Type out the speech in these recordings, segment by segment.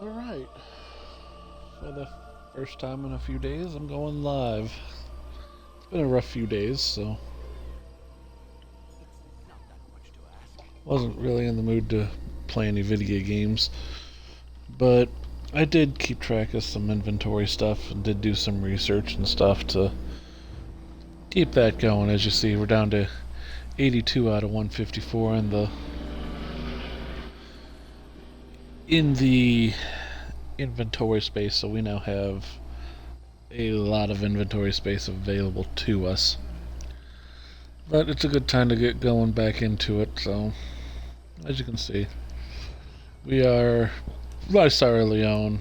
Alright, for the first time in a few days, I'm going live. It's been a rough few days, so wasn't really in the mood to play any video games. But I did keep track of some inventory stuff and did do some research and stuff to keep that going. As you see, we're down to 82 out of 154 in the inventory space, so we now have a lot of inventory space available to us. But it's a good time to get going back into it, so as you can see, we are Lysara Leone,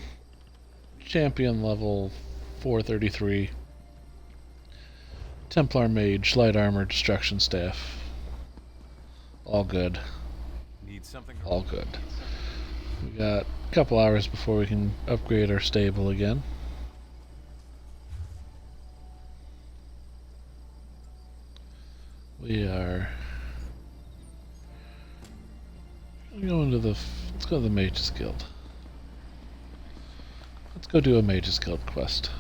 champion level 433, Templar Mage, Light Armor, Destruction Staff. All good. Need something? All good. We got a couple hours before we can upgrade our stable again. We are going to let's go to the Mage's Guild. Let's go do a Mage's Guild quest.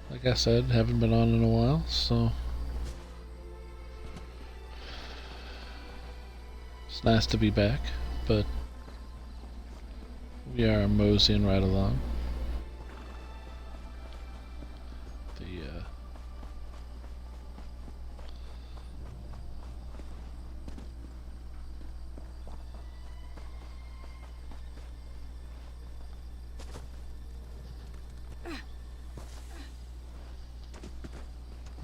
Like I said, haven't been on in a while, so it's nice to be back, but we are moseying right along.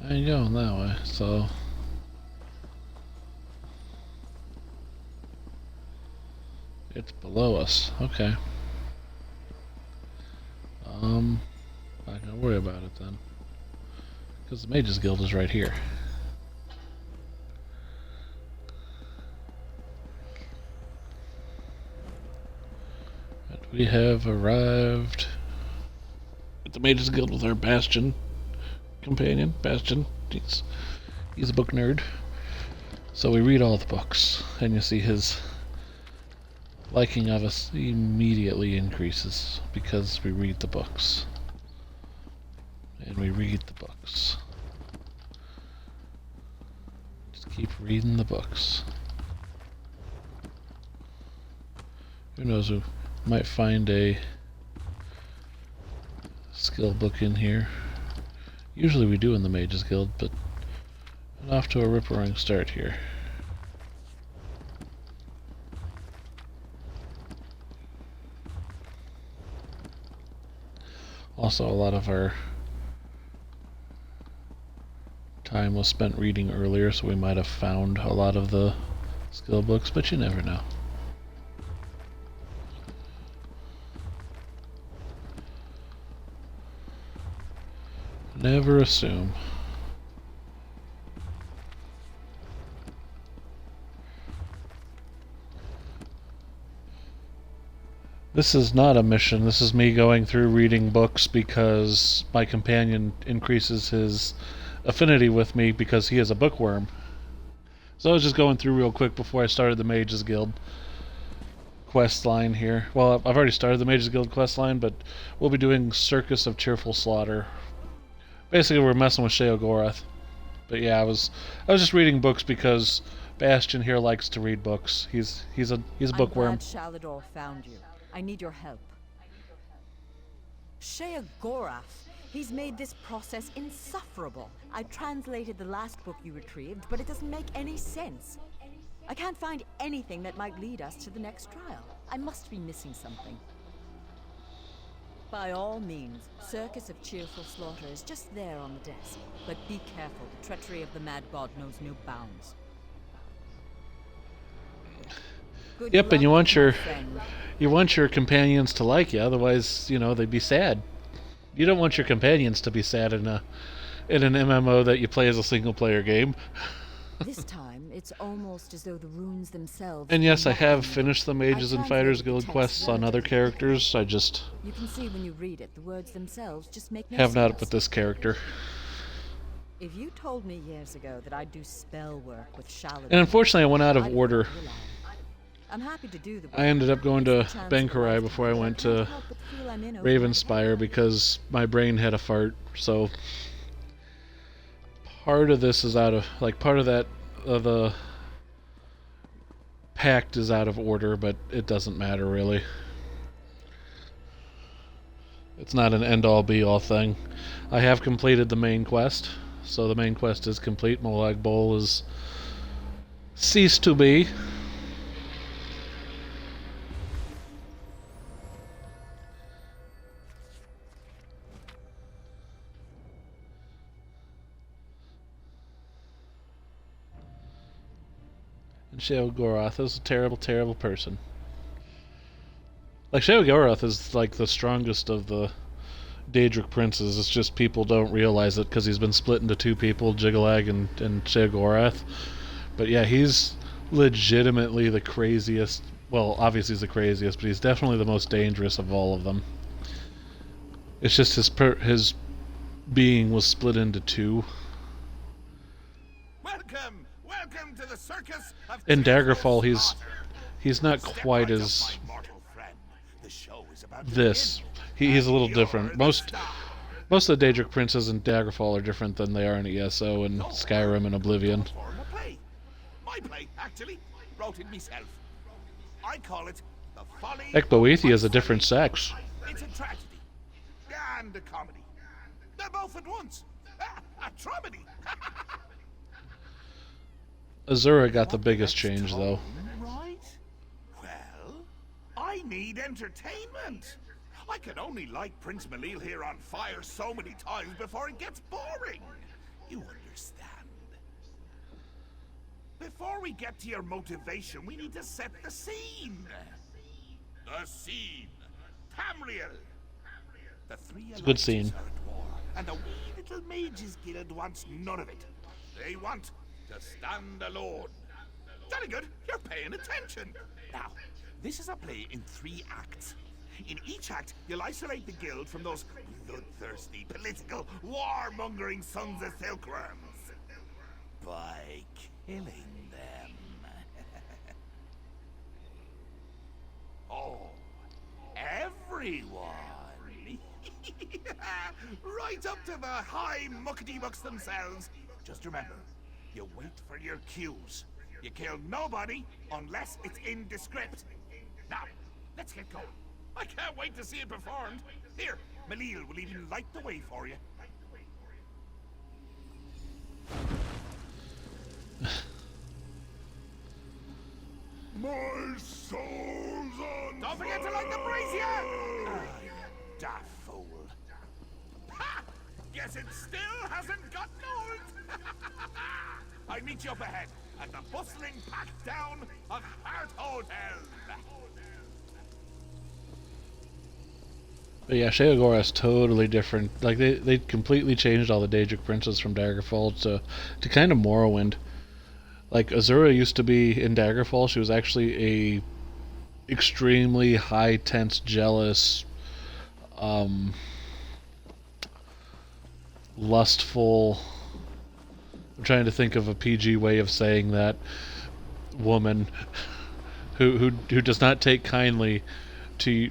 I ain't going that way, so it's below us. Okay. Not gonna worry about it then, because the Mage's Guild is right here. And we have arrived at the Mage's Guild with our Bastion companion, Bastion. He's a book nerd. So we read all the books, and you see his liking of us immediately increases because we read the books. And we read the books. Just keep reading the books. Who knows, we might find a skill book in here. Usually we do in the Mage's Guild, but I'm off to a rip-roaring start here. Also, a lot of our time was spent reading earlier, so we might have found a lot of the skill books, but you never know. Never assume. This is not a mission. This is me going through reading books because my companion increases his affinity with me because he is a bookworm. So I was just going through real quick before I started the Mage's Guild quest line here. Well, I've already started the Mage's Guild quest line, but we'll be doing Circus of Cheerful Slaughter. Basically, we're messing with Sheogorath. But yeah, I was just reading books because Bastion here likes to read books. He's a bookworm. I'm glad Shalador found you. I need your help. Sheogorath. He's made this process insufferable. I translated the last book you retrieved, but it doesn't make any sense. I can't find anything that might lead us to the next trial. I must be missing something. By all means, Circus of Cheerful Slaughter is just there on the desk. But be careful, the treachery of the Mad God knows no bounds. Good Yep, and you luck, want my your friend. you want your companions to like you, otherwise, they'd be sad. You don't want your companions to be sad in an MMO that you play as a single player game. This time, it's almost as though the runes themselves. And yes, I mock have me. finished the Mages and Fighters Guild quests on other characters. I just You can see when you read it, the words themselves just make no have not sense. with this character. If you told me years ago that I'd do spell work with Shaladin, And unfortunately, I went out of I'd order. throw you a line. I'm happy to do the work. I ended up going It's to the chance of a Benkarai lifetime, before I but went can't to help but feel I'm in over my head. Ravenspire because my brain had a fart. So part of this is out of, like, part of that, the pact is out of order, but it doesn't matter really. It's not an end-all be-all thing. I have completed the main quest, so the main quest is complete. Molag Bol is ceased to be. And Sheogorath is a terrible, terrible person. Like, Sheogorath is like the strongest of the Daedric princes. It's just people don't realize it because he's been split into two people, Jiggalag and Sheogorath. But yeah, he's legitimately the craziest. Well, obviously he's the craziest, but he's definitely the most dangerous of all of them. It's just his being was split into two. Welcome, welcome to the circus of In Tearful Daggerfall, Slaughter. he's not Step quite right up, as my mortal friend. The show is about to this. begin. He's a little And different. you're the Most star. of the Daedric princes in Daggerfall are different than they are in ESO and Skyrim and Oblivion. Form a play. My play, actually. Wrote it myself. I call it The Folly Ecboethi of is a different sex. It's a tragedy. And a comedy. They're both at once. A tromedy. Azura got the biggest change, though. Right? Well, I need entertainment. I can only light Prince Malil here on fire so many times before it gets boring. You understand? Before we get to your motivation, we need to set the scene. The scene. Tamriel. The three It's a good Alliances scene. are at war, and the wee little Mages Guild wants none of it. They want to stand alone. Very good. You're paying attention. Now, this is a play in 3 acts. In each act, you'll isolate the guild from those bloodthirsty, political, warmongering sons of silkworms. By killing them. Oh, everyone. Right up to the high muckety-mucks themselves. Just remember, you wait for your cues. You kill nobody unless it's in the script. Now, let's get going. I can't wait to see it performed. Here, Malil will even light the way for you. My soul's on Don't forget to light the brazier! Ah, you daft fool. Ha! Guess it still hasn't gotten old. I'll meet you up ahead at the bustling pack down of Hart Hotel. But yeah, Sheogorath is totally different. Like, they completely changed all the Daedric princes from Daggerfall to kind of Morrowind. Like, Azura used to be in Daggerfall. She was actually a extremely high, tense, jealous, lustful. I'm trying to think of a PG way of saying that. Woman who does not take kindly to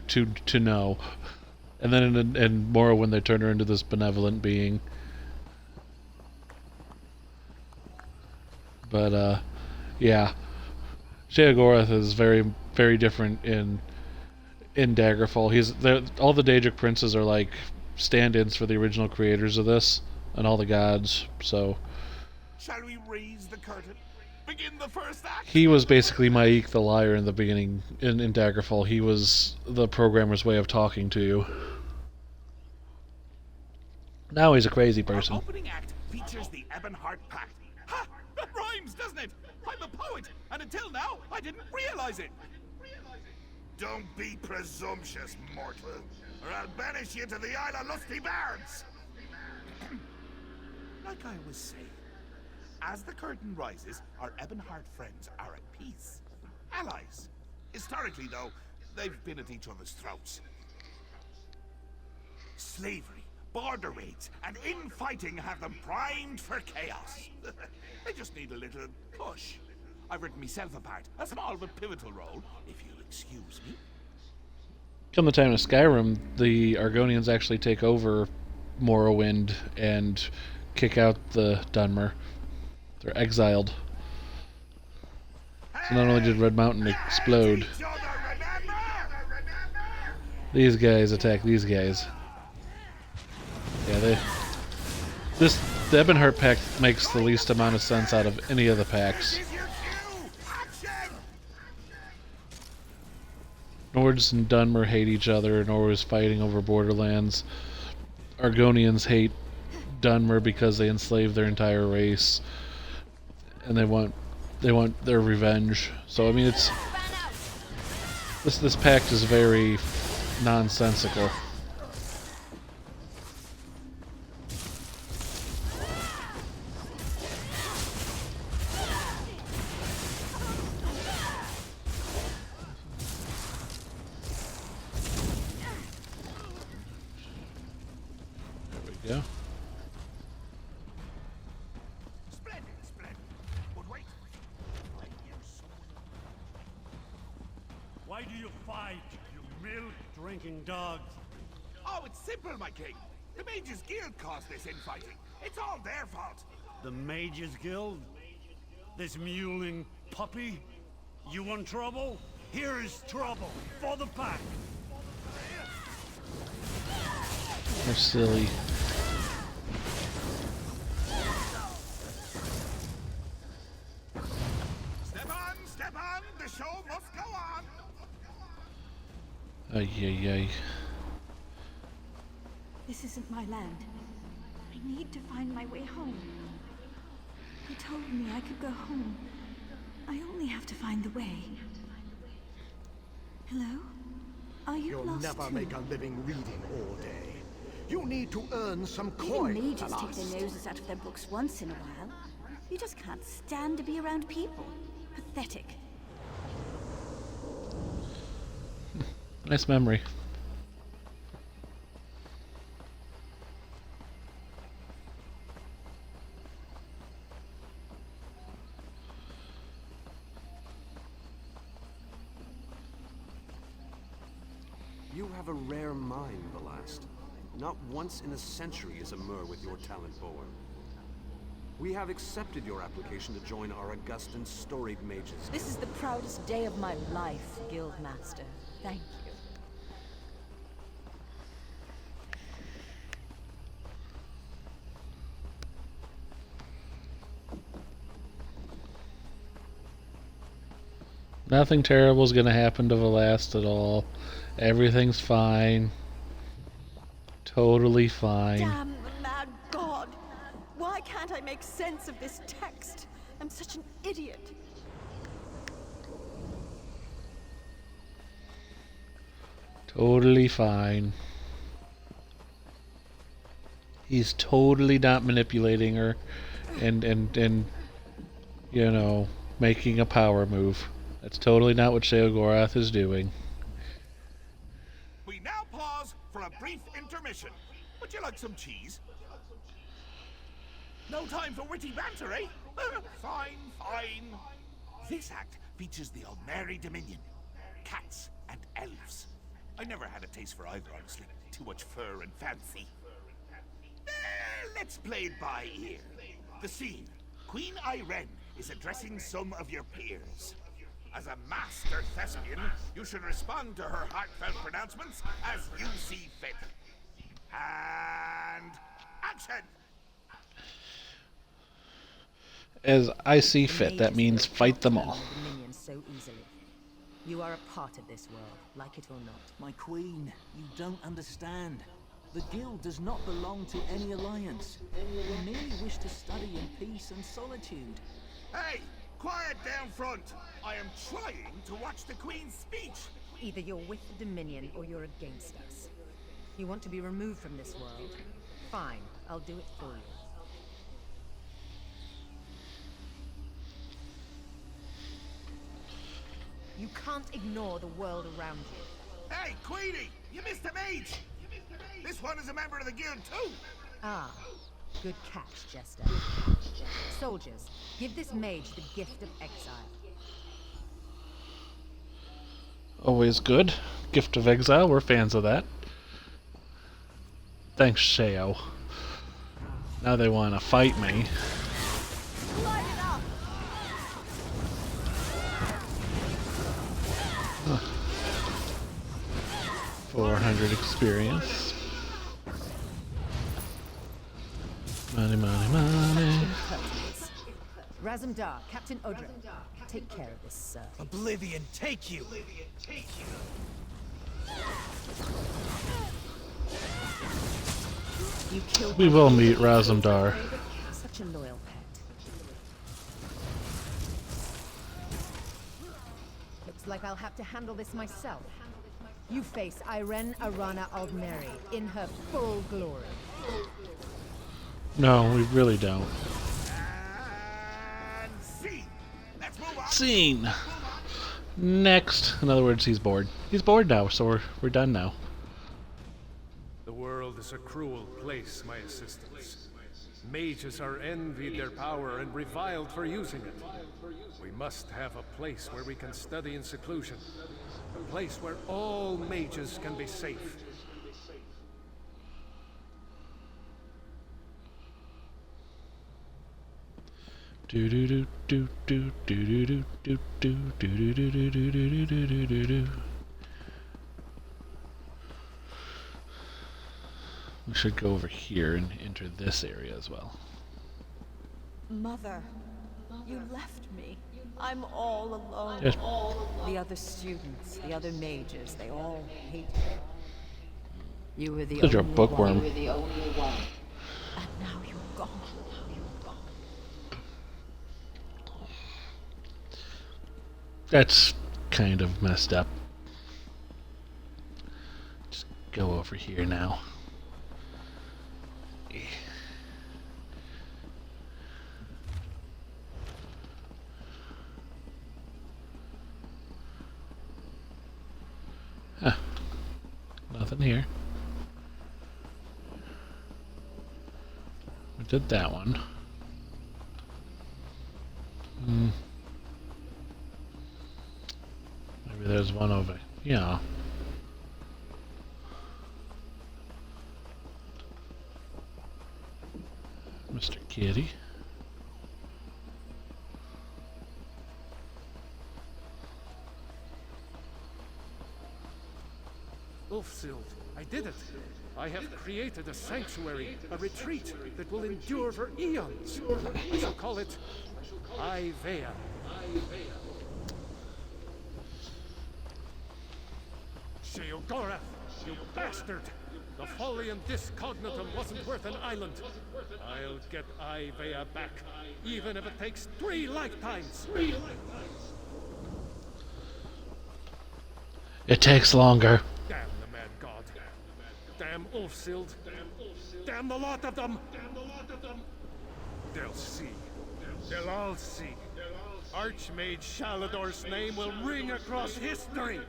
know. And then in Morrowind, they turn her into this benevolent being. But yeah, Sheogorath is very, very different in Daggerfall. All the Daedric princes are like stand-ins for the original creators of this, and all the gods. So Shall we raise the curtain? Begin the first act? he was basically Maik the Liar in the beginning in Daggerfall. He was the programmer's way of talking to you. Now he's a crazy Our person. opening act features the Ebonheart Pact. Ha! That rhymes, doesn't it? I'm a poet, and until now, I didn't realize it. Don't be presumptuous, mortal, or I'll banish you to the Isle of Lusty Bards. Like I was saying, as the curtain rises, our Ebonheart friends are at peace. Allies. Historically, though, they've been at each other's throats. Slavery, border raids and infighting have them primed for chaos. They just need a little push. I've written myself a part, a small but pivotal role, if you'll excuse me. Come the time of Skyrim, the Argonians actually take over Morrowind and kick out the Dunmer. They're exiled. So not only did Red Mountain explode, Each other, remember? these guys attack these guys. Yeah, the Ebonheart pact makes the least amount of sense out of any of the packs. This is your cue! Action! Nords and Dunmer hate each other, and are always fighting over borderlands. Argonians hate Dunmer because they enslaved their entire race, and they want their revenge. So I mean, it's this pact is very nonsensical. Yeah. Splendid, splendid. But wait. I hear someone. Why do you fight, you milk-drinking dogs? Oh, it's simple, my king. The Mages Guild caused this infighting. It's all their fault. The Mages Guild? This mewling puppy? You want trouble? Here is trouble for the pack. They're silly. Step on, the show must go on. Ay, ay, ay. This isn't my land. I need to find my way home. He told me I could go home. I only have to find the way. Hello? Are you You'll lost never too? make a living reading all day. You need to earn some Even coin, mages take alas. their noses out of their books once in a while. You just can't stand to be around people. Pathetic. Nice memory. You have a rare mind, Belast. Not once in a century is a Mer with your talent born. We have accepted your application to join our august and storied mages. This is the proudest day of my life, Guildmaster. Thank you. Nothing terrible is going to happen to Velast at all. Everything's fine. Totally fine. Damn mad god! Why can't I make sense of this text? I'm such an idiot. Totally fine. He's totally not manipulating her and you know, making a power move. That's totally not what Sheogorath is doing. We now pause for a brief intermission. Would you like some cheese? No time for witty banter, eh? Fine, fine. This act features the Almeri Dominion. Cats and elves. I never had a taste for either, honestly. Too much fur and fancy. Let's play it by ear. The scene. Queen Irene is addressing some of your peers. As a master thespian, you should respond to her heartfelt pronouncements as you see fit. And action! As I see fit, that means fight them all. The minions so easily. You are a part of this world, like it or not. My queen, you don't understand. The guild does not belong to any alliance. We merely wish to study in peace and solitude. Hey, quiet down front. I am trying to watch the Queen's speech. Either you're with the Dominion or you're against us. You want to be removed from this world? Fine, I'll do it for you. You can't ignore the world around you. Hey, Queenie, you missed a mage. This one is a member of the guild too. Ah, good catch, Jester. Soldiers, give this mage the gift of exile. Always good. Gift of Exile, we're fans of that. Thanks, Sheo. Now they want to fight me. Light it up! 400 experience. Money, money, money. Razumdar, Captain Odra, take care of this, sir. Oblivion, take you! You killed We my will favorite meet Razumdar. Such a loyal pet. Looks like I'll have to handle this myself. You face Irene Arana Aldmeri in her full glory. No, we really don't. And see. Let's move on. Scene. Next. In other words, he's bored. He's bored now, so we're done now. The world is a cruel place, my assistants. Mages are envied their power and reviled for using it. We must have a place where we can study in seclusion. A place where all mages can be safe. Do do do do do do do do do do do do do do do do do do do. We should go over here and enter this area as well. Mother, you left me. I'm all alone. Yes. The other students, the other mages, they all hate you. You were the Because you're a only bookworm. one. And now you're gone. That's kind of messed up. Just go over here now. Huh. Nothing here. We did that one. Maybe there's one over. Yeah. Mr. Kitty. Ulfsild, I did it! I have created a sanctuary, a retreat that will endure for eons. I shall call it Ivea. Sheogorath, you bastard! The Folian Discognitum wasn't worth an island. I'll get Ivea back, even if it takes 3 lifetimes. It takes longer. Damn the mad god. Damn Ulfsild. Damn the lot of them. They'll see. They'll all see. Archmage Shalador's name will ring across history.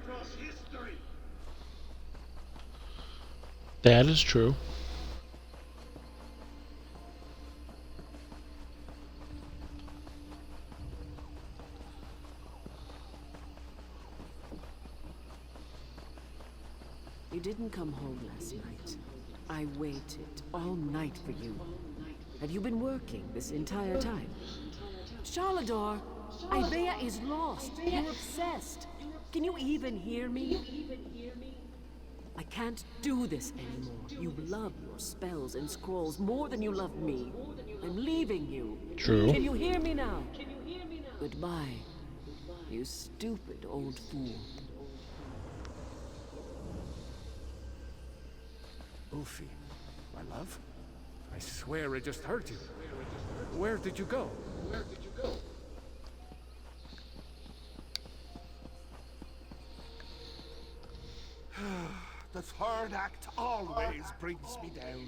That is true. You didn't come home last night. I waited all night for you. Have you been working this entire time? Shalador, Ivea is lost. You're obsessed. Can you even hear me? I can't do this anymore. You love your spells and scrolls more than you love me. I'm leaving you. True. Can you hear me now? Goodbye, you stupid old fool. Ulfi, my love? I swear I just heard you. Where did you go? The third act always brings me down.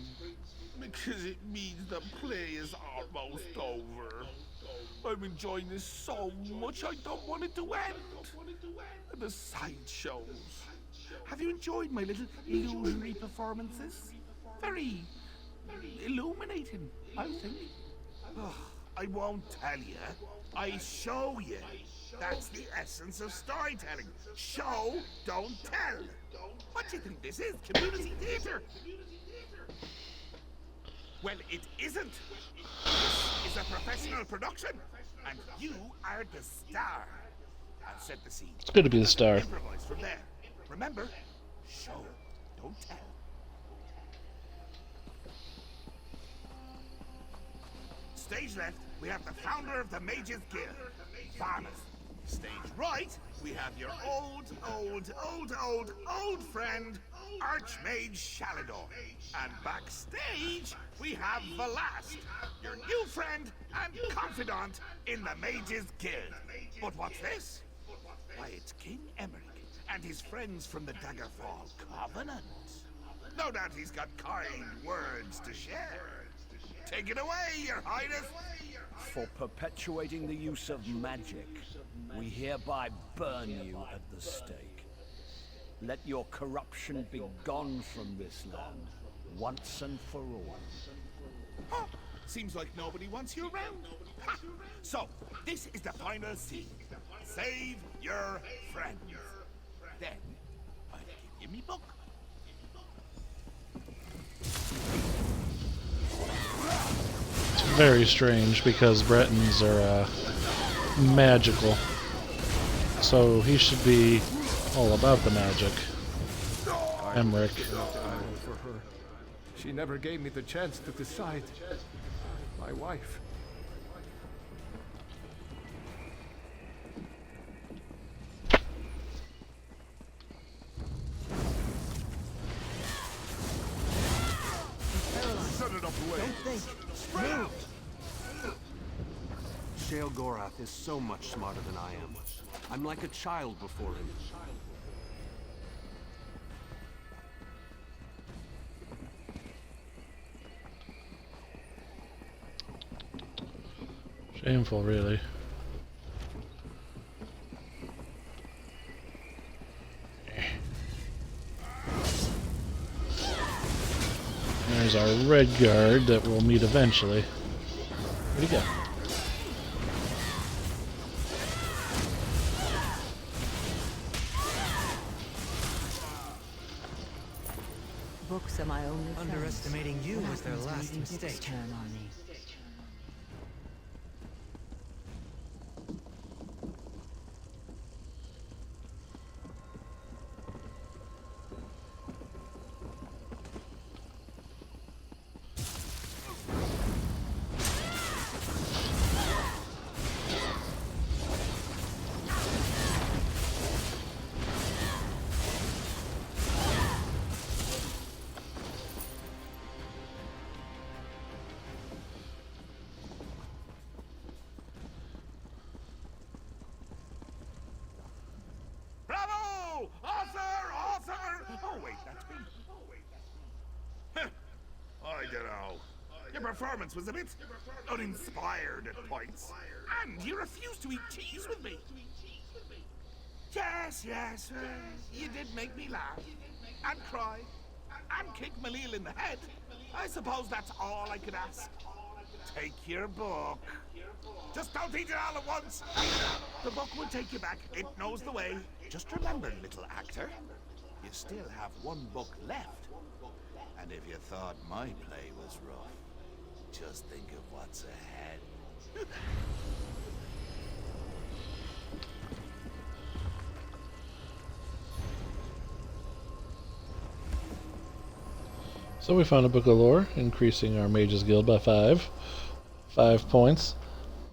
Because it means the play is almost over. I'm enjoying this so much I don't want it to end. And the sideshows. Have you enjoyed my little illusionary performances? Very illuminating, I think. Oh, I won't tell you. I show you. That's the essence of storytelling. Show, don't tell. What do you think this is? Community theatre? Well, it isn't. This is a professional production, and you are the star. I'll set the scene. It's good to be the star. Improvise from there. Remember, show, don't tell. Stage left, we have the founder of the Mages Guild, Varmus. Stage right, we have your old friend, Archmage Shalidor. And backstage, we have Velast, your new friend and confidant in the Mages Guild. But what's this? Why, it's King Emmerich and his friends from the Daggerfall Covenant. No doubt he's got kind words to share. Take it away, Your Highness. For perpetuating the use of magic, we hereby burn you at the stake. Let your corruption be gone from this land, once and for all. Huh. Seems like nobody wants you around. Ha. So, this is the final scene. Save your friends. Then, I'll give you me book. It's very strange because Bretons are magical. So he should be all about the magic. Emmerich. For her. She never gave me the chance to decide. My wife. Shale Gorath is so much smarter than I am. I'm like a child before him. Shameful, really. There's our red guard that we'll meet eventually. Where'd he go? Books are my only friends. Underestimating you What was their happens when last reading books mistake. turn on me? Bravo! Author! Oh, wait, that's me. Huh. I don't know. Your performance was a bit uninspired at points. And you refused to eat cheese with me. Yes, you did make me laugh. And cry. And kick Malil in the head. I suppose that's all I could ask. Take your book. Just don't eat it all at once. The book will take you back. It knows the way. Just remember, little actor, you still have one book left. And if you thought my play was rough, just think of what's ahead. So we found a book of lore, increasing our Mages Guild by 5. 5 points.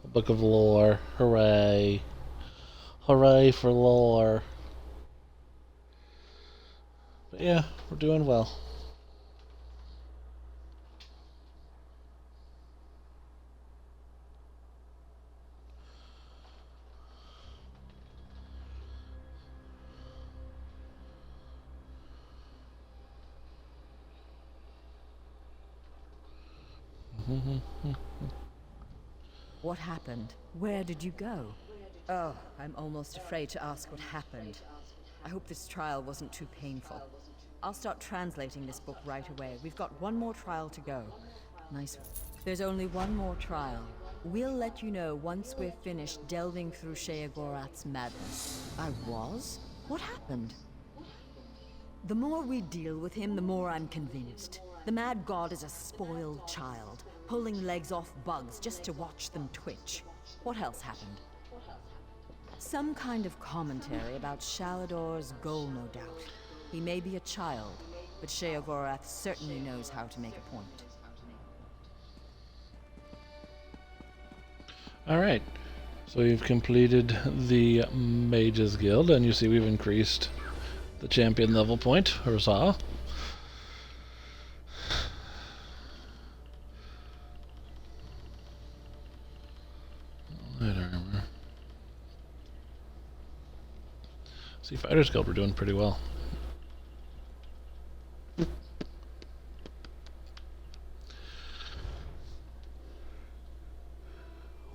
A book of lore. Hooray. Hooray for lore. But yeah, we're doing well. What happened? Where did you go? Oh, I'm almost afraid to ask what happened. I hope this trial wasn't too painful. I'll start translating this book right away. We've got one more trial to go. Nice. There's only one more trial. We'll let you know once we're finished delving through Sheogorath's madness. I was? What happened? The more we deal with him, the more I'm convinced. The Mad God is a spoiled child, pulling legs off bugs just to watch them twitch. What else happened? Some kind of commentary about Shalador's goal, no doubt. He may be a child, but Sheogorath certainly knows how to make a point. Alright, so we've completed the Mages Guild, and you see we've increased the champion level point, Huzzah. Light armor. See, Fighters Guild, we're doing pretty well.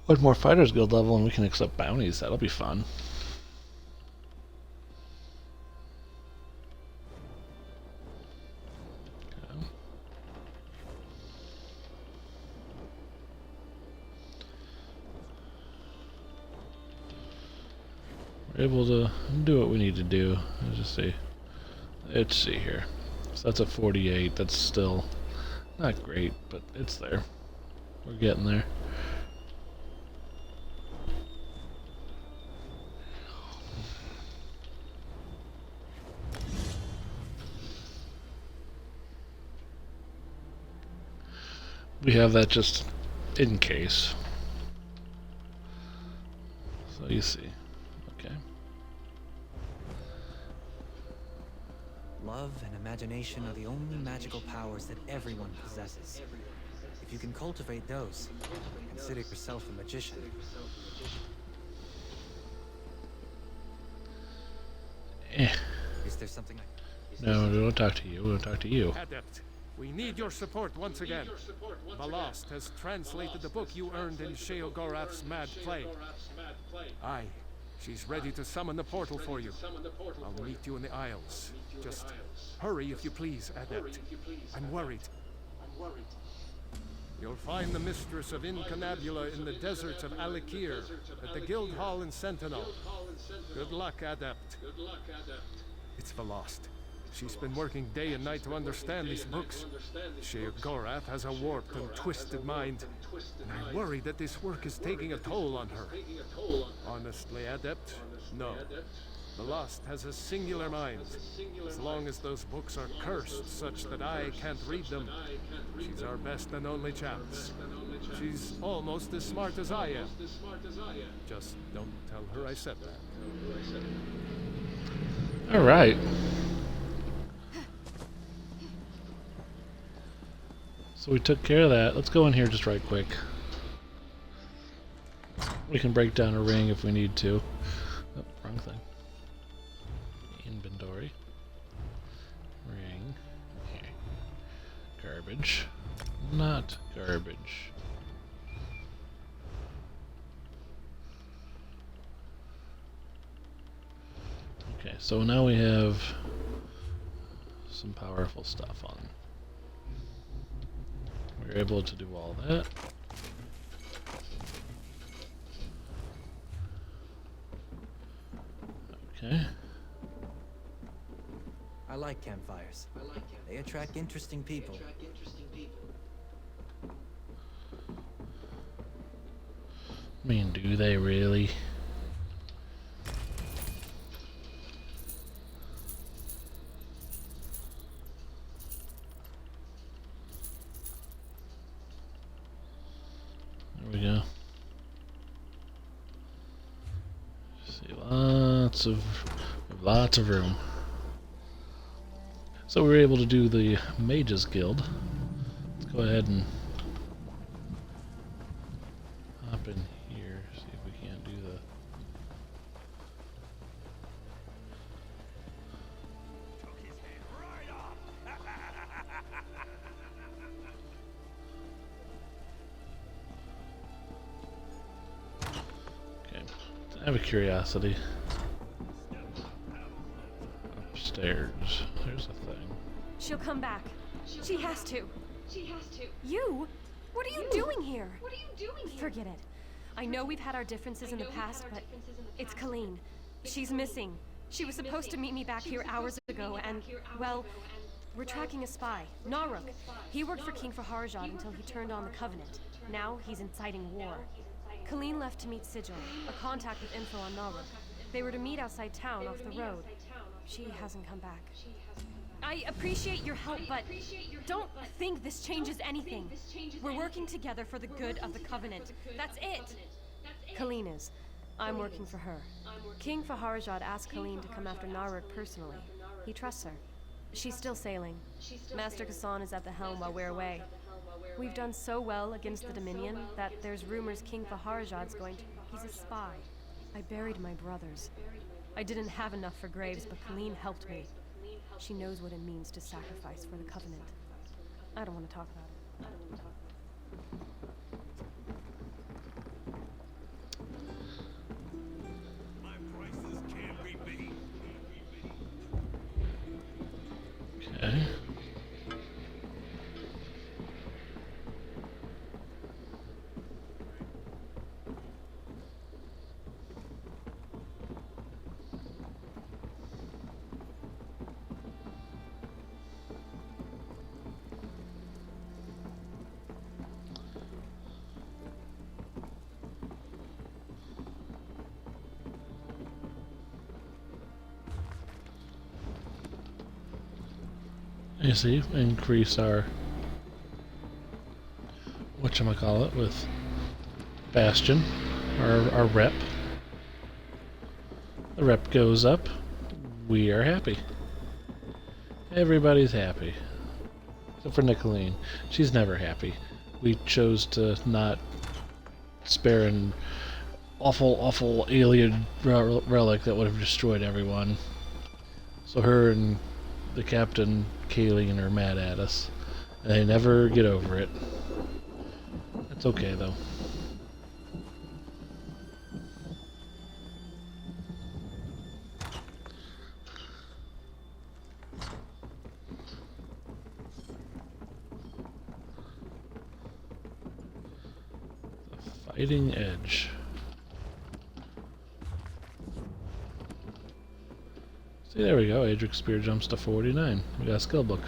One more Fighters Guild level and we can accept bounties. That'll be fun. Okay. We're able to do what we need to do. Let's just see. Let's see here. So that's a 48. That's still not great, but it's there. We're getting there. We have that just in case. So you see. Okay. Love and imagination are the only magical powers that everyone possesses. If you can cultivate those, consider yourself a magician. Is there something No, we don't talk to you. We don't talk to you. Adept, we need your support once again. Balost has translated the book you earned in Sheogorath's Mad Play. Aye, she's ready to summon the portal for you. I'll meet you in the Isles. Just hurry if you please, Adept. I'm worried. You'll find the Mistress of Incunabula in the deserts of Alikir, at the Guild Hall in Sentinel. Good luck, Adept. It's Balost. She's been working day and night to understand these books. Sheogorath has a warped and twisted mind, and I worry that this work is taking a toll on her. Honestly, Adept, no. Balost has a singular mind. As long as those books are cursed such that I can't read them, she's our best and only chance. She's almost as smart as I am. Just don't tell her I said that. All right. So we took care of that. Let's go in here just right quick. We can break down a ring if we need to. Oh, wrong thing. Inventory. Ring. Okay. Garbage. Not garbage. Okay, so now we have some powerful stuff on. We're able to do all that. Okay. I like campfires. They attract interesting people. I mean, do they really? There we go. See, lots of room. So we were able to do the Mages Guild. Let's go ahead and hop in here, see if we can't do the... Okay, I have a curiosity. stairs. There's a thing. She'll come back. She has to. You? What are you doing here? Forget it. I know we've had our differences in the past, but it's Colleen. She's missing. She was supposed to meet me back here hours ago, and, well, we're tracking a spy, Naruk. He worked for King Faharjad until he turned on the Covenant. Now he's inciting war. Colleen left to meet Sigil, a contact with info on Naruk. They were to meet outside town off the road. She hasn't come back. I appreciate your help, but don't think this changes anything. We're working together for the good of the Covenant. That's it. Colleen is. I'm working for her. King Faharjad asked Colleen to come after Naruk personally. He trusts her. She's still sailing. Master Kassan is at the helm while we're away. We've done so well against the Dominion that there's rumors King Faharjad's going to... He's a spy. I buried my brothers. I didn't have enough for graves, but Colleen helped me. She knows what it means to sacrifice for the Covenant. I don't want to talk about it. My prices can't be beat. Okay. You see, increase our whatchamacallit with Bastion, our rep. The rep goes up. We are happy. Everybody's happy. Except for Nicolene. She's never happy. We chose to not spare an awful alien relic that would have destroyed everyone. So her and the captain, Kayleen, are mad at us. And they never get over it. It's okay, though. The Fighting Edge. See, there we go. Adric's Spear jumps to 49. We got a skill book.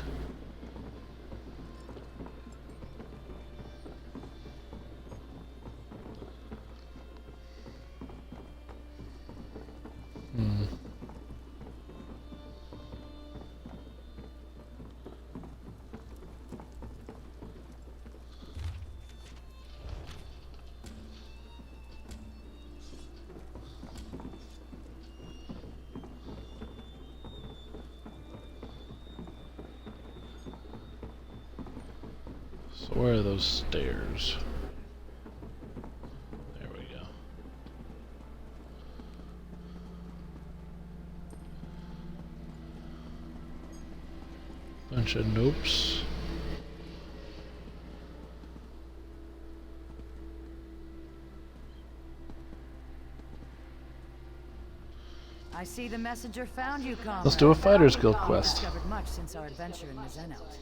So where are those stairs? There we go. Bunch of nopes. I see the messenger found you, comrade. Let's do a Fighters Guild quest. Discovered much since our adventure in Mizenout.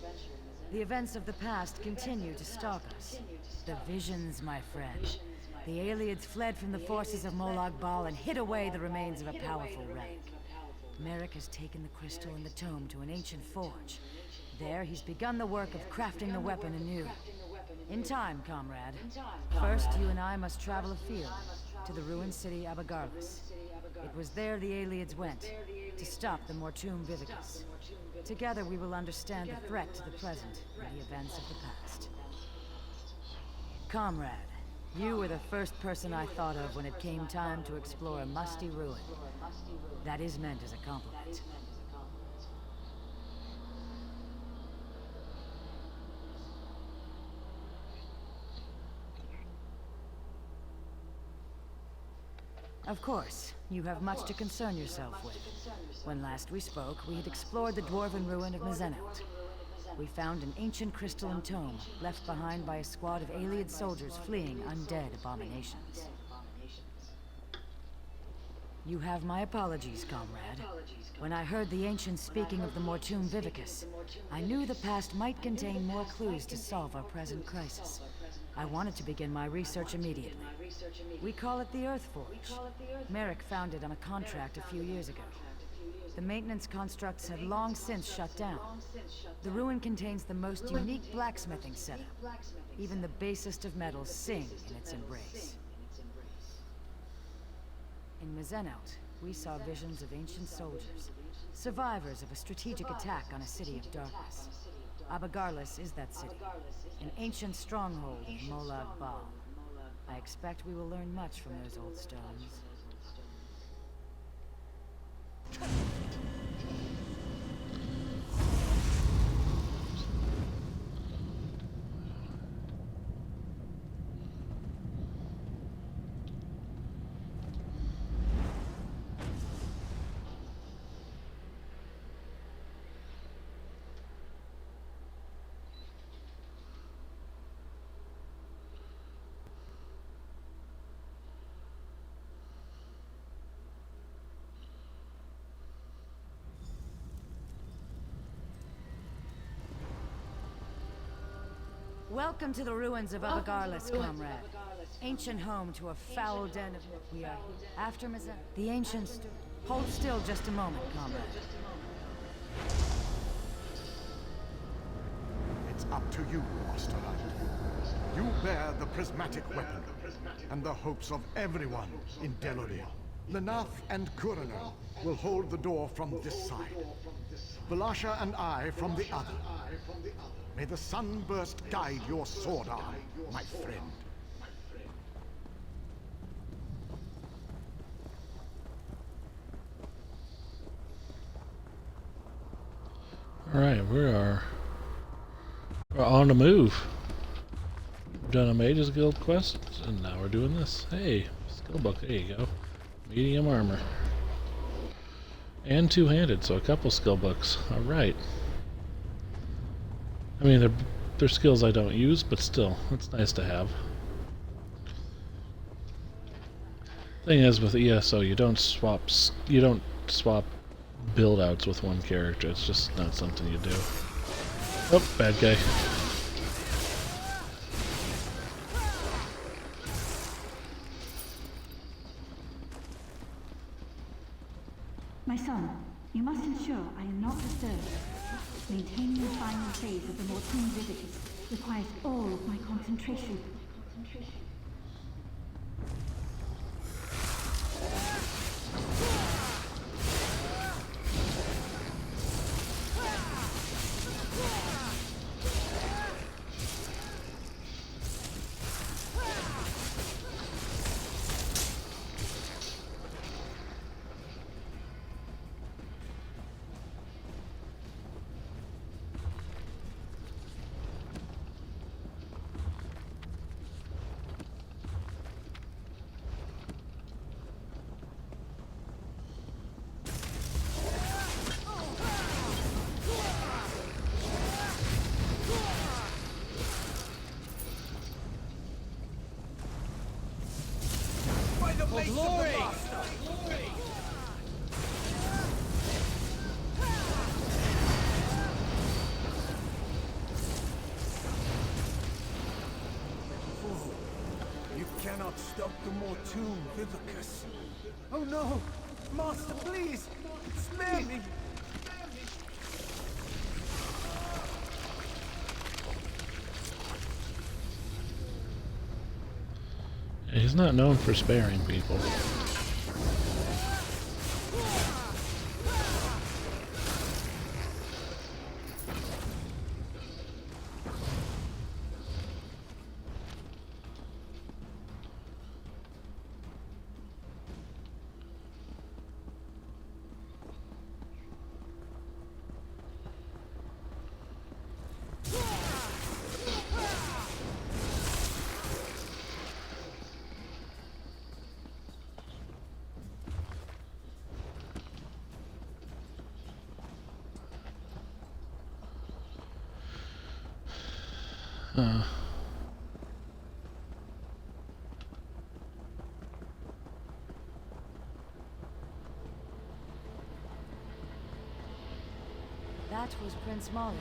The events of the past continue to stalk us. The visions, my friend. The Ayleids fled from the forces of Molag Bal and hid away the remains of a powerful relic. Merrick has taken the crystal and the tome to an ancient forge. There, he's begun the work of crafting the weapon anew. In time, comrade. First, you and I must travel afield, to the ruined city Abagarlis. It was there the Ayleids went, to stop the Mortum Vivicus. Together we will understand the threat to the present and the events of the past. Comrade, you were the first person I thought of when it came time to explore a musty ruin. That is meant as a compliment. Of course, you have much to concern yourself with. When last we spoke, we had explored the dwarven ruin of Mizenout. We found an ancient crystalline tome, left behind by a squad of Ayleid soldiers fleeing undead abominations. You have my apologies, comrade. When I heard the ancients speaking of the Mortum Vivicus, I knew the past might contain more clues to solve our present crisis. I wanted to begin my research immediately. We call it the Earthforge. Merrick found it on a contract a few years ago. The maintenance constructs have long since shut down. The ruin contains the most unique blacksmithing setup. Even the basest of metals sing in its embrace. In Mizenout, we saw visions of ancient soldiers, survivors of a strategic attack on a city of darkness. Abagarlis is that city, an ancient stronghold of Molag Bal. I expect we will learn much from those old stones. Welcome to the ruins of Abagarlis, comrade. Ancient home to a foul den of... We are after Mizenout. The ancients... Hold still just a moment, comrade. It's up to you, Osterland. You bear the prismatic weapon, and the hopes of everyone in Deloria. Lenath and Kuranel will hold the door from this side. Valasha and I from the other. May the sunburst guide your sword arm, my friend. Alright, we're on the move. We've done a Mage's Guild quest, and now we're doing this. Hey, skill book, there you go. Medium armor. And two-handed, so a couple skill books. Alright. I mean, they're skills I don't use, but still, it's nice to have. Thing is, with ESO, you don't swap build-outs with one character. It's just not something you do. Oh, bad guy. My son, you must ensure I am not disturbed. Maintaining the final phase of the Mortum Vivicus requires all of my concentration. For glory! You cannot stop the Mortum Vivicus. Oh no! Master, please! Spare me! He's not known for sparing people. That was Prince Malian,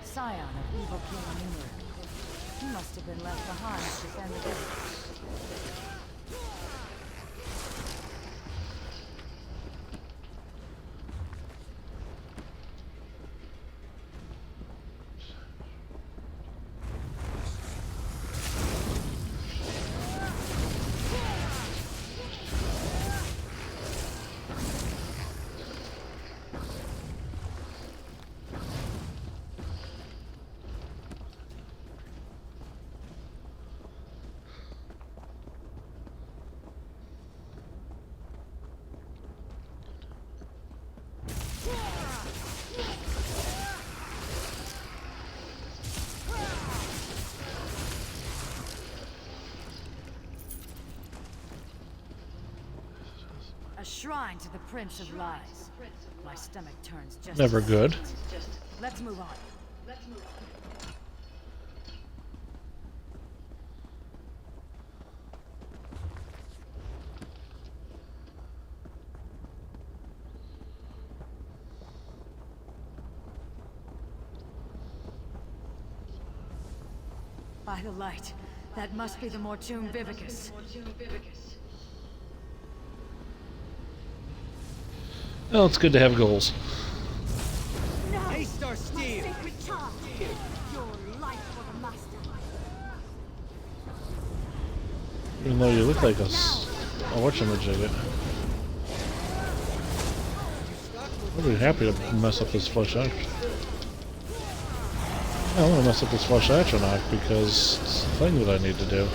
scion of evil King Numer. He must have been left behind to defend the village. A shrine to the Prince of Lies. My stomach turns just Never good. Let's move on. By the light, that must be the Mortoon Vivicus. Well, it's good to have goals. No! Aestar Steel! My sacred charm! Your life for the master! Even though you look like a whatchamajigget. I'd be happy to mess up this flesh action. I want to mess up this flesh atronach because it's the thing that I need to do.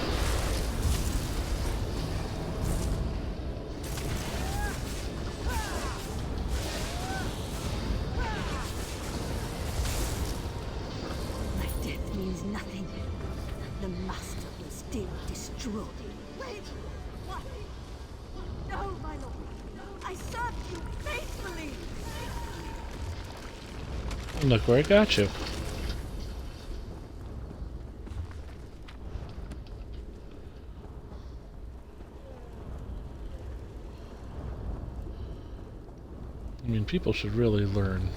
My death means nothing. The master will still destroy. Wait! What? No, my lord. I served you faithfully. And look where I got you. I mean, people should really learn.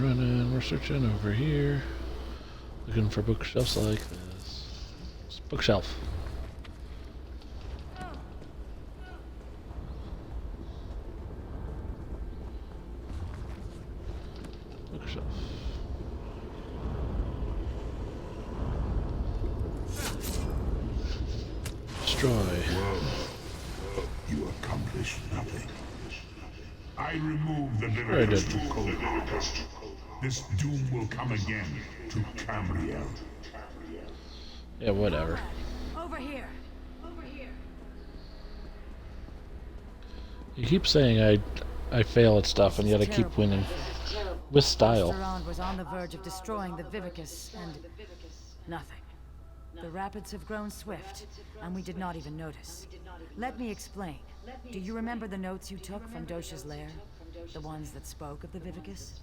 Running. We're searching over here. Looking for bookshelves like this. It's a bookshelf. Bookshelf. Destroy. You accomplished nothing. I removed the Sure I Vivicus did. to Coldheart. This doom will come again to Cambriel. Yeah, whatever. Over here. You keep saying I fail at stuff, and yet I keep winning. With style. Osteron was on the verge of destroying the Vivicus, and nothing. The rapids have grown swift, and we did not even notice. Let me explain. Do you remember the notes you took from Dosha's lair? The ones that spoke of the Vivicus?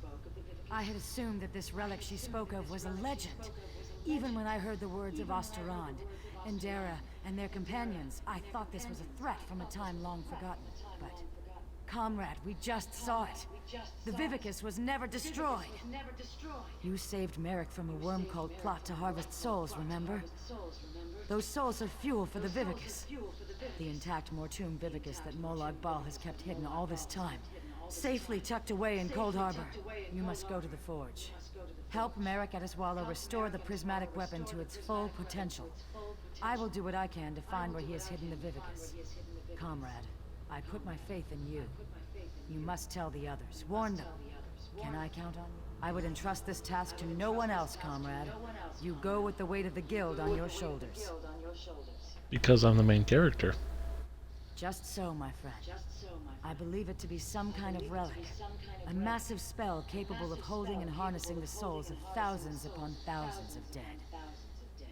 I had assumed that this relic she spoke of was a legend. Even when I heard the words of Osteron, Endera, and their companions, I thought this was a threat from a time long forgotten. But, comrade, we just saw it. The Vivicus was never destroyed. You saved Merrick from a worm called Plot to harvest souls, remember? Those souls are fuel for the Vivicus. The intact Mortoon Vivicus that Molag Bal has kept hidden all this time. Safely tucked away in Cold Harbor. You must go to the Forge. Help Merrick Adeswala restore the prismatic weapon to its full potential. I will do what I can to find where he has hidden the Vivicus. Comrade, I put my faith in you. You must tell the others. Warn them. Can I count on you? I would entrust this task to no one else, comrade. You go with the weight of the guild on your shoulders. Because I'm the main character. Just so, my friend. I believe it to be some kind of relic. A massive spell capable of holding and harnessing the souls of thousands upon thousands of dead.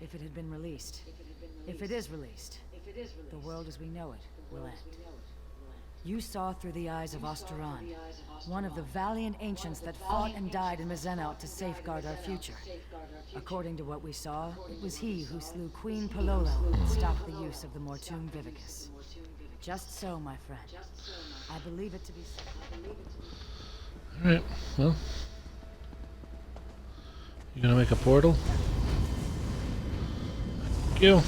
If it had been released, if it is released, the world as we know it will end. You saw through the eyes of Osteron, one of the valiant ancients that fought and died in Mizenout to safeguard our future. According to what we saw, it was he who slew Queen Palolo and stopped the use of the Mortum Vivicus. Just so, my friend. I believe it to be so. Alright, well. You gonna make a portal? Thank you.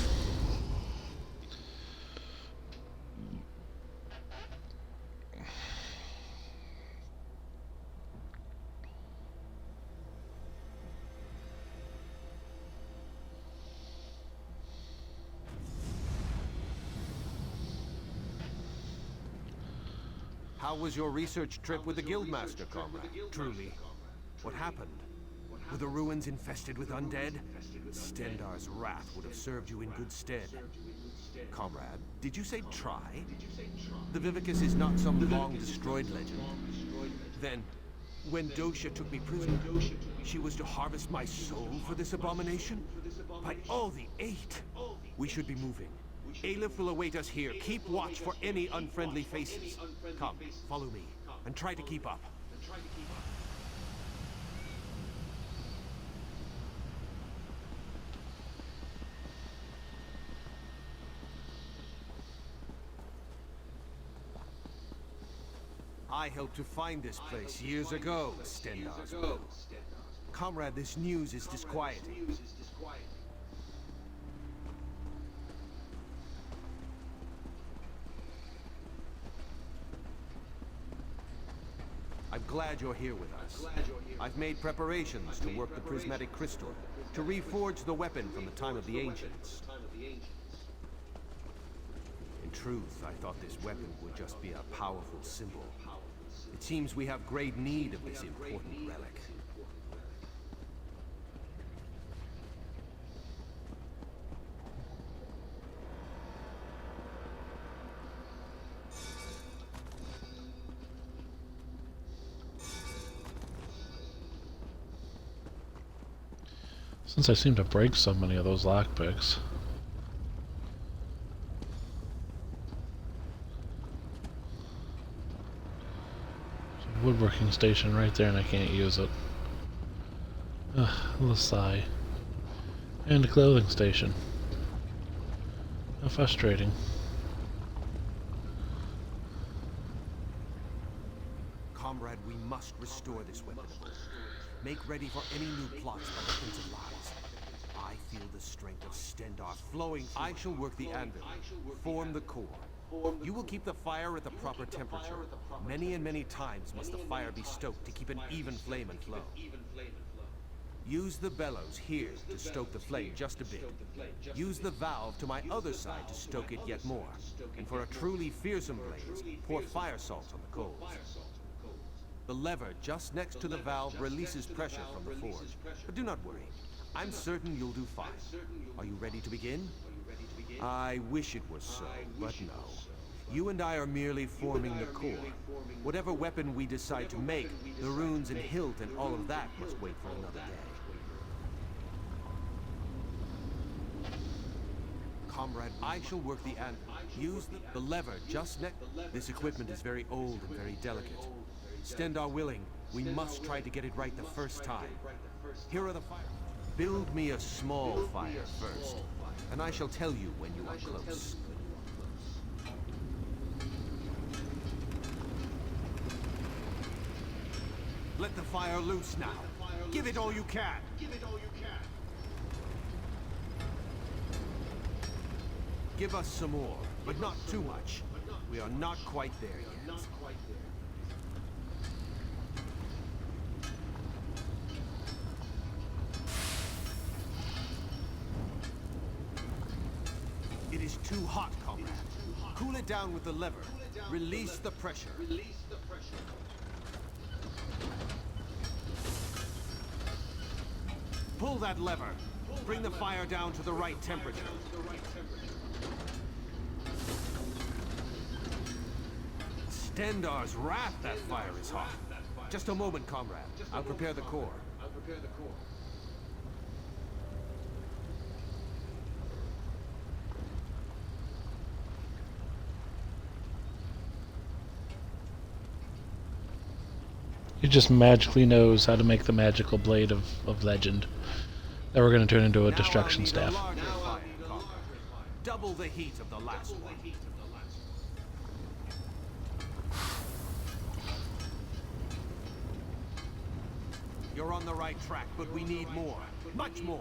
How was your research trip with the Guildmaster, comrade? Truly. What happened? Were the ruins infested with undead? Stendarr's wrath would have served you in good stead. Comrade, did you say try? The Vivicus is not some long-destroyed legend. Then, when Dosha took me prisoner, she was to harvest my soul for this abomination? By all the eight! We should be moving. Aleph will await us here. Keep watch for any unfriendly faces. Come, follow me, and try to keep up. I helped to find this place years ago, Stendarr's will. Comrade, this news is disquieting. I'm glad you're here with us. I've made preparations to work the prismatic crystal, to reforge the weapon from the time of the ancients. In truth, I thought this weapon would just be a powerful symbol. It seems we have great need of this important relic. Since I seem to break so many of those lockpicks. There's a woodworking station right there and I can't use it. Ugh, a little sigh. And a clothing station. How frustrating. Comrade, we must restore this weapon. Make ready for any new plots by the Prince of Lies. I feel the strength of Stendarr flowing. I shall work the anvil, form the core. You will keep the fire at the proper temperature. Many and many times must the fire be stoked to keep an even flame and flow. Use the bellows here to stoke the flame just a bit. Use the valve to my other side to stoke it yet more. And for a truly fearsome blaze, pour fire salt on the coals. The lever just next to the valve releases pressure from the forge. But do not worry. I'm certain you'll do fine. Are you ready to begin? I wish it was so, but no. You and I are merely forming the core. Whatever weapon we decide to make, the runes and hilt and all of that must wait for another day. Comrade, I shall work the anvil. Use the lever just next. This equipment is very old and very delicate. Stendarr willing, we must try to get it right the first time. Here are the fire. Build me a small fire first, and I shall tell you when you are close. Let the fire loose now. Give it all you can. Give us some more, but not too much. We are not quite there yet. It is too hot, comrade. Cool it down with the lever. Release the pressure. Pull that lever. Bring the fire down to the right temperature. Stendar's wrath, that fire is hot. Just a moment, comrade. I'll prepare the core. He just magically knows how to make the magical blade of legend that we're going to turn into a destruction staff. Double the heat of the last one. You're on the right track, but we need more. Much more.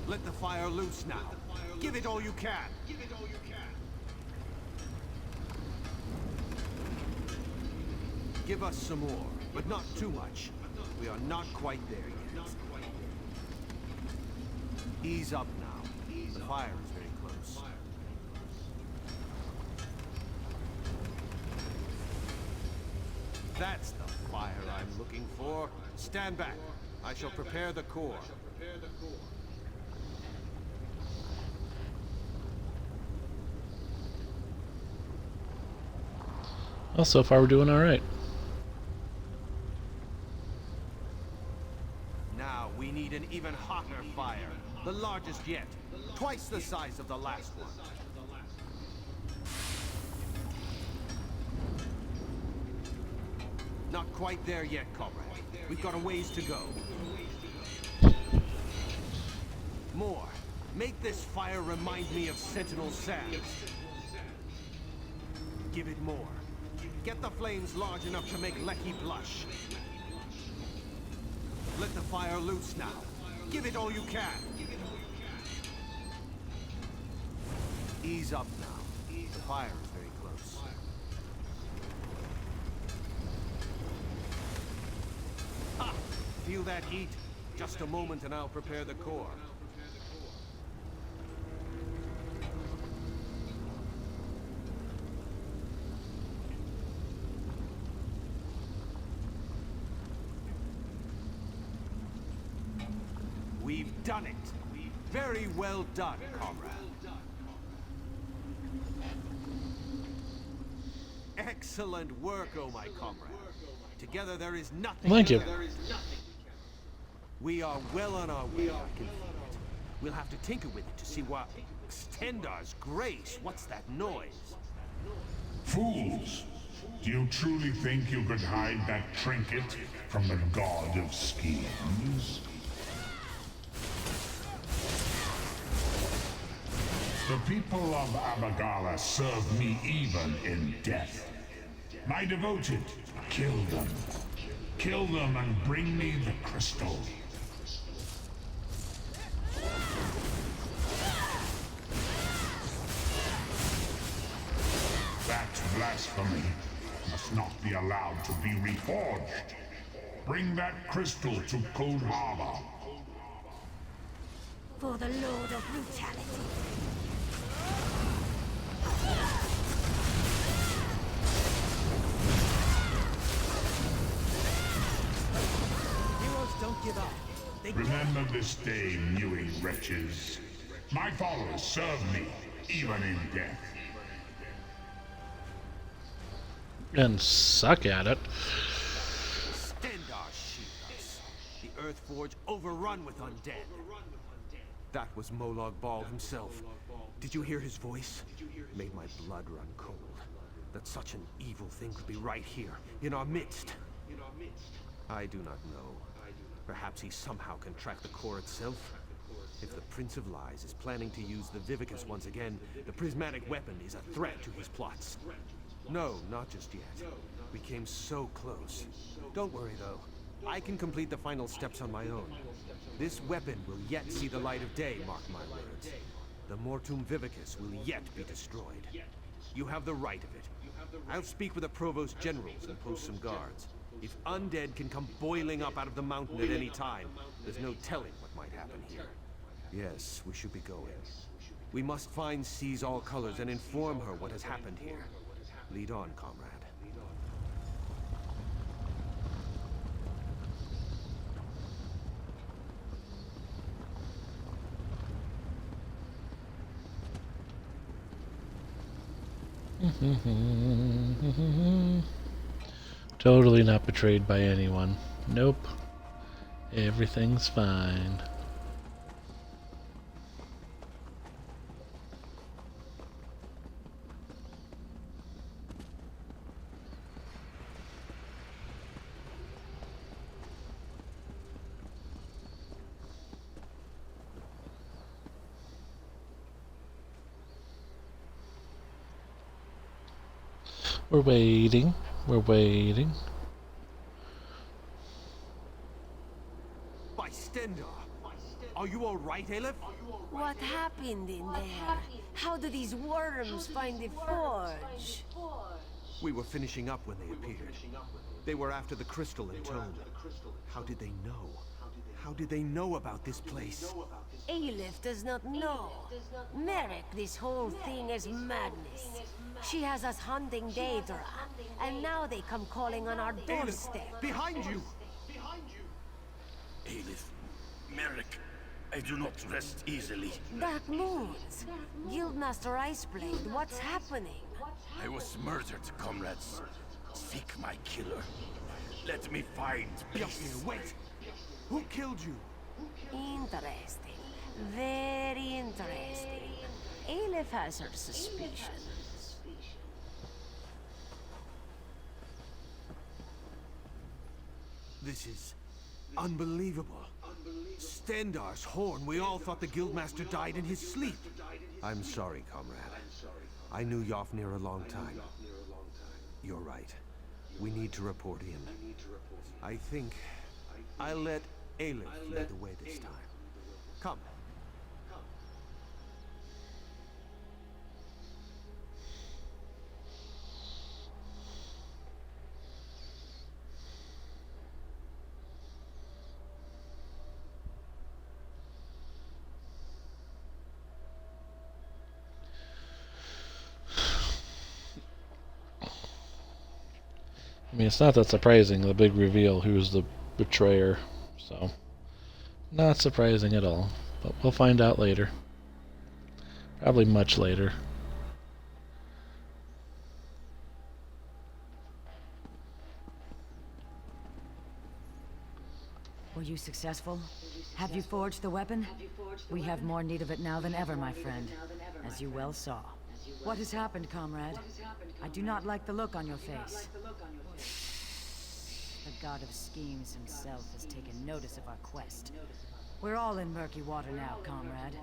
Let the fire loose now. Give it all you can. Give us some more, but not too much. We are not quite there yet. Ease up now. The fire is very close. That's the fire I'm looking for. Stand back. I shall prepare the core. Well, so far we're doing all right. Now we need an even hotter fire. The largest yet. Twice the size of the last one. Not quite there yet, comrade. We've got a ways to go. More. Make this fire remind me of Sentinel Sands. Give it more. Get the flames large enough to make Lecky blush. Let the fire loose now. Give it all you can. Ease up now. The fire is very close. Ha! Feel that heat? Just a moment and I'll prepare the core. We've done it. Very well done, comrade. Excellent work, oh my comrade. Together there is nothing. Thank you. We are well on our way, I can feel it. We'll have to tinker with it to see what... Stendar's grace, what's that noise? Fools! Do you truly think you could hide that trinket from the god of schemes? The people of Abagala serve me even in death. My devoted, kill them. Kill them and bring me the crystal. That blasphemy must not be allowed to be reforged. Bring that crystal to Cold Harbor. For the Lord of Brutality. Heroes don't give up. They Remember this day, mewing wretches. My followers serve me, even in death. And suck at it. Stendar shield us. The Earthforge overrun with undead. That was Molag Bal himself. Did you hear his voice? Made my blood run cold. That such an evil thing could be right here, in our midst. I do not know. Perhaps he somehow can track the core itself? If the Prince of Lies is planning to use the Vivicus once again, the prismatic weapon is a threat to his plots. No, not just yet. We came so close. Don't worry, though. I can complete the final steps on my own. This weapon will yet see the light of day, mark my words. The Mortum Vivicus will yet be destroyed. You have the right of it. I'll speak with the Provost Generals and post some guards. If undead can come boiling up out of the mountain at any time, there's no telling what might happen here. Yes, we should be going. We must find Seize All Colors and inform her what has happened here. Lead on, comrade. Totally not betrayed by anyone. Nope. Everything's fine. We're waiting. We're waiting. By Stendarr! Are you alright, Aleph? What happened in there? How do these worms find the forge? We were finishing up when they appeared. They were after the crystal and tome. How did they know? How did they know about this place? Aleph does not know. Merrick, this whole thing is madness. She has us hunting Daedra, and now they come calling on our doorstep. Behind you! Aleph, Merrick, I do not rest easily. Dark Moons, Guildmaster Iceblade, what's happening? I was murdered, comrades. Seek my killer. Let me find peace. Yafnir, wait! Who killed you? Interesting. Very interesting. Aleph has her suspicions. This is unbelievable. Stendarr's horn. We all thought the Guildmaster died in his sleep. I'm sorry, comrade. I knew Yafnir a long time. You're right. We need to report in. I think I'll let Aleph lead the way this time. Come. I mean, it's not that surprising, the big reveal who's the betrayer, so not surprising at all, but we'll find out later. Probably much later. Were you successful? Have you forged the weapon? We have more need of it now than ever, my friend, as you well saw. What has happened, comrade? I do not like the look on your face. The god of schemes himself has taken notice of our quest. We're all in murky water now, comrade,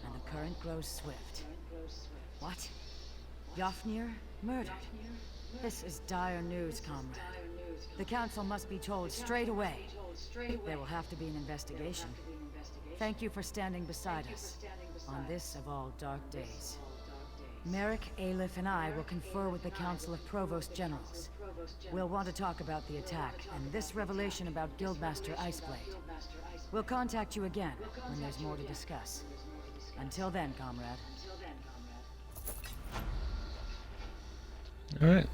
and the current grows swift. What? Yafnir? Murdered? This is dire news, comrade. The council must be told straight away. There will have to be an investigation. Thank you for standing beside us on this of all dark days. Merrick, Aleph, and I will confer with the Council of Provost Generals. We'll want to talk about the attack and this revelation about Guildmaster Iceblade. We'll contact you again when there's more to discuss. Until then, comrade. Alright.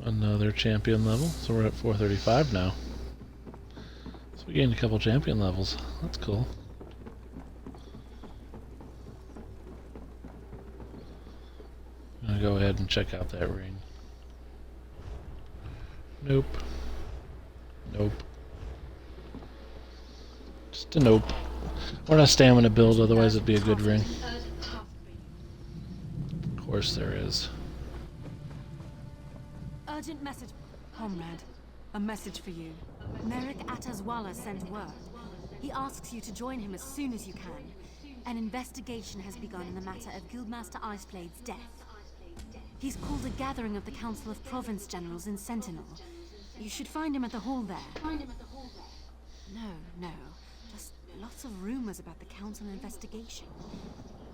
Another champion level, so we're at 435 now. So we gained a couple champion levels. That's cool. I'm gonna go ahead and check out that ring. Nope. Nope. Just a nope. We're not stamina build, otherwise it'd be a good ring. Of course there is. Urgent message. Comrade, a message for you. Merrick Atazwala sent word. He asks you to join him as soon as you can. An investigation has begun in the matter of Guildmaster Iceblade's death. He's called a gathering of the Council of Province Generals in Sentinel. You should find him at the hall there. No. Just lots of rumors about the council investigation.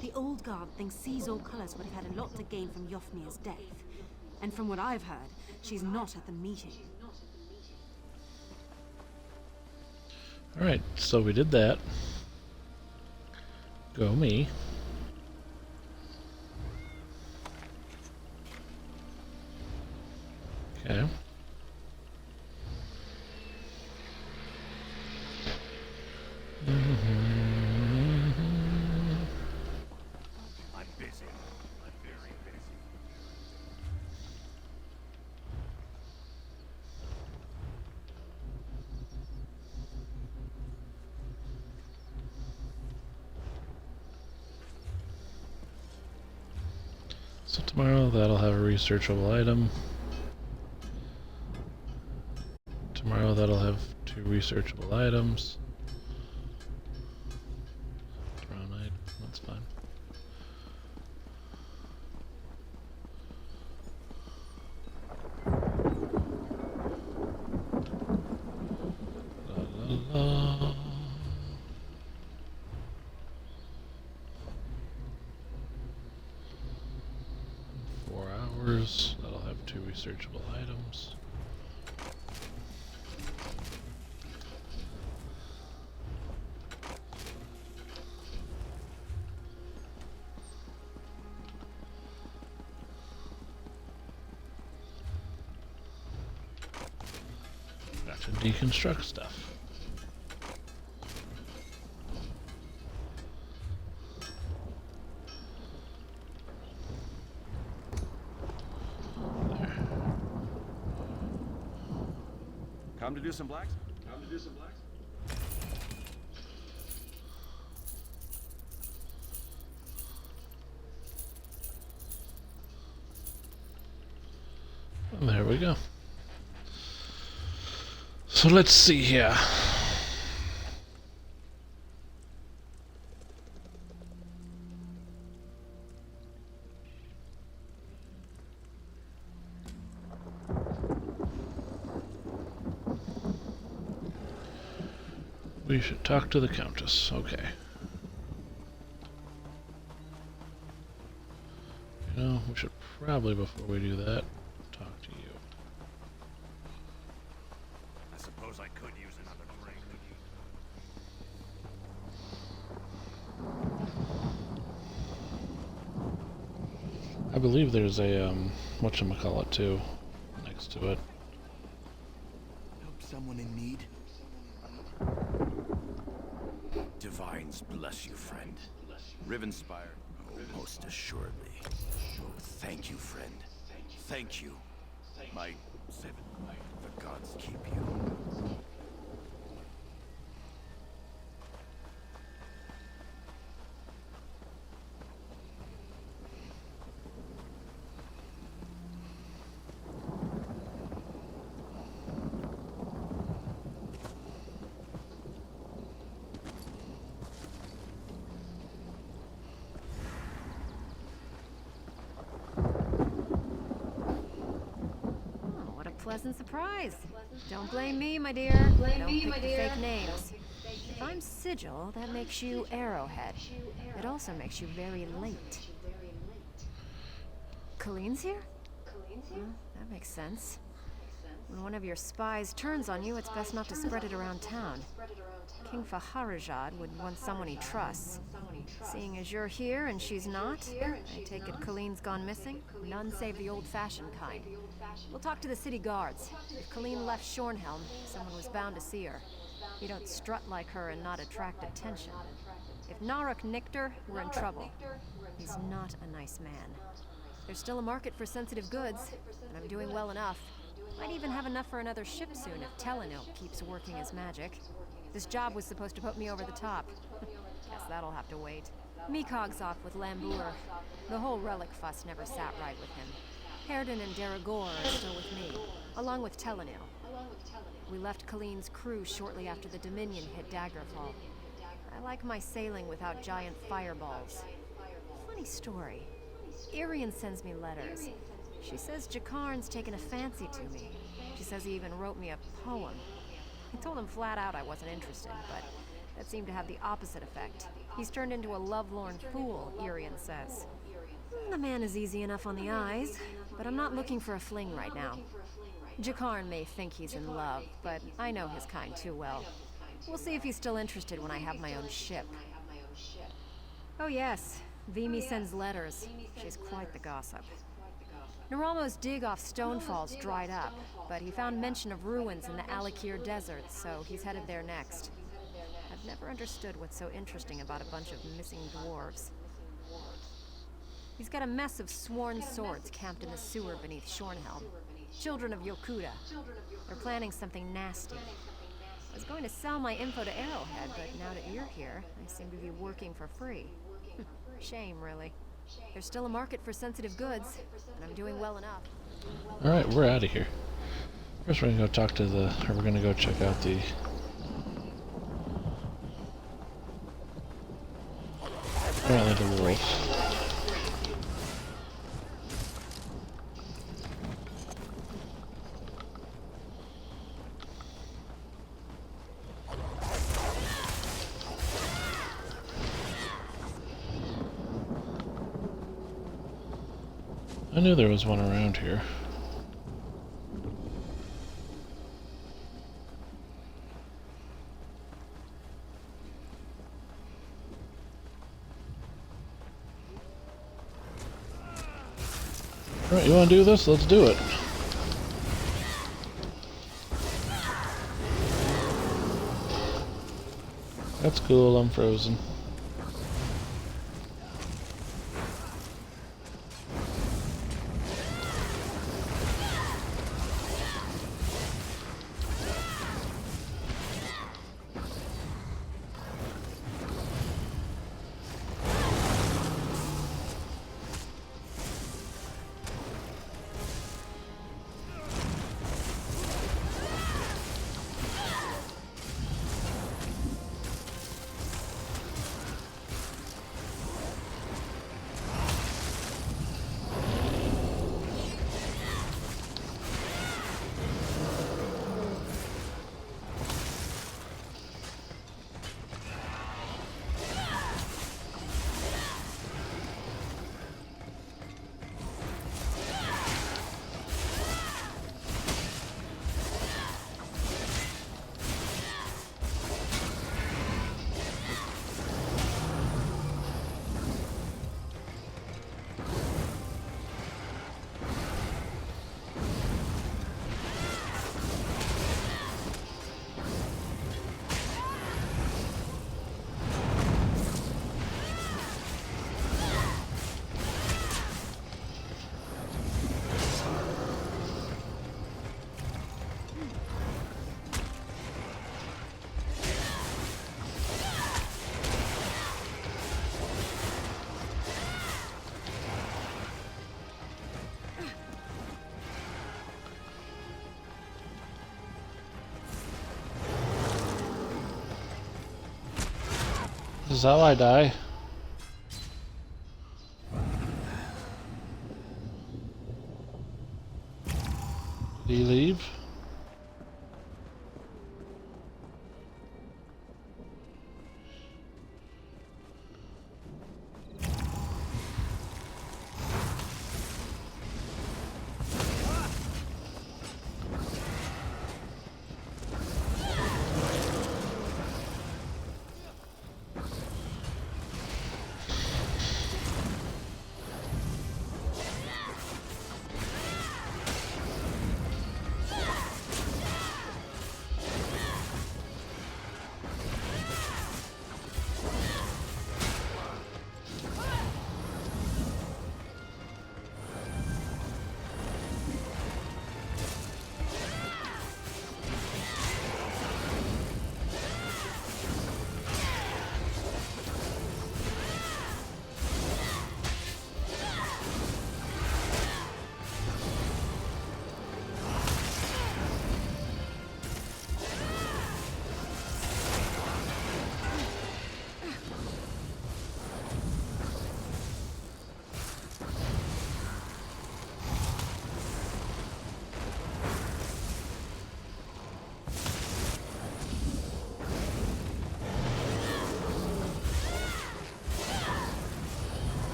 The old guard thinks Caesar Cullis would have had a lot to gain from Yofnir's death. And from what I've heard, she's not at the meeting. Alright, so we did that. Go me. Okay. I'm busy. So tomorrow that'll have a researchable item. Tomorrow that'll have 2 researchable items. Tomorrow night, that's fine. La, la, la. That'll have 2 researchable items. Got to deconstruct stuff. Come to do some blacks? Come to do some blacks? And there we go. So let's see here. We should talk to the Countess. Okay. You know, we should probably, before we do that, talk to you. I suppose I could use another drink. I believe there's a, whatchamacallit too, next to it. Help someone in need? Divines bless you, friend. Rivenspire. Oh, most assuredly. Oh, thank you, friend. Thank you. My seven. The gods keep you. Pleasant surprise. Don't blame me, my dear. Don't pick the fake names. If I'm Sigil, that makes you Arrowhead. It also makes you very late. Colleen's here? Well, that makes sense. When one of your spies turns on you, it's best not to spread it around town. King Faharajad would want someone he trusts. Seeing as you're here and she's not, I take it Colleen's gone missing? None save the old-fashioned kind. We'll talk to the city guards. If Colleen left Shornhelm, someone was bound to see her. You don't strut like her and not attract attention. If Naruk nicked her, we're in trouble. He's not a nice man. There's still a market for sensitive goods, and I'm doing well enough. Might even have enough for another ship soon if Telenil keeps working his magic. This job was supposed to put me over the top. Guess that'll have to wait. Mikog's off with Lambour. The whole relic fuss never sat right with him. Herden and Daragor are still with me, along with Telenil. We left Colleen's crew shortly after the Dominion hit Daggerfall. I like my sailing without giant fireballs. Funny story. Irian sends me letters. She says Jakarn's taken a fancy to me. She says he even wrote me a poem. I told him flat out I wasn't interested, but that seemed to have the opposite effect. He's turned into a lovelorn fool, Irian says. The man is easy enough on the eyes, but I'm not looking for a fling right now. Jakarn may think he's in love, but I know his kind too well. We'll see if he's still interested when I have my own ship. Oh yes, Vimy sends letters. She's quite the gossip. Naramo's dig off Stonefall's dried up, but he found mention of ruins in the Alakir Desert, so he's headed there next. I've never understood what's so interesting about a bunch of missing dwarves. He's got a mess of sworn swords camped in the sewer beneath Shornhelm. Children of Yokuda. They're planning something nasty. I was going to sell my info to Arrowhead, but now that you're here, I seem to be working for free. Shame, really. There's still a market for sensitive goods, and I'm doing well enough. Alright, we're out of here. First we're gonna go talk to the... or we're gonna go check out the... apparently the wolf. I knew there was one around here. Alright, you wanna do this? Let's do it. That's cool, I'm frozen. This is how I die. Did he leave?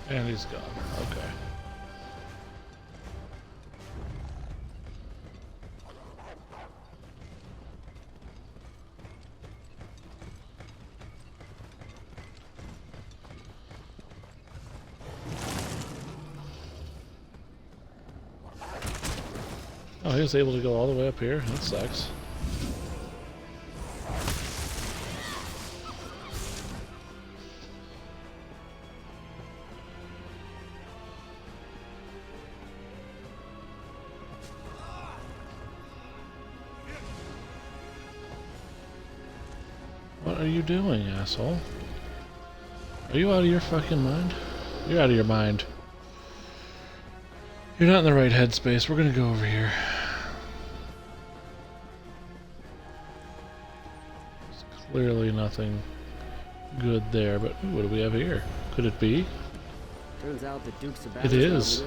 And he's gone. Okay. Oh, he was able to go all the way up here? That sucks. are you doing, asshole? Are you out of your fucking mind? You're out of your mind. You're not in the right headspace. We're gonna go over here. There's clearly nothing good there, but ooh, what do we have here? Could it be? Turns out the Dukes of It is.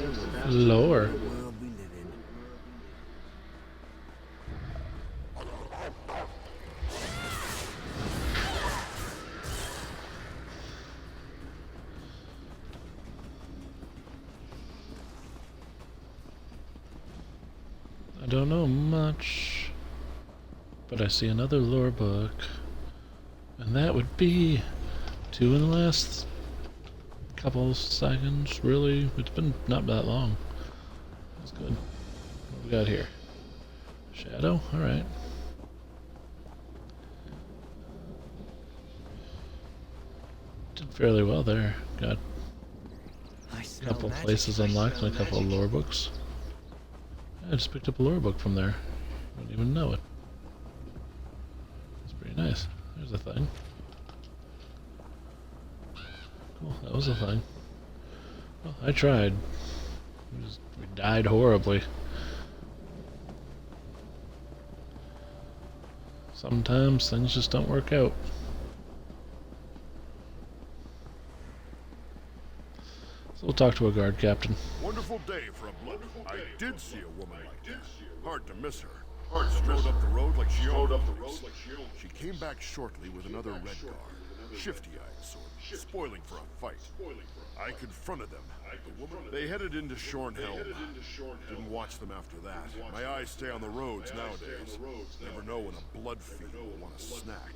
Lore. I don't know much, but I see another lore book, and that would be 2 in the last couple seconds. Really, it's been not that long. That's good. What we got here? Shadow. All right. Did fairly well there. Got a couple places unlocked and a couple of lore books. I just picked up a lore book from there. I didn't even know it. It's pretty nice. There's a thing. Cool, that was a thing. Well, I tried. We died horribly. Sometimes things just don't work out. So we'll talk to a guard captain. Wonderful day for a blood. I did see a woman like this. Hard to miss her. Strode up the road like she owned it. She came back shortly with another Redguard. Shifty-eyed sort, spoiling for a fight. I confronted them. They headed into Shornhelm. Didn't watch them after that. My eyes stay on the roads nowadays. Never know when a blood feeder will want a snack.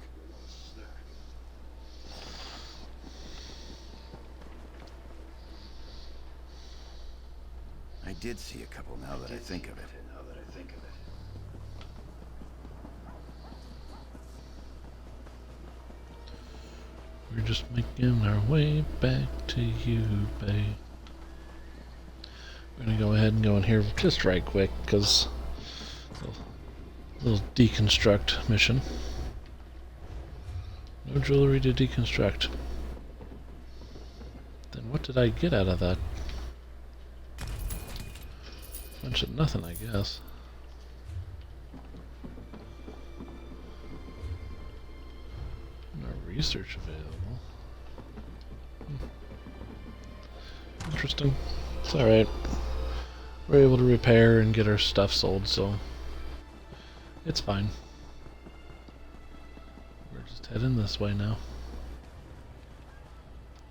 I did see a couple now that I think of it. We're just making our way back to you, babe. We're gonna go ahead and go in here just right quick, because little deconstruct mission. No jewelry to deconstruct. Then what did I get out of that? Bunch of nothing, I guess. No research available. Interesting. It's alright. We're able to repair and get our stuff sold, so it's fine. We're just heading this way now.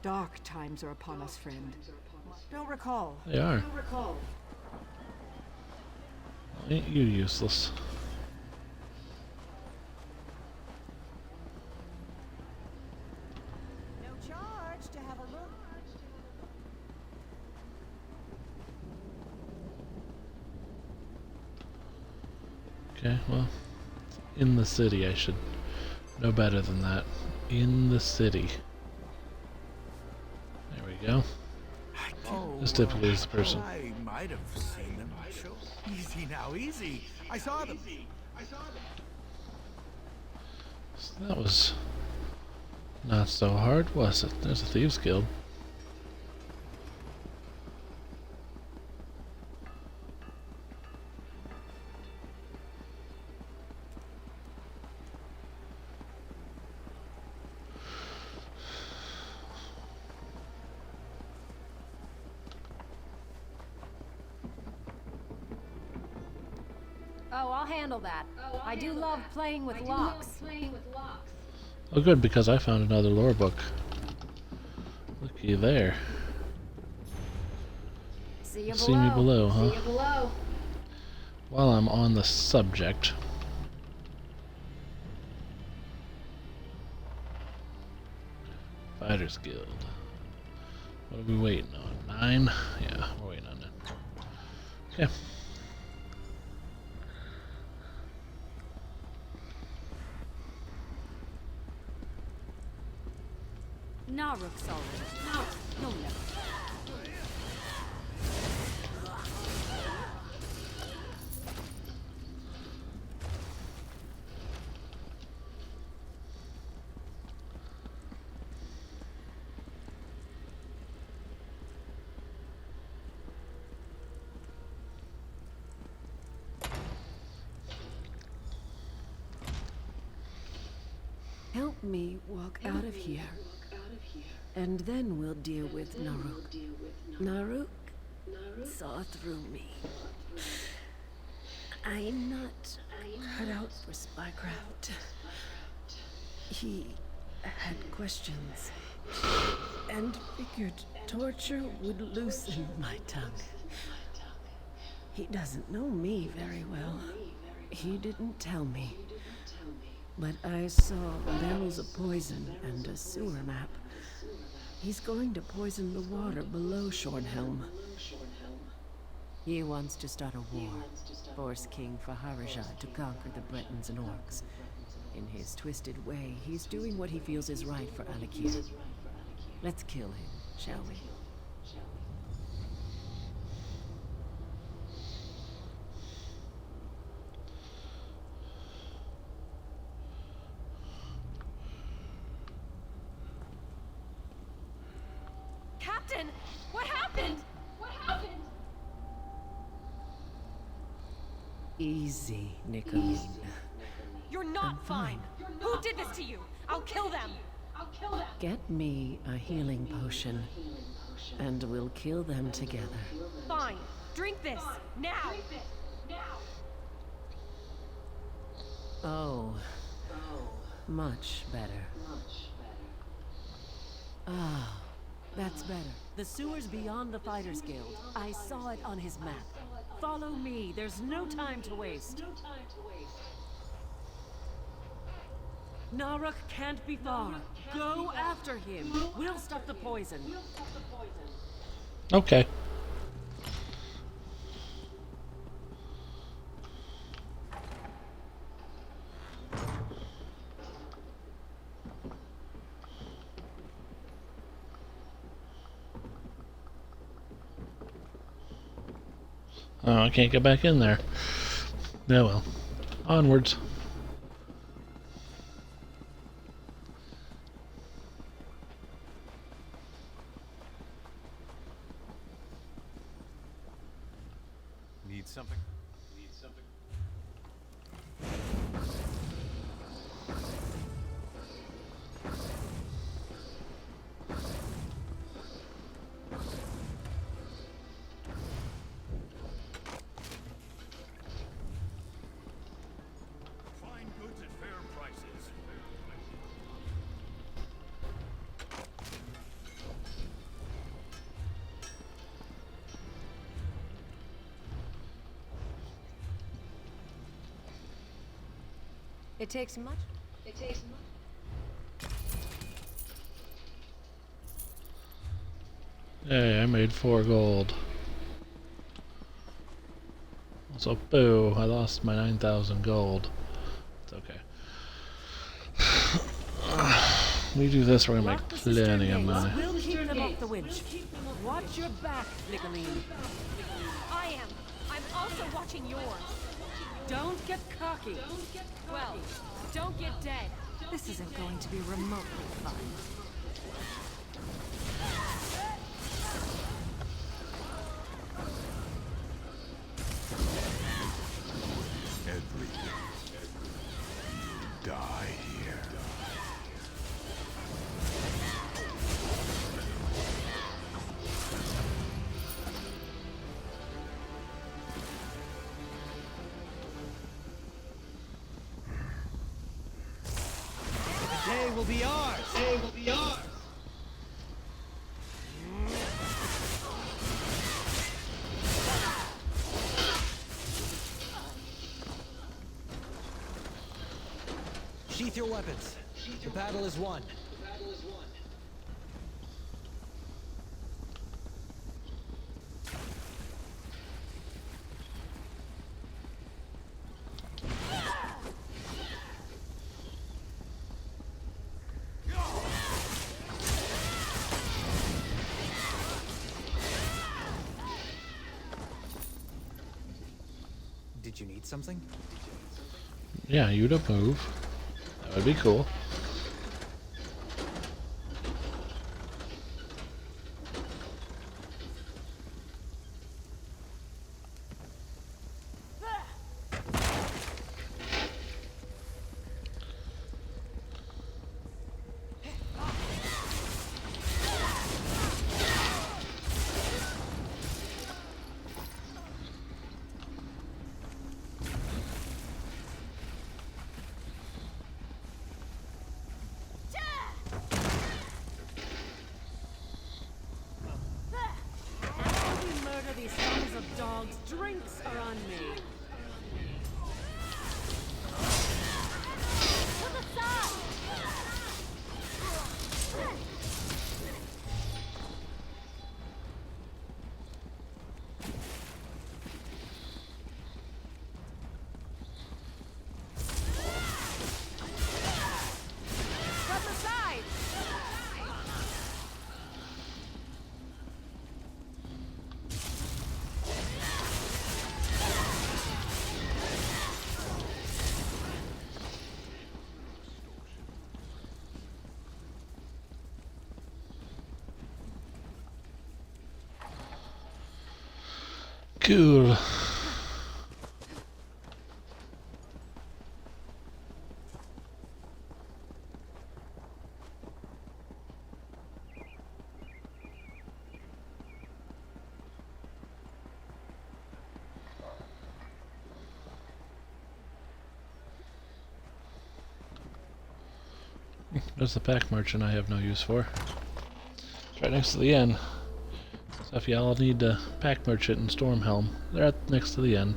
Dark times are upon us, friend. Don't recall. They are. Don't recall. Ain't you useless? No charge to have a look. Okay, well, in the city, I should know better than that. In the city. There we go. This typically is the person. I might have seen them. Sure. Easy now, easy. I saw them. So that was not so hard, was it? There's a Thieves Guild. Oh, I'll handle that. I do love playing with locks. Oh good, because I found another lore book. Looky there. See you See me below, huh? See you below. While I'm on the subject, Fighters Guild. What are we waiting on? 9? Yeah, we're waiting on it. Okay. Naruk solid. No, no. Let me walk out of here. And then we'll deal with Naruk. Naruk saw through me. I'm not cut out for spycraft. He had questions and figured torture would loosen my tongue. He doesn't know me very well. He didn't tell me. But I saw barrels of poison and a sewer map. He's going to poison the water below Shornhelm. He wants to start a war, force King Faharajah to conquer the Bretons and Orcs. In his twisted way, he's doing what he feels is right for Alikir. Let's kill him, shall we? Captain! What happened? What happened? Easy, Nicolene. You're not fine. Who did this to you? I'll kill them. Get me a healing potion, and we'll kill them together. Fine. Drink this. Now. Oh, much better. Ah, that's better. The sewer's beyond the Fighters Guild. I saw it on his map. Follow me. There's no time to waste. Naruk can't be far. Go after him. We'll stop the poison. Okay. Oh, I can't get back in there. Oh well. Onwards. Need something? Find goods at fair prices. It takes much? Hey, I made 4 gold. So, boo, I lost my 9,000 gold. It's okay. We do this, we're gonna make plenty of money. We'll keep them off the winch. Watch your back, Nicolene. I am. I'm also watching yours. Don't get cocky. Well, don't get dead. This isn't going to be remotely fun. Everything. You die here. The day will be ours. Sheath your weapons. The battle is won. Did you need something? Yeah, you to move. That would be cool. drinks are on me. To the side! From the side! Cool. There's the pack merchant I have no use for. It's right next to the inn. So if y'all need a pack merchant in Stormhelm, they're at next to the inn.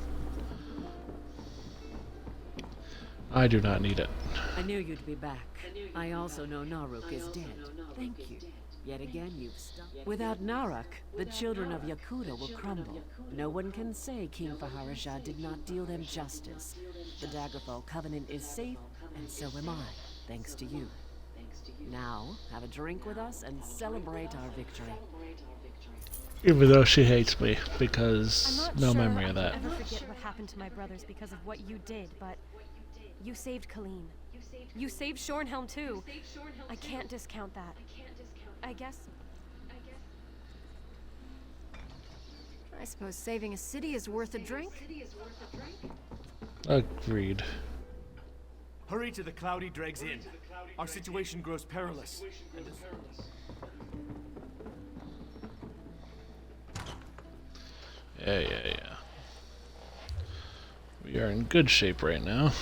I do not need it. I knew you'd be back. I also know Naruk is dead. Thank you. Yet again you've stopped. Without Naruk, the children of Yakuta will crumble. No one can say King Faharashah did not deal them justice. The Daggerfall Covenant is safe, and so am I, thanks to you. Now, have a drink with us and celebrate our victory. Even though she hates me, because no memory of that. I'm not sure I'll ever forget what happened to my brothers because of what you did, but you saved Colleen. You saved Shornhelm too. I can't discount that. I guess. I suppose saving a city is worth a drink? Agreed. Hurry to the Cloudy Dregs Inn. Our situation grows perilous. Yeah. We are in good shape right now.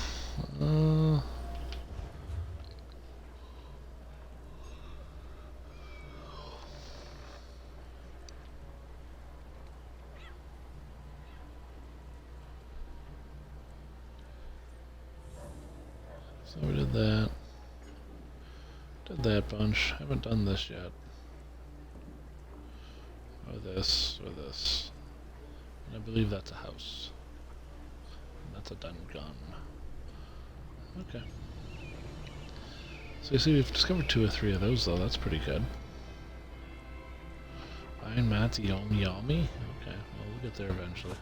So we did that. Did that bunch. Haven't done this yet. Or this. And I believe that's a house. And that's a dungeon. Okay. So you see we've discovered 2 or 3 of those though, that's pretty good. Iron Mats, Yomi. Okay, well we'll get there eventually.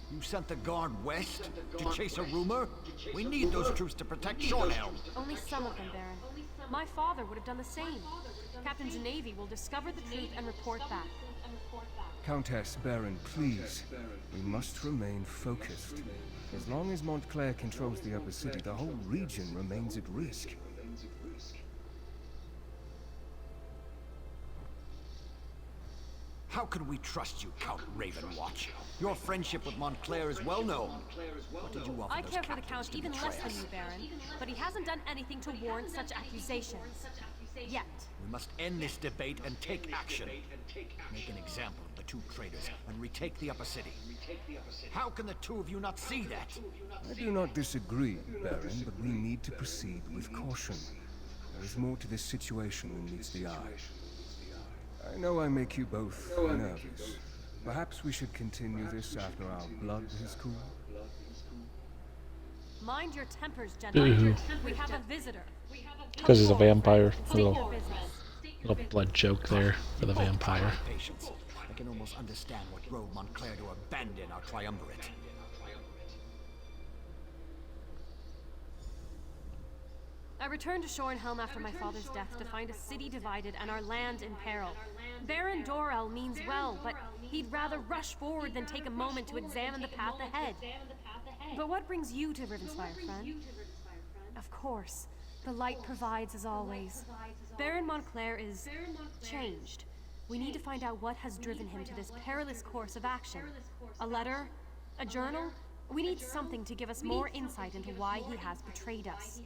You sent the guard west to chase a rumor? We need those troops to protect Shornhelm. Only some of them, Baron. My father would have done the same. Captain Zenavi will discover the truth and report back. Countess, Baron, please. We must remain focused. As long as Montclair controls the upper city, the whole region remains at risk. How can we trust you, Count Ravenwatch? Your friendship with Montclair is well known. What did you offer I those care for the captains Count to even betray less than us? you, Baron. But he hasn't done anything to warrant such accusations. Yet. We must end this debate and take action. Make an example of the two traitors and retake the upper city. How can the two of you not see that? I do not disagree, Baron, but we need to proceed with caution. There is more to this situation than meets the eye. I know I make you both nervous. Perhaps we should continue this after our blood has cooled. Mind your tempers, gentlemen. Ooh. We have a visitor. Because he's a vampire. State your Little business. blood joke there for the vampire. Patience. I can almost understand what drove Montclair to abandon our triumvirate. I returned to Shorenhelm after my father's death to find a city divided and our land in peril. Baron Dorell means well, but he'd rather rush forward than take a moment to examine the path ahead. But what brings you to Rivenspire, friend? Of course, the light provides as always. Baron Montclair is changed. We need to find out what has driven him to this perilous course of action. A letter? A journal? We need something to give us more insight into why he has betrayed us.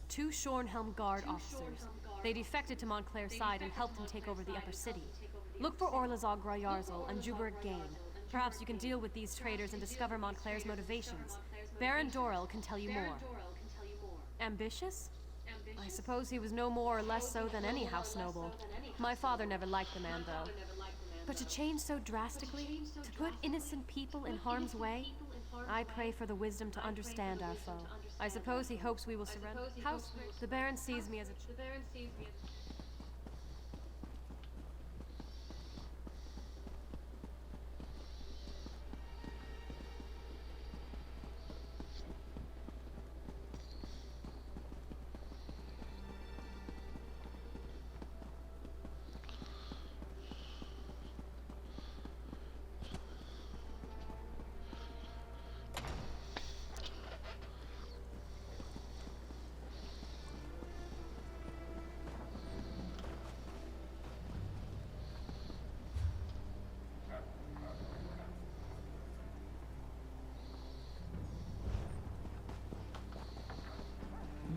2 Shorenhelm Guard officers. They defected to Montclair's side and helped him take over the upper city. Look for Orlazog Grayarzel and Juberik Gain. Perhaps you can deal with these traitors and discover Montclair's motivations. Baron Dorell can tell you more. Ambitious? I suppose he was no more or less so than any house noble. My father never liked the man, though. But to change so drastically, to put innocent people in harm's way, I pray for the wisdom to understand our foe. I suppose he hopes we will surrender. The Baron sees me as a...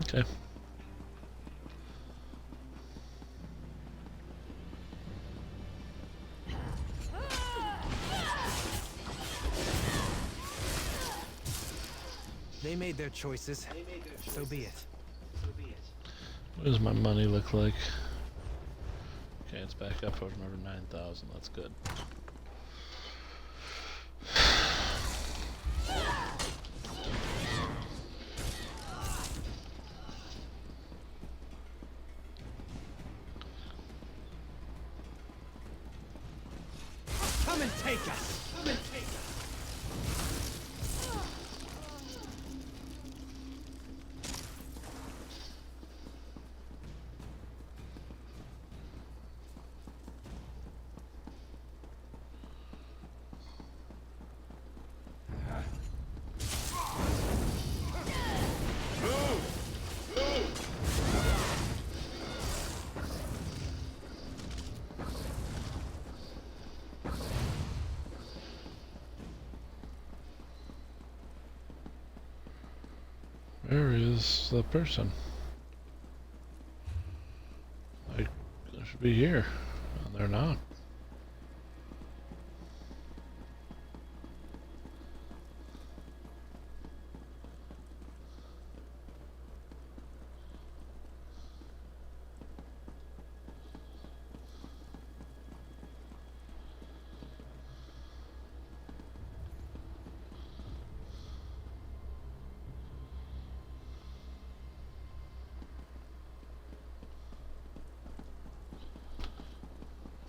Okay. They made their choices. So be it. What does my money look like? Okay, it's back up over 9,000. That's good. Come and take us! Come and take us! Where is the person? Like, they should be here. No, they're not.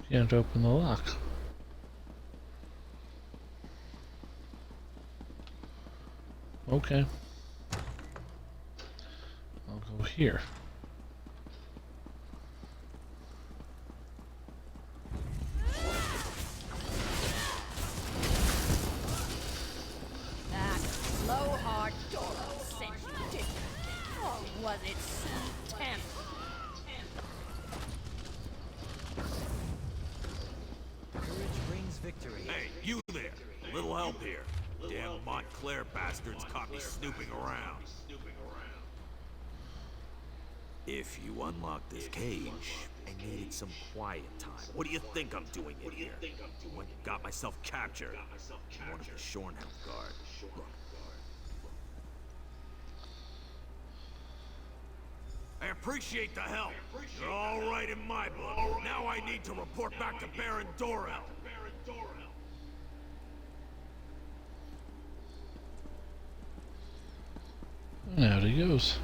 Can't open the lock. Okay. I'll go here. That blowhard Dorell sent you, didn't it? Or was it some temp? Victory. Hey, you there! A little help here. Damn Montclair bastards caught me snooping around. If you unlock this cage, I needed some quiet time. What do you think I'm doing in here? Went and got myself captured. One of the Shornhelm Guard. Look. I appreciate the help. You're all right in my book. Now I need to report back to Baron Dorel. And out he goes.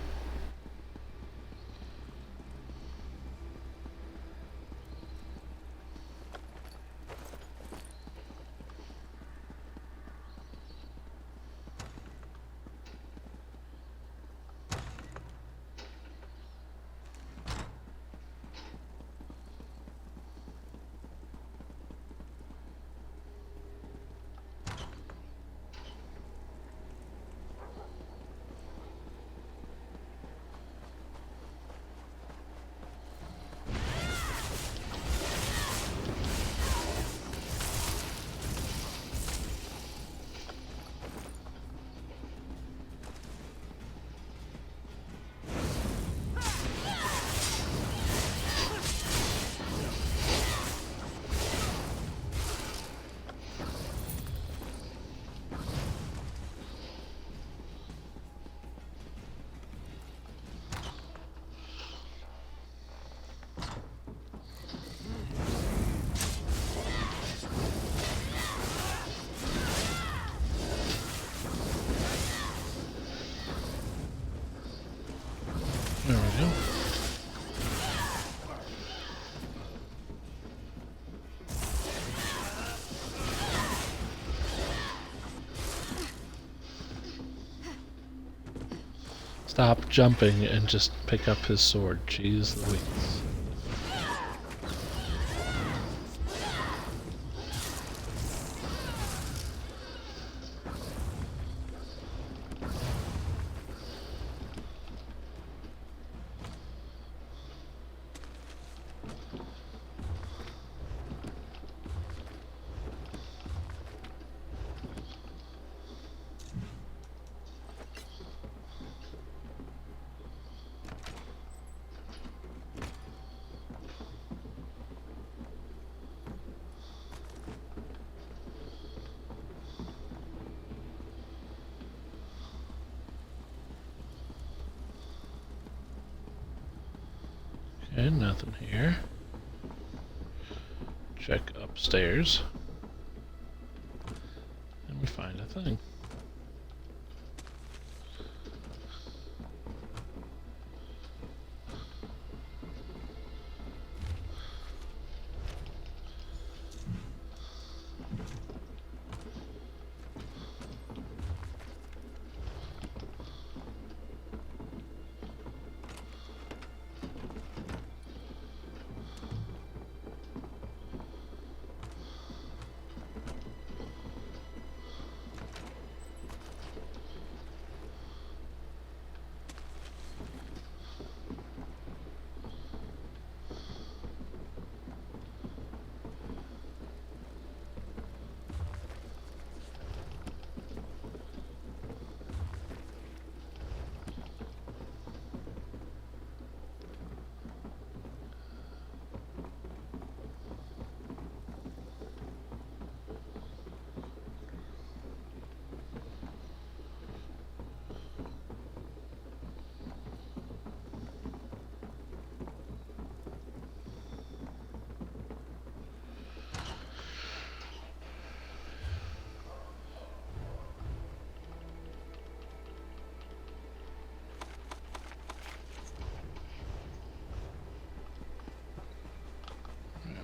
There we go. Stop jumping and just pick up his sword. Jeez Louise. Okay, nothing here. Check upstairs. And we find a thing.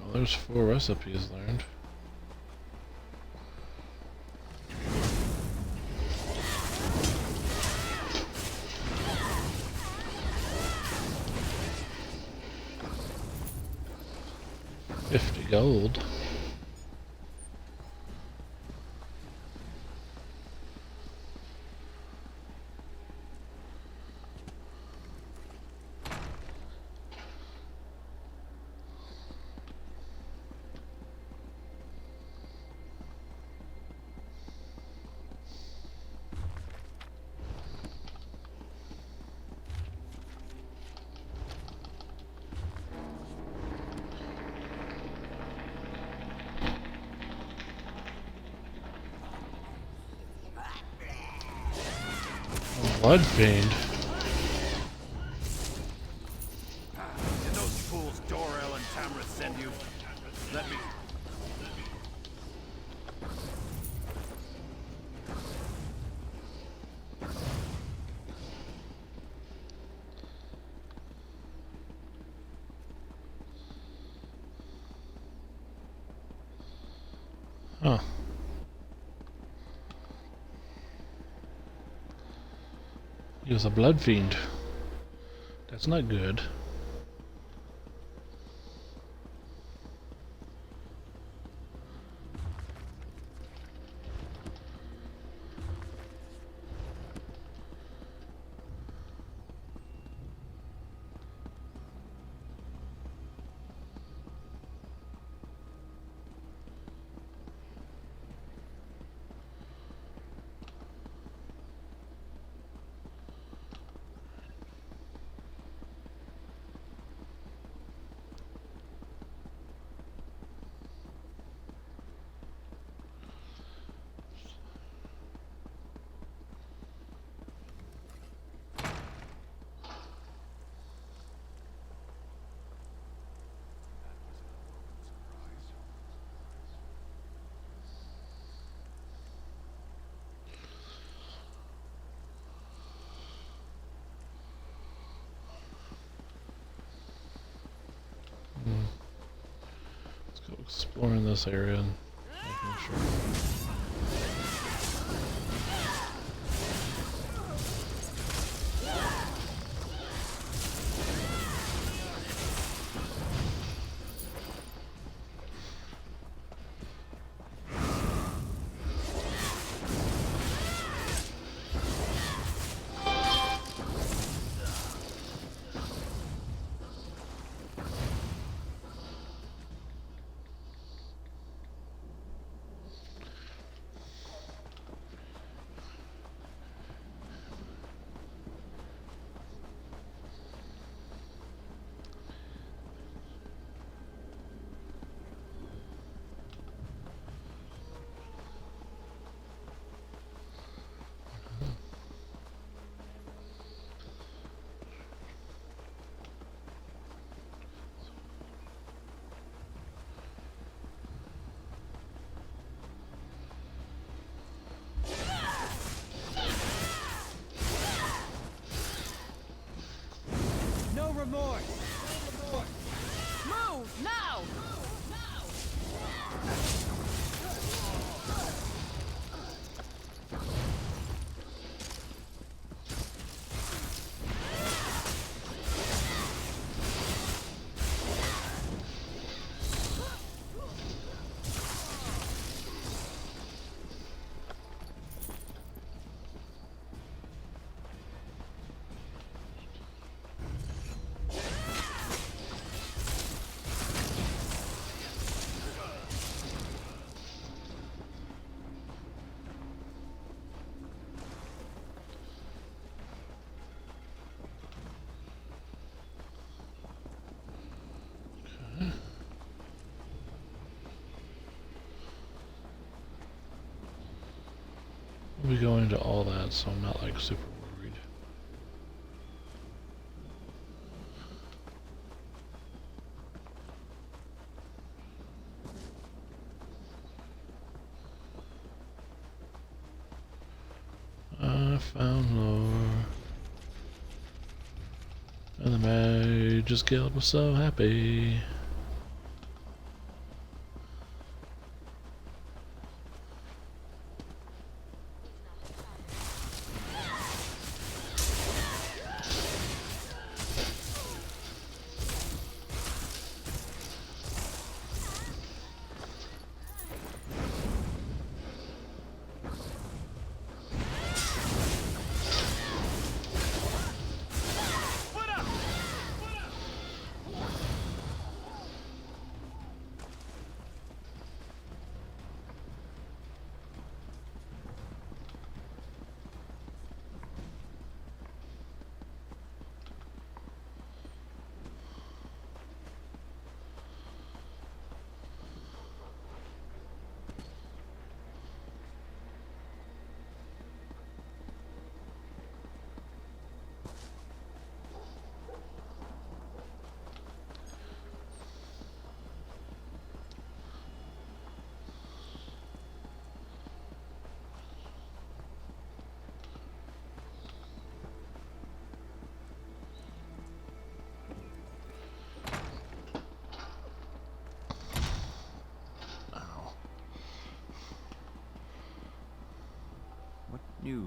Well, there's 4 recipes learned. $50 gold. Blood Fiend. Did those fools Dorel and Tamra send you? Let me... Huh. He was a blood fiend. That's not good. Let's go exploring this area and making sure. No remorse! Move now! We'll be going into all that, so I'm not like super worried. I found lore. And the Mage's Guild was so happy.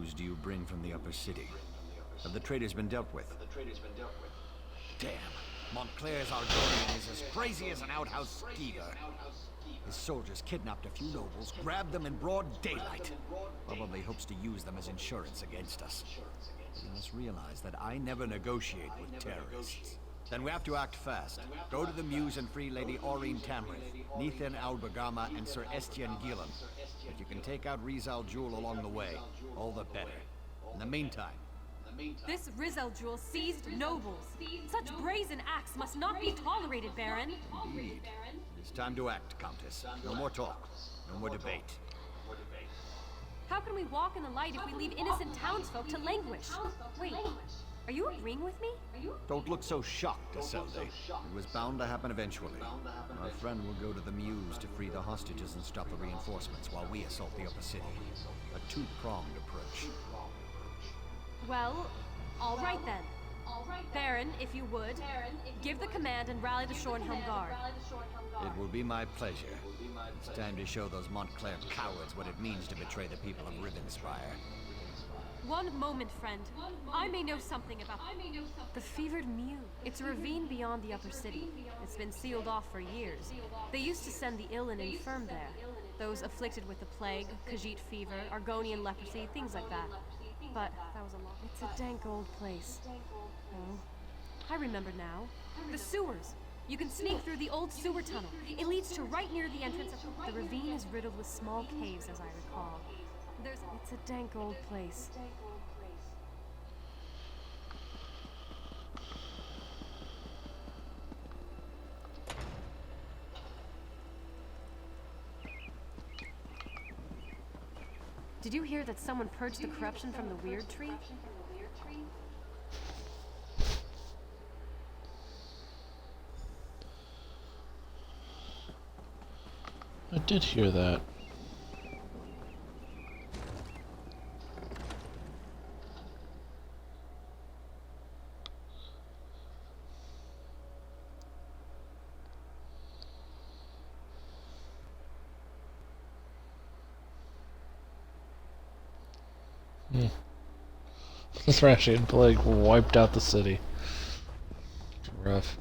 news do you bring from the upper city? Have the traitors been dealt with? Damn. Montclair's Argonian is as crazy as an outhouse skeever. His soldiers kidnapped a few nobles, grabbed them in broad daylight. Probably hopes to use them as insurance against us. You must realize that I never negotiate with terrorists. Then we have to act fast. Go to the Muse and free Lady Aurene Tamrith, Nethan Albergama, and Sir Estienne Gillen. If you can take out Rizal Jul along the way, all the better. In the meantime, This Rizal Jewel seized nobles. Such brazen acts must not be tolerated, Baron. indeed. It's time to act, Countess. No more talk. No more debate. How can we walk in the light if we leave innocent townsfolk to languish? Wait, are you agreeing with me? Don't look so shocked, Isolde. It was bound to happen eventually. Our friend will go to the Muse to free the hostages and stop the reinforcements while we assault the upper city. A two-pronged approach. Well, all right then. Baron, if you would, give the command and rally the Shornhelm Guard. It will be my pleasure. It's time to show those Montclair cowards what it means to betray the people of Rivenspire. One moment, friend. I may know something about the Fevered Mew. It's a ravine beyond the upper city. It's been sealed off for years. They used to send the ill and infirm there. Those afflicted with the plague, Khajiit fever, Argonian leprosy, things like that. But that was a lot. It's a dank old place. Oh, I remember now. The sewers. You can sneak through the old sewer tunnel. It leads to right near the entrance of the ravine is riddled with small caves, as I recall. It's a dank old place. Did you hear that someone purged the corruption from the Weird Tree? I did hear that. The Thrashian plague wiped out the city. Rough.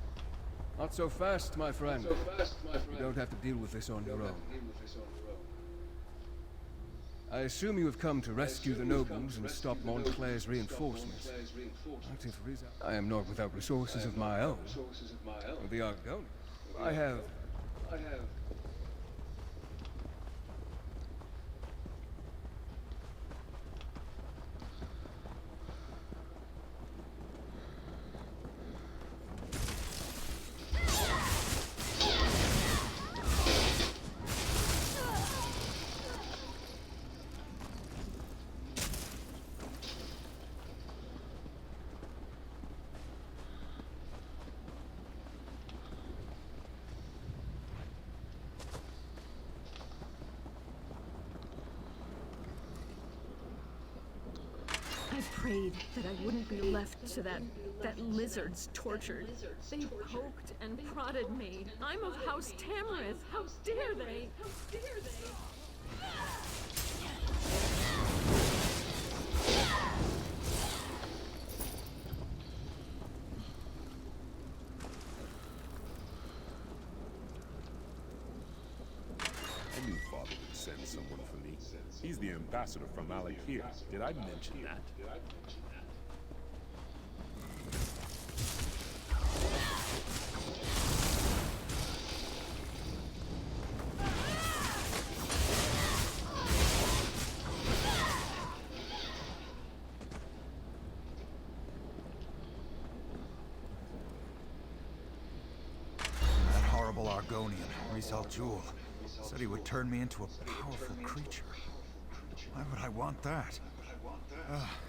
Not so fast, my friend. You don't have to deal with this on your own. I assume you have come to rescue the nobles and stop Montclair's reinforcements. I am not without resources of my own. The Argonian. I have... I prayed that I wouldn't be left to that lizard's torture. They poked and prodded me. I'm of House Tamrith. How dare they? How dare they? I knew Father would send someone for me. He's the ambassador from Alakir. Did I mention that? That horrible Argonian, Rizal Jul, said he would turn me into a powerful creature. Why would I want that?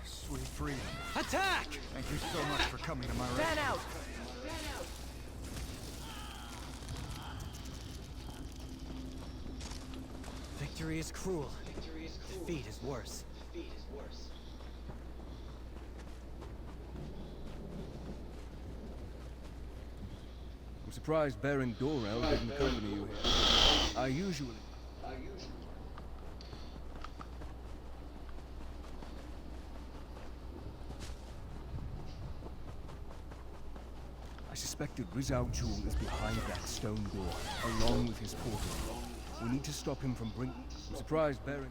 Sweet freedom. Attack! Thank you so much for coming to my rescue. Fan out! Victory is cruel. Defeat is worse. I'm surprised Baron Dorel didn't accompany you here. I usually... I suspect that Rizal Jul is behind that stone door, along with his portal. We need to stop him from bringing... I'm surprised, Baron.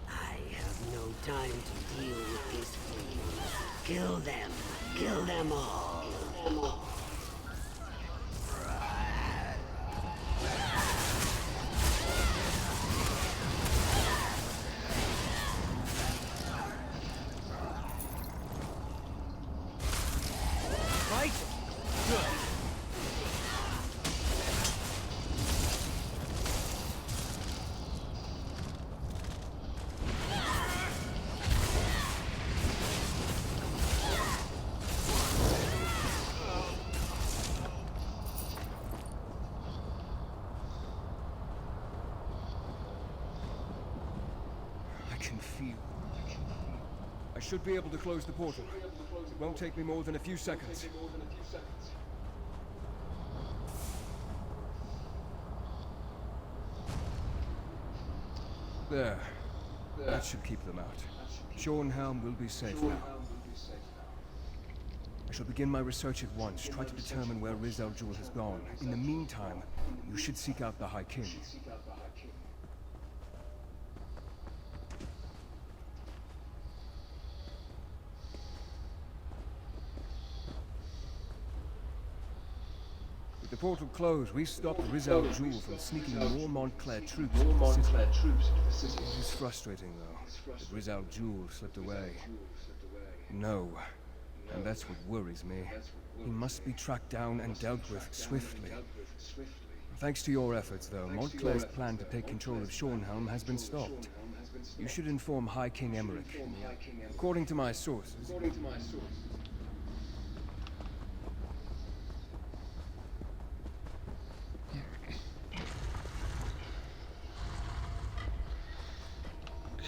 I have no time to deal with these fools. Kill them. Kill them all. Right? Good. I can feel... I should be able to close the portal. It won't take me more than a few seconds. There. That should keep them out. Schornhelm will be safe now. I shall begin my research at once, try to determine where Rizal Jul has gone. In the meantime, you should seek out the High King. With the portal closed, we stopped Rizal Jul from sneaking more Montclair troops into the city. It is frustrating, though, that Rizal Jul slipped away. No. And that's what worries me. He must be tracked down and dealt with swiftly. Thanks to your efforts, though, Montclair's plan to take control of Schornhelm has been stopped. You should inform High King Emmerich. According to my sources...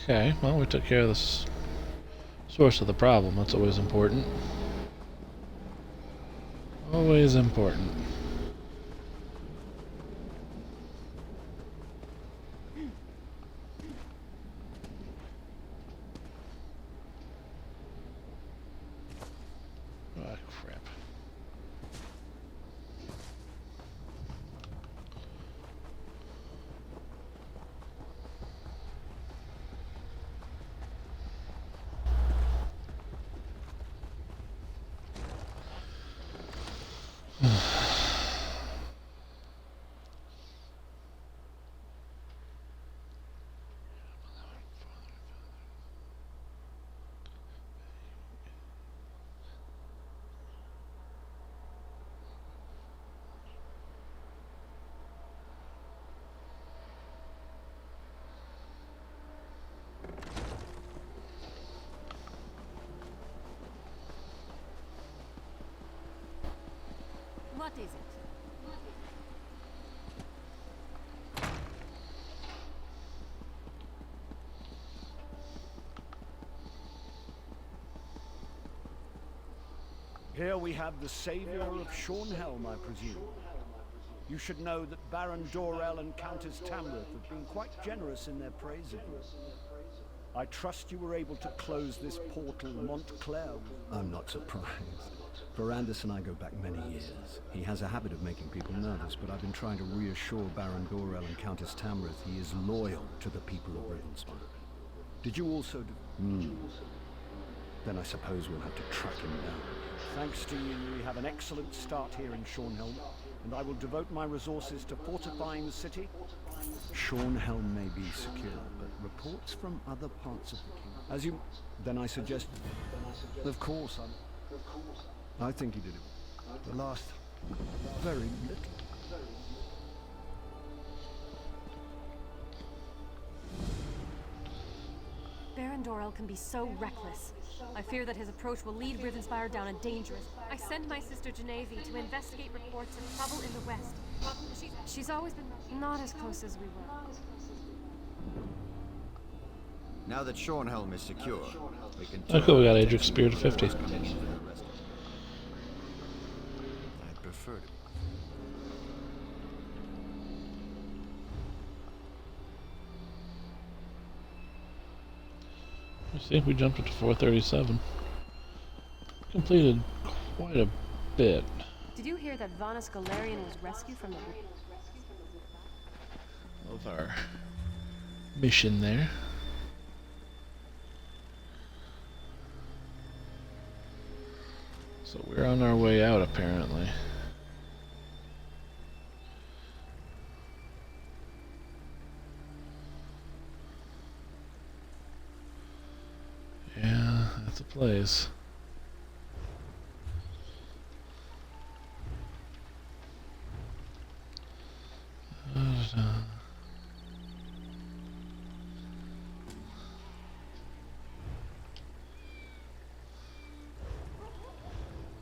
Okay, well, we took care of this source of the problem. That's always important. Always important. Ah, crap. What is it? Here we have the savior of Schornhelm, I presume. You should know that Baron Dorell and Countess Tamrith have been quite generous in their praise of you. I trust you were able to close this portal Montclair. I'm not surprised. Verandis and I go back many years. He has a habit of making people nervous, but I've been trying to reassure Baron Dorell and Countess Tamrith he is loyal to the people of Rivenspire. Did you also do... Then I suppose we'll have to track him down. Thanks to you, we have an excellent start here in Schornhelm, and I will devote my resources to fortifying the city. Schornhelm may be secure, but reports from other parts of the kingdom... As you... Then I suggest... Of course, I think he did it. The last... very little. Baron Dorell can be so reckless. I fear that his approach will lead Rivenspire down a dangerous... I sent my sister Genevieve to investigate reports of trouble in the west. She's always been not as close as we were. Now that Schornhelm is secure, we can... Okay, we got Adric's Spear to 50. See, we jumped up to 437. Completed quite a bit. Did you hear that Vanus Galarian was rescued from the... Of our mission there. So we're on our way out, apparently. Yeah, that's a place.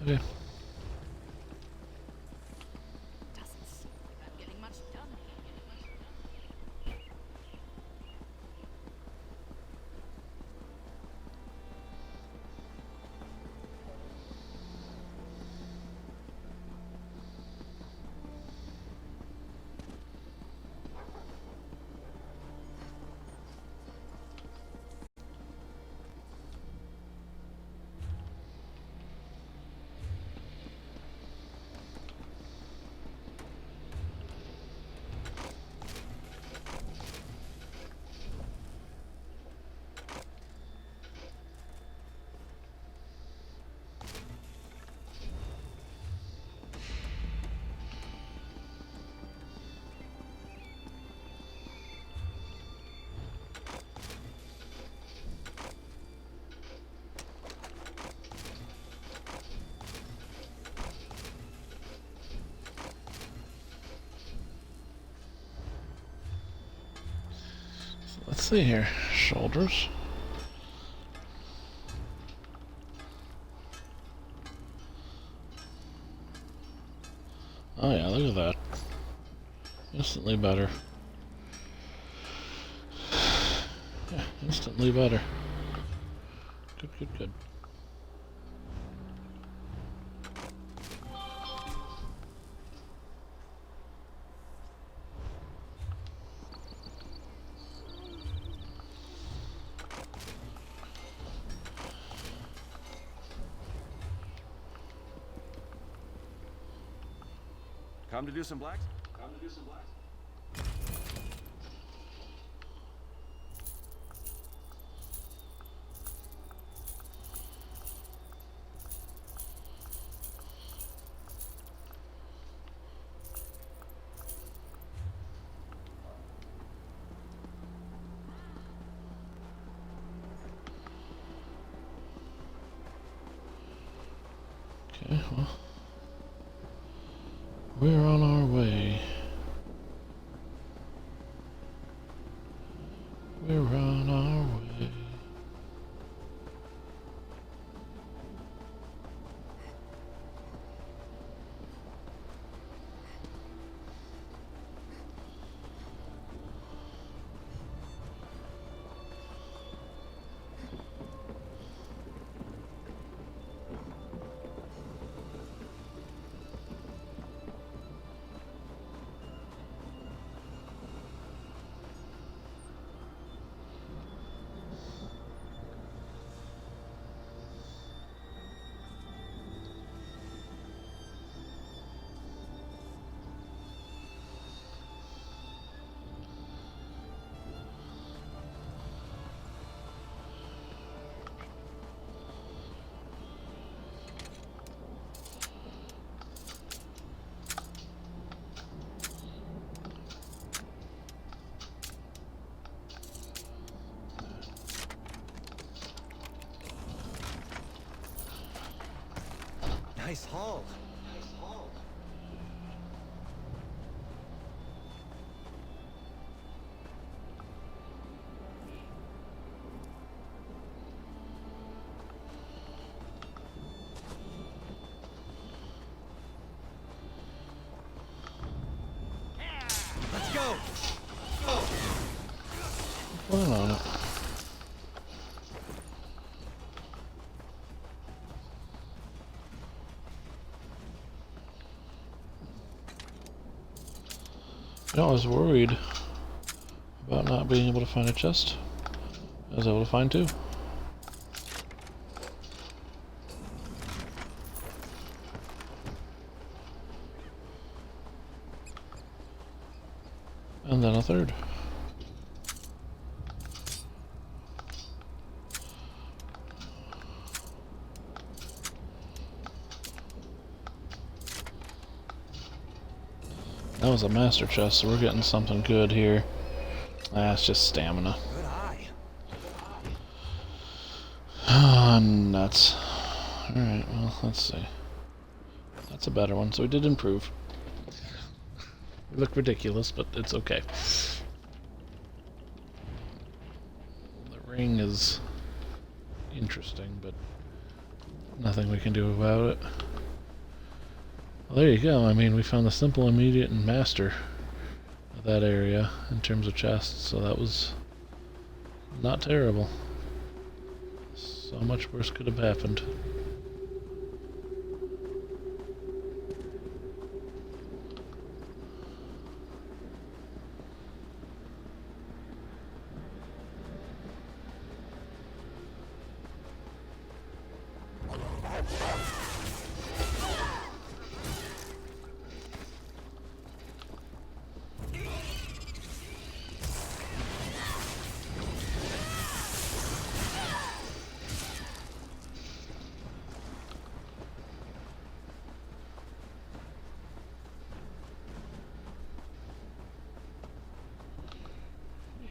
Okay. Doesn't seem like I'm getting much done. Let's see here. Shoulders. Oh yeah, look at that. Instantly better. Yeah, instantly better. Good, good, good. Come to do some blacks? Come to do some blacks? Okay, well. We're on our way. We're on our way. Nice haul. Let's go. Well on it. You know, I was worried about not being able to find a chest. I was able to find two. And then a third. That was a master chest, so we're getting something good here. Ah, it's just stamina. Good eye. Ah, nuts. Alright, well, let's see. That's a better one, so we did improve. We look ridiculous, but it's okay. The ring is interesting, but nothing we can do about it. Well, there you go. I mean, we found the simple, immediate, and master of that area in terms of chests, so that was not terrible. So much worse could have happened.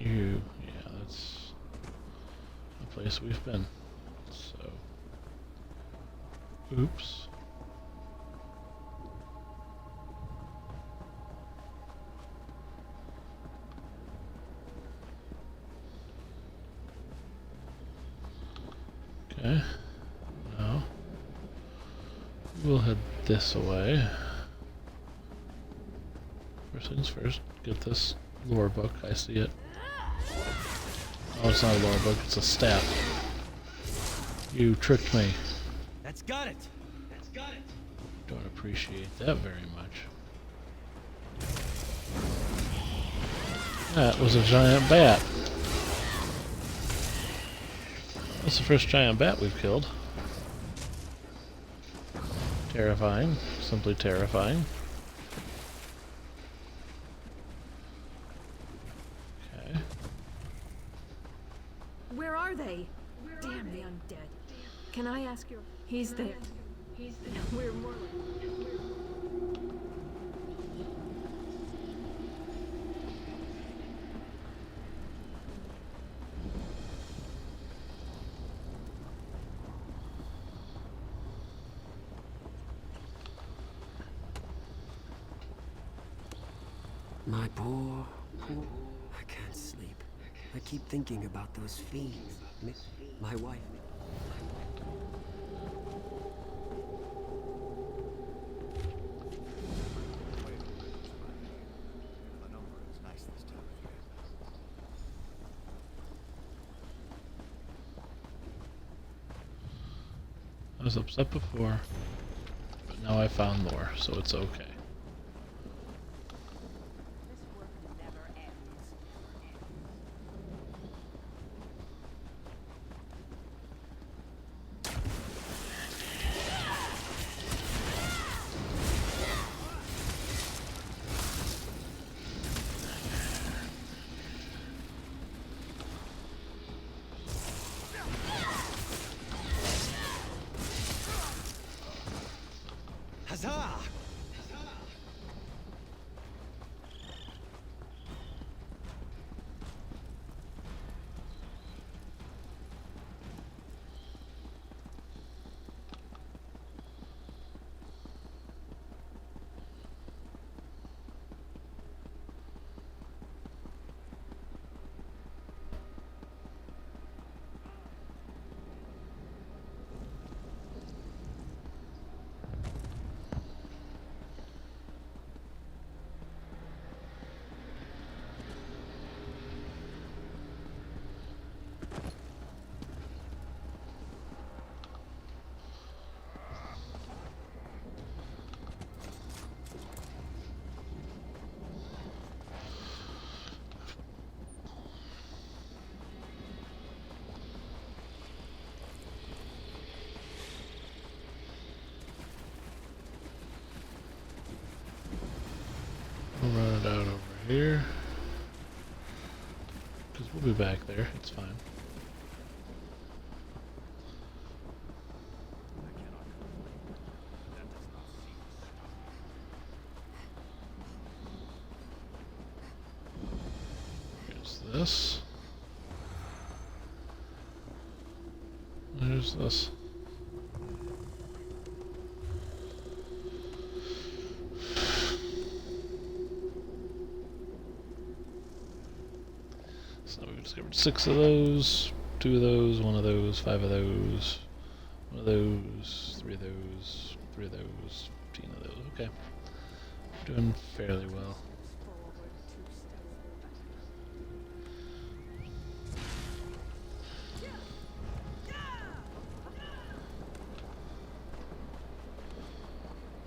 Yeah, that's a place we've been. So, oops. Okay, now we'll head this way. First things first, get this lore book. I see it. Oh, it's not a lore book, it's a staff. You tricked me. That's got it. That's got it. Don't appreciate that very much. That was a giant bat. That's the first giant bat we've killed. Terrifying. Simply terrifying. Okay. Where are they? Damn the undead. Can I ask your... He's there. He's there. We're more like... My poor... I can't sleep. I keep thinking about those fiends. My wife. I was upset before, but now I found more, so it's okay. Huzzah! We'll run it out over here. We'll be back there. It's fine. Here's this. There's this. So we discovered 6 of those, 2 of those, 1 of those, 5 of those, 1 of those, 3 of those, 3 of those, 15 of those. Okay. Doing fairly well.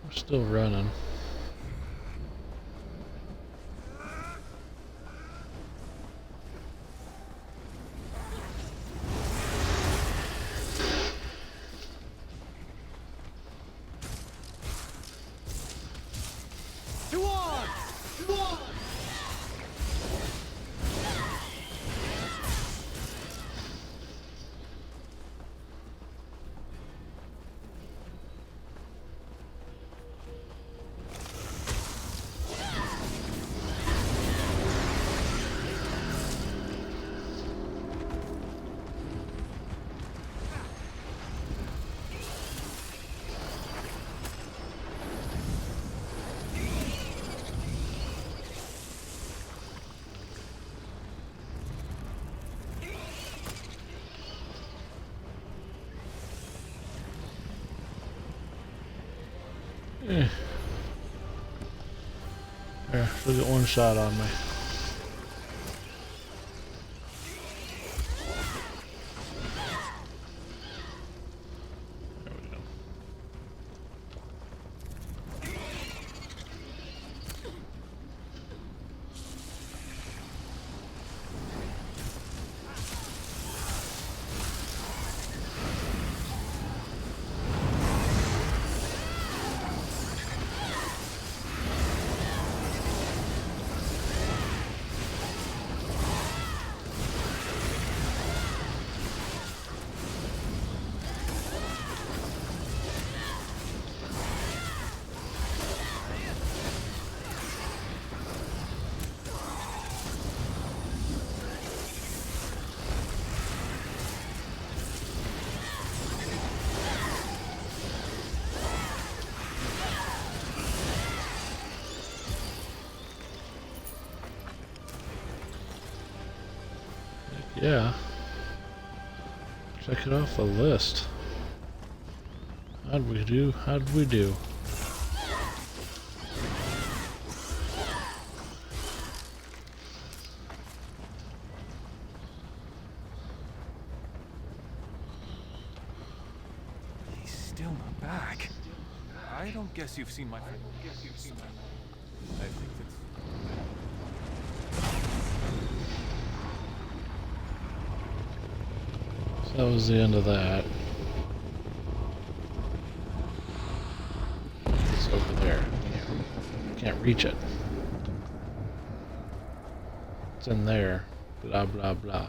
We're still running. There, look at one shot on me. There we go. Yeah. Check it off the list. How'd we do? How'd we do? He's still not back. I don't guess you've seen my friend. I think that's... So that was the end of that. It's over there. Can't reach it. It's in there. Blah blah blah.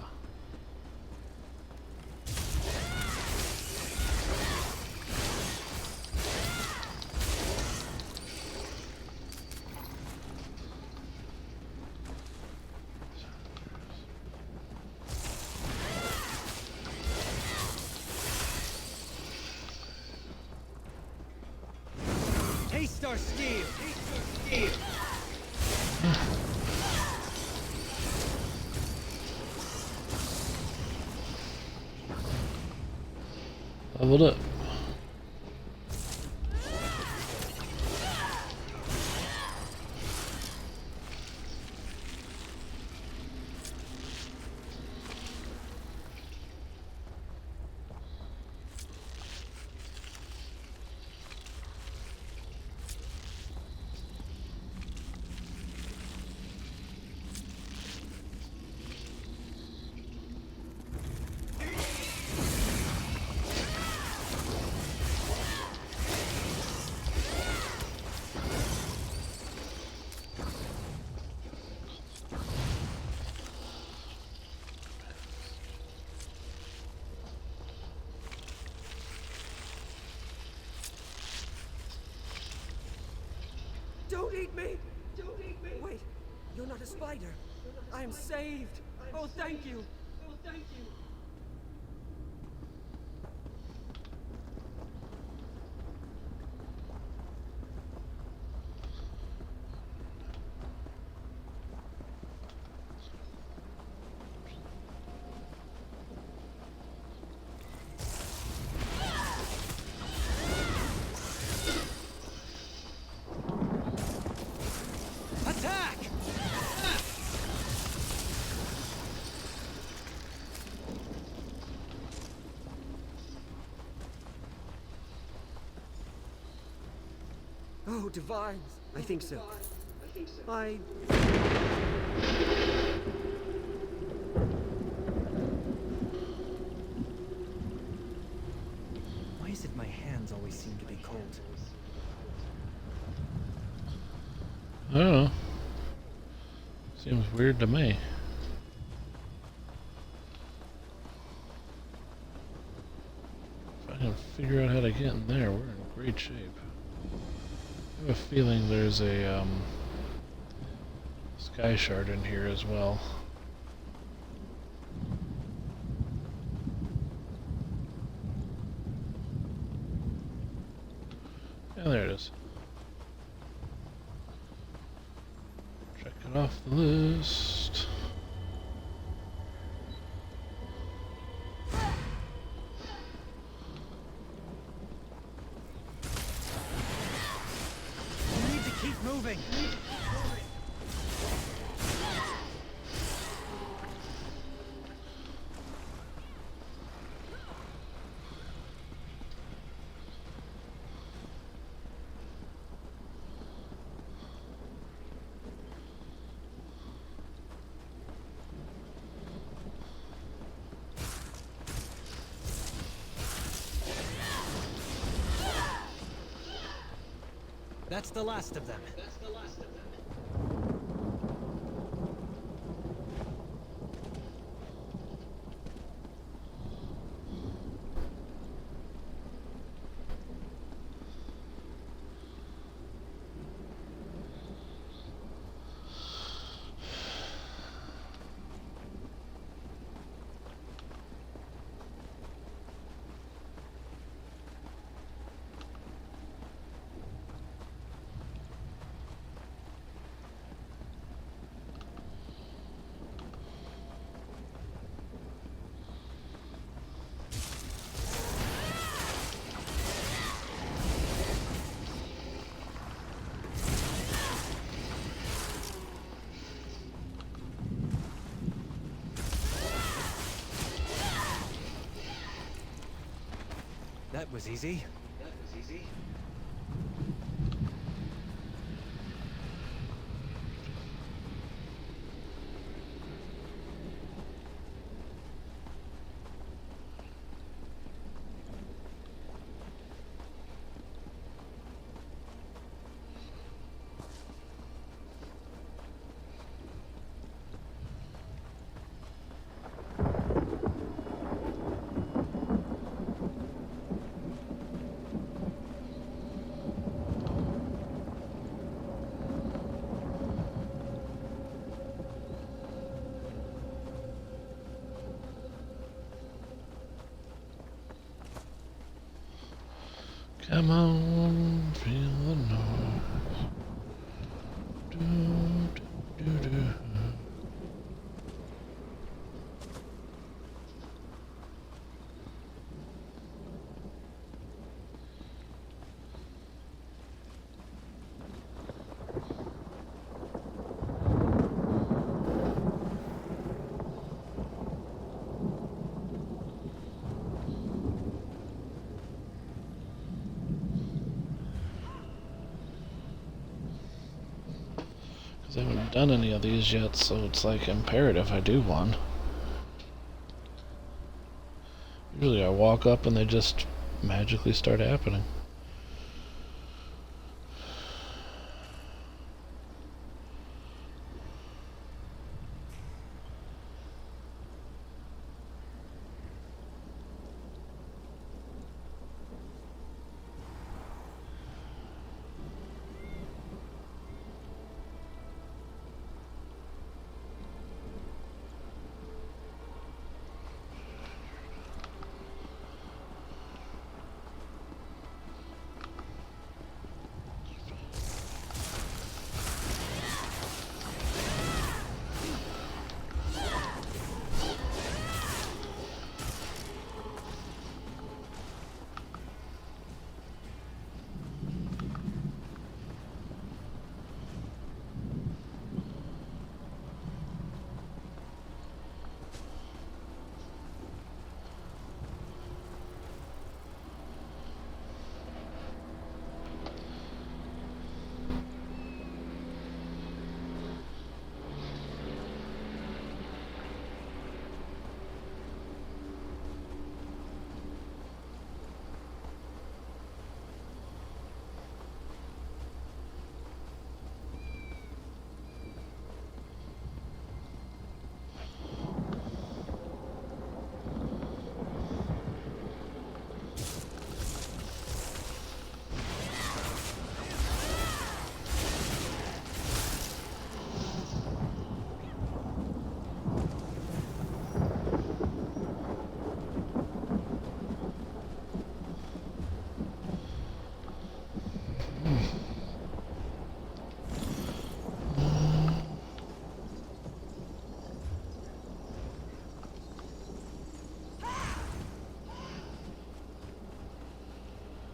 Taste our steel! Taste our steel! Leveled up. eat me! Don't eat me! Wait, you're not a spider. I am saved. Oh, thank you. Oh, thank you. Attack! Oh, divines. I think so. I... Why is it my hands always seem to be cold? I don't know. Seems weird to me. If I can figure out how to get in there, we're in great shape. I have a feeling there's a sky shard in here as well. Yeah, there it is. Check it off the list. We need to keep moving. That's the last of them. That was easy. Come on, feel the noise. Do, do, do, do. I haven't done any of these yet, so it's like imperative I do one. Usually I walk up and they just magically start happening.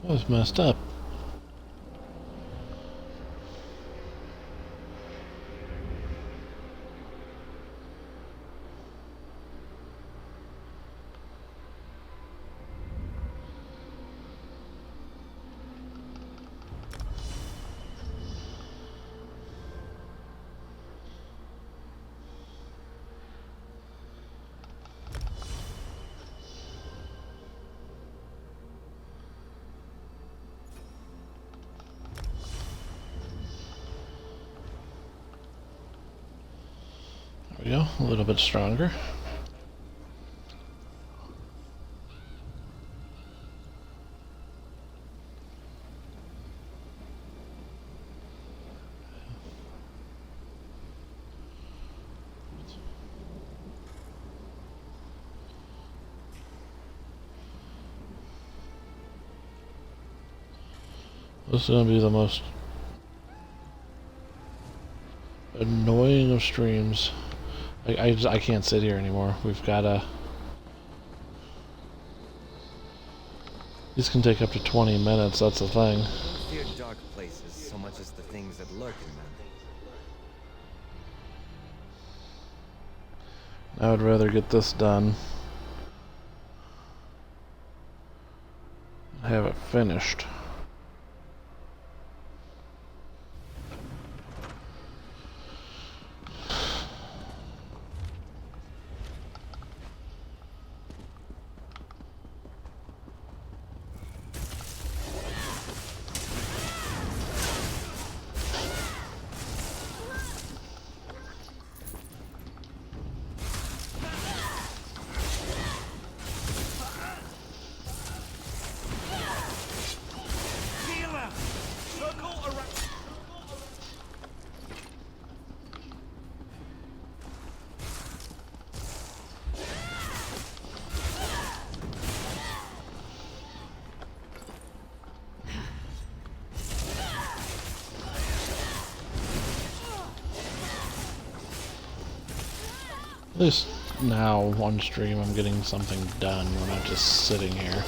That was messed up. There we go, a little bit stronger. This is going to be the most annoying of streams. I can't sit here anymore. We've got to... These can take up to 20 minutes, that's the thing. I don't fear dark places so much as the things that lurk in them. I would rather get this done. Have it finished. At least now on stream I'm getting something done. We're not just sitting here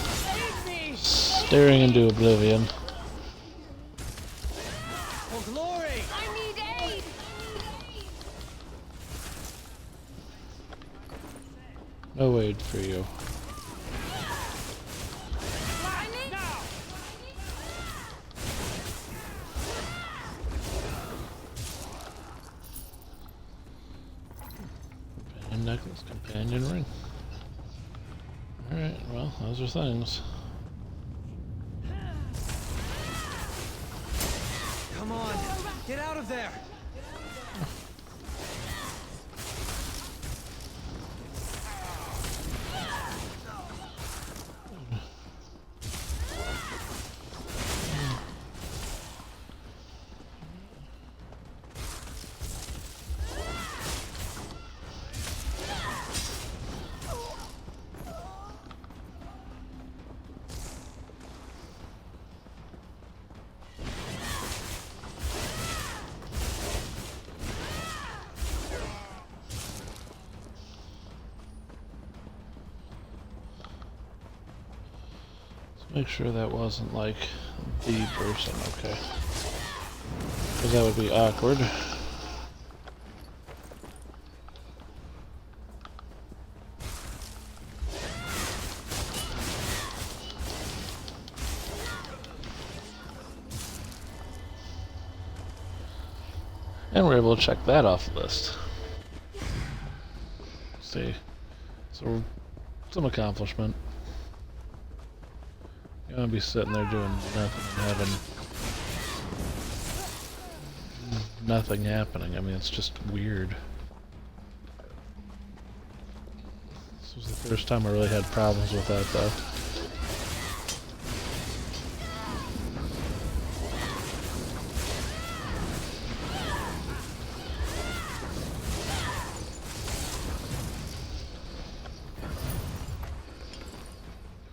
staring into oblivion. For glory! I need aid! No aid for you. Necklace, companion ring. Alright, well, those are things. Come on, get out of there! Make sure that wasn't like the person, okay. Because that would be awkward. And we're able to check that off the list. See. So, some accomplishment. You don't be sitting there doing nothing and having nothing happening. I mean, it's just weird. This was the first time I really had problems with that, though.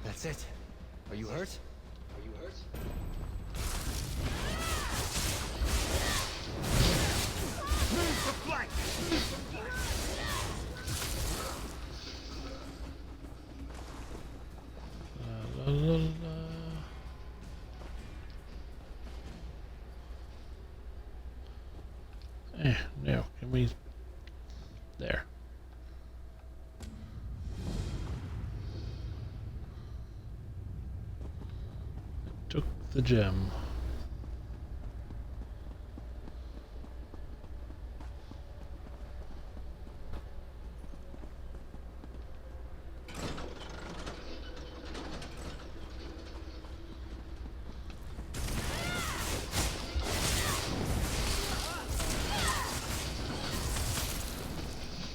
That's it. Are you hurt? Are you hurt? Move for flank! La, la, la. Now, can we... There. Took the gem.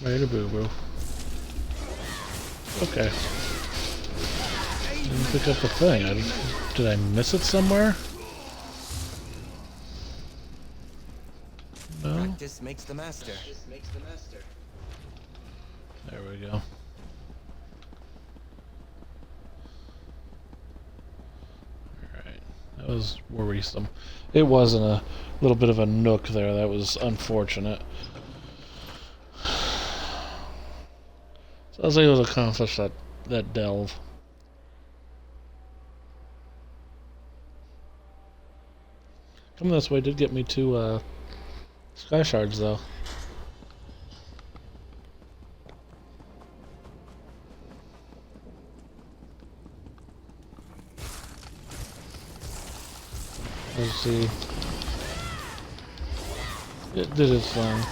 Way to boo-boo. Okay. Didn't pick up the thing. Did I miss it somewhere? No? Practice makes the master. There we go. Alright. That was worrisome. It was in a little bit of a nook there. That was unfortunate. So I was able to accomplish that delve. Coming this way did get me to Sky Shards though. Let's see. It did its thing.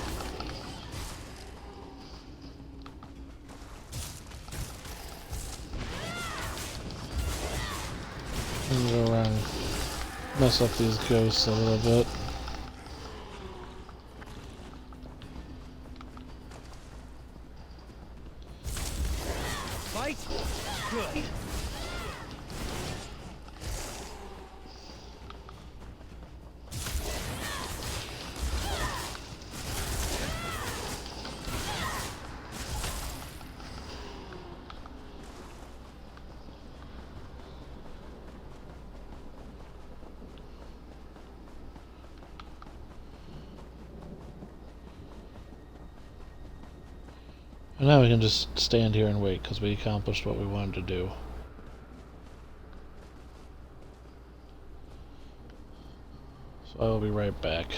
And go around, mess up these ghosts a little bit. Fight? Good. And now we can just stand here and wait because we accomplished what we wanted to do. So I will be right back.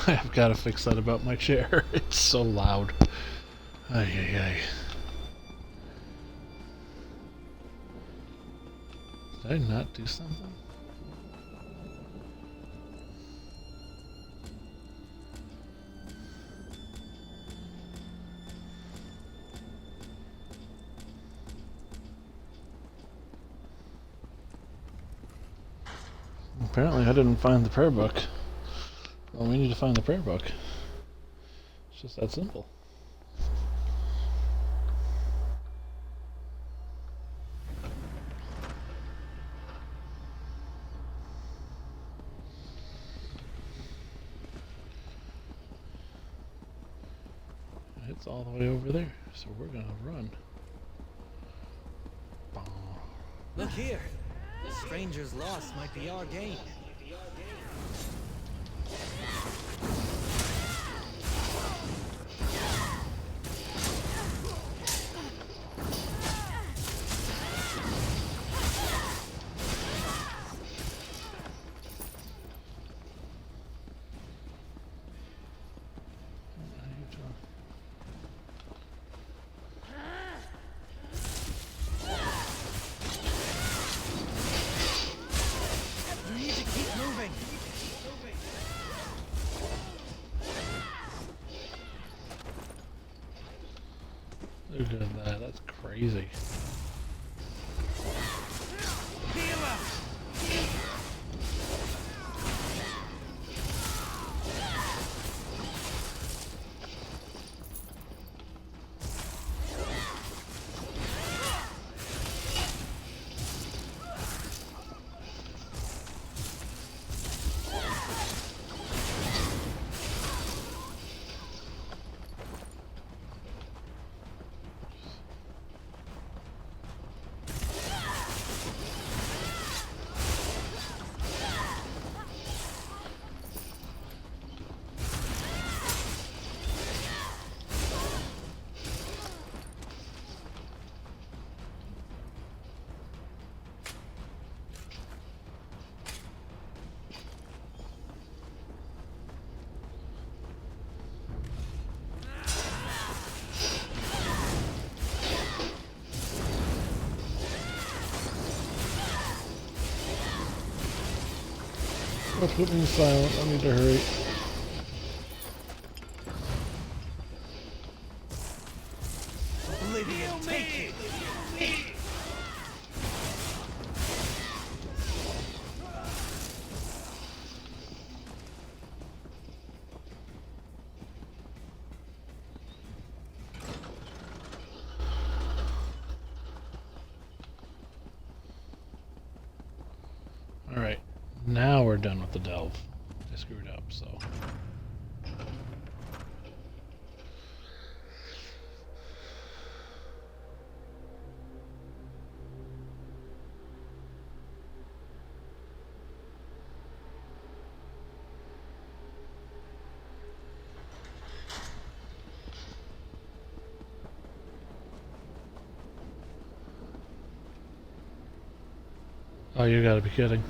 I've got to fix that about my chair. It's so loud. Ay, ay, ay. Did I not do something? Apparently I didn't find the prayer book. Well, we need to find the prayer book. It's just that simple. It's all the way over there, so we're gonna run. Look here! The stranger's loss might be our gain. They're doing that. That's crazy. Oh, put me in silent. I need to hurry. Oblivion, take it! Alright, now we're done with the delve. I screwed up, so. Oh, you gotta be kidding.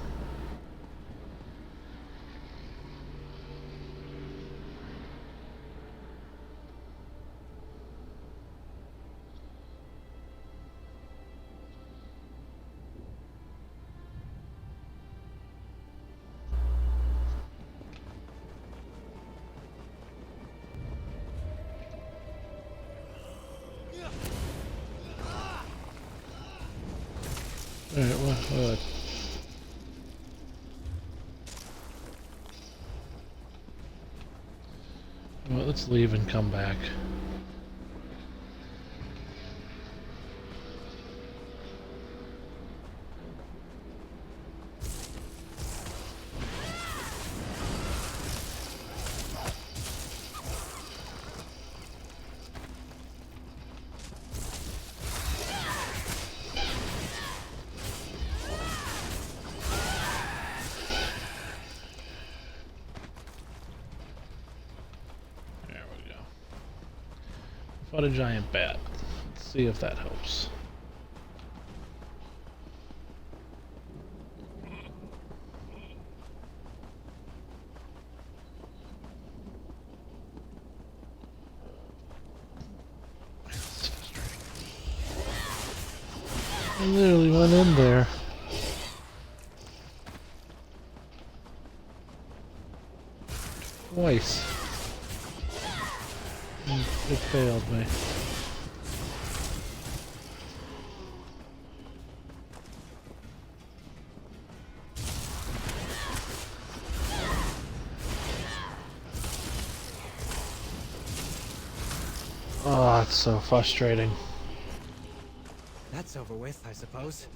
Alright, what? Well, let's leave and come back. Fought a giant bat. Let's see if that helps. I literally went in there. Twice. It failed me. it's so frustrating. That's over with, I suppose.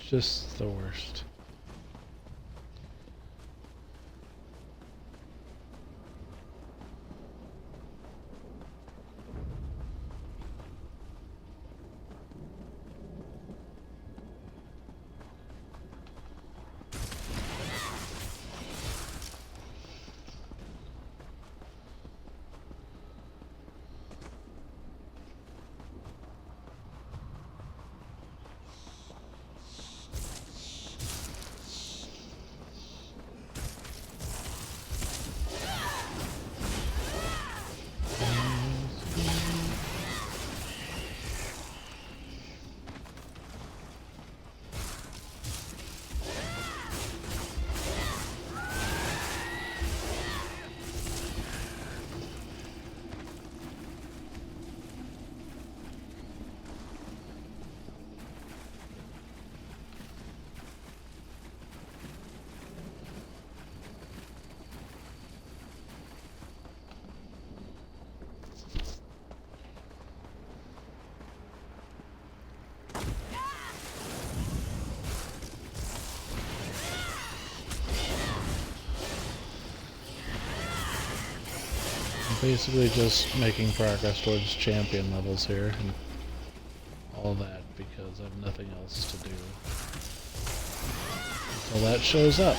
Just the worst. Basically just making progress towards champion levels here and all that because I have nothing else to do until that shows up.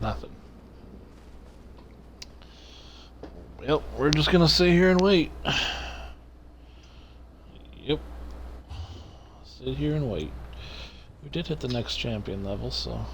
Nothing. Yep, we're just gonna sit here and wait. Yep. Sit here and wait. We did hit the next champion level, so.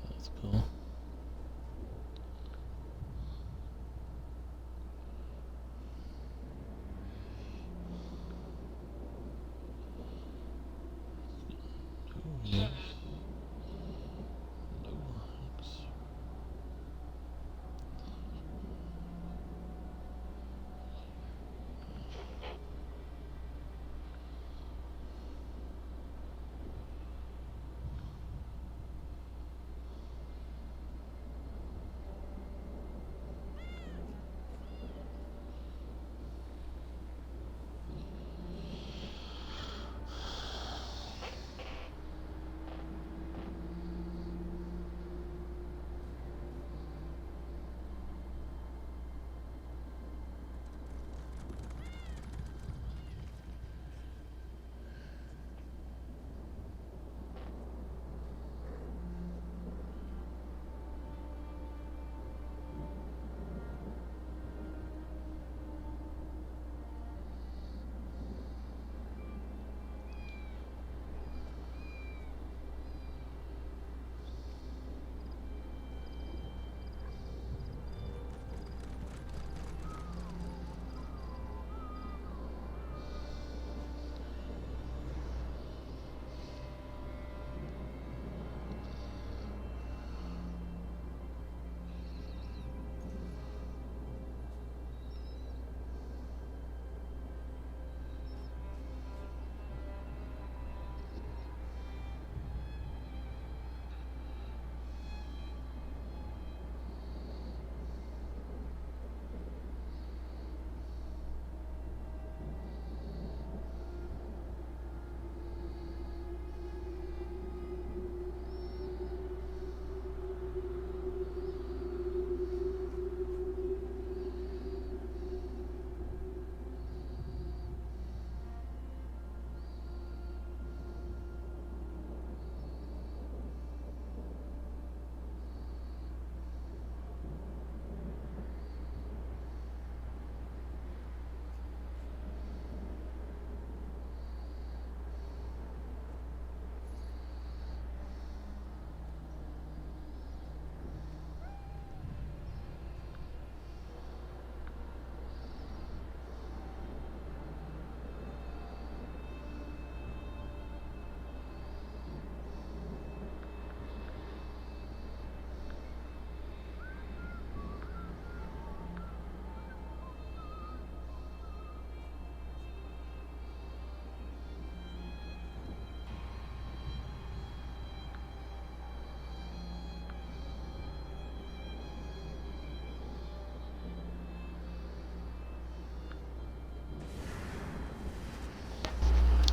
That's cool.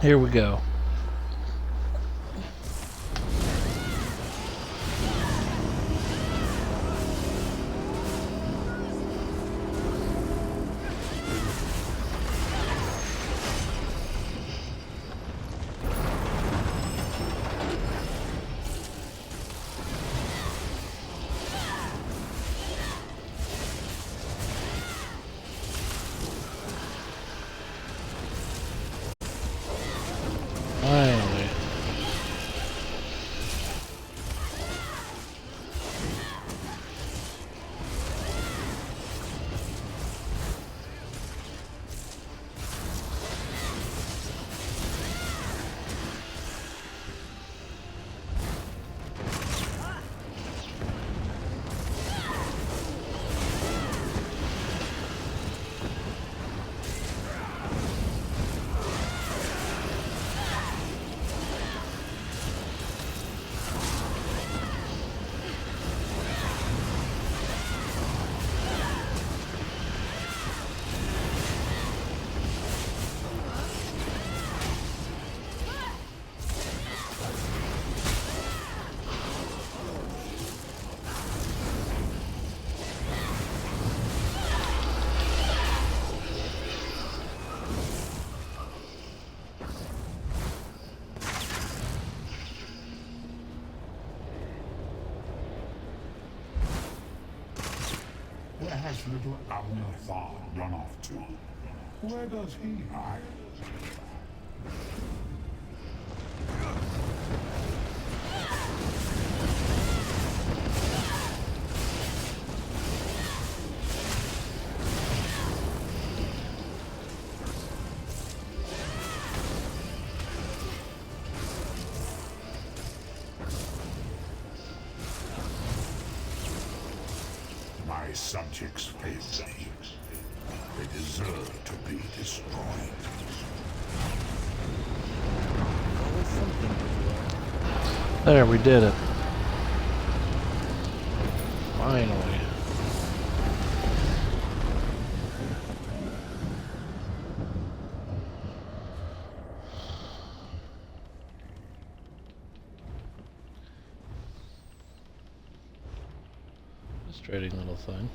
Here we go. Finally. Where has little Abner Thar run off to? Where does he hide? My subjects failed me. They deserve to be destroyed. There, we did it. Finally. Frustrating little thing.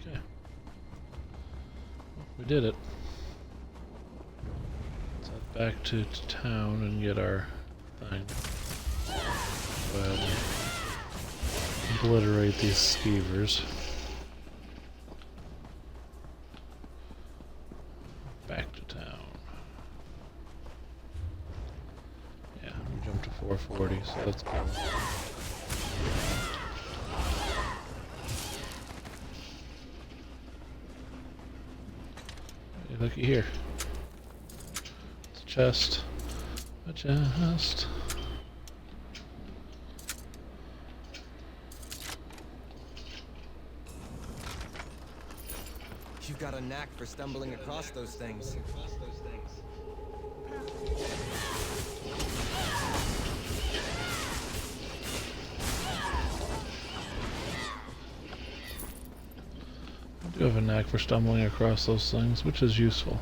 Okay. We did it. Let's head back to town and get our thing. Go ahead and obliterate these skeevers. Back to town. Yeah, we jumped to 440, so let's go. Hey, looky here. It's a chest. A chest. You've got a knack for stumbling across those things. I do have a knack for stumbling across those things, which is useful.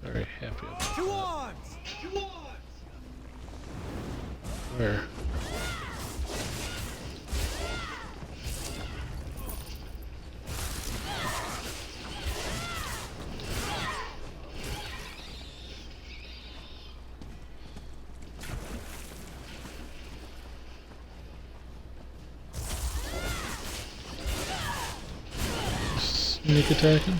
Very happy about that. To arms! To arms! Where? Sneak attacking?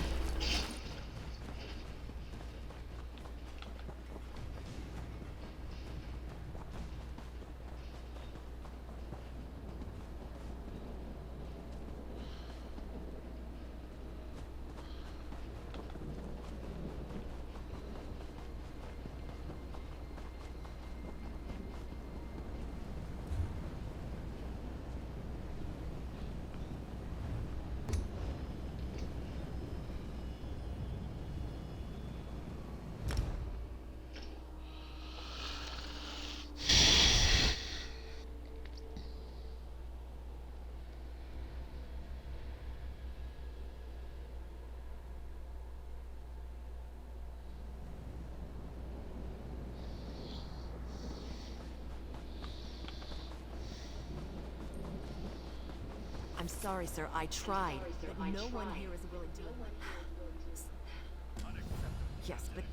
I'm sorry, sir. I tried. But no one here is willing to... Yes, but...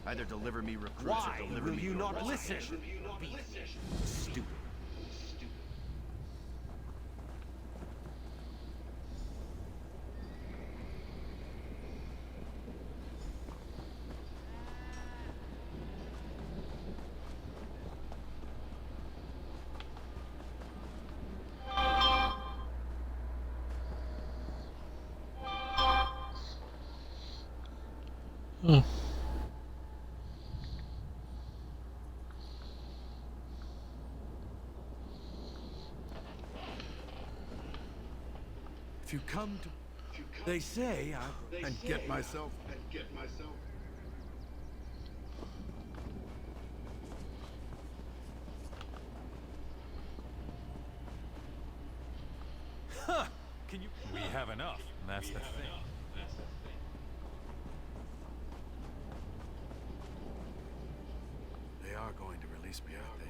Either deliver me recruits Why or deliver will me you your not resignation. listen? Stupid. Huh. If you come to... They say I... And get myself. Huh! Can you... We have enough. That's the thing. They are going to release me, aren't they?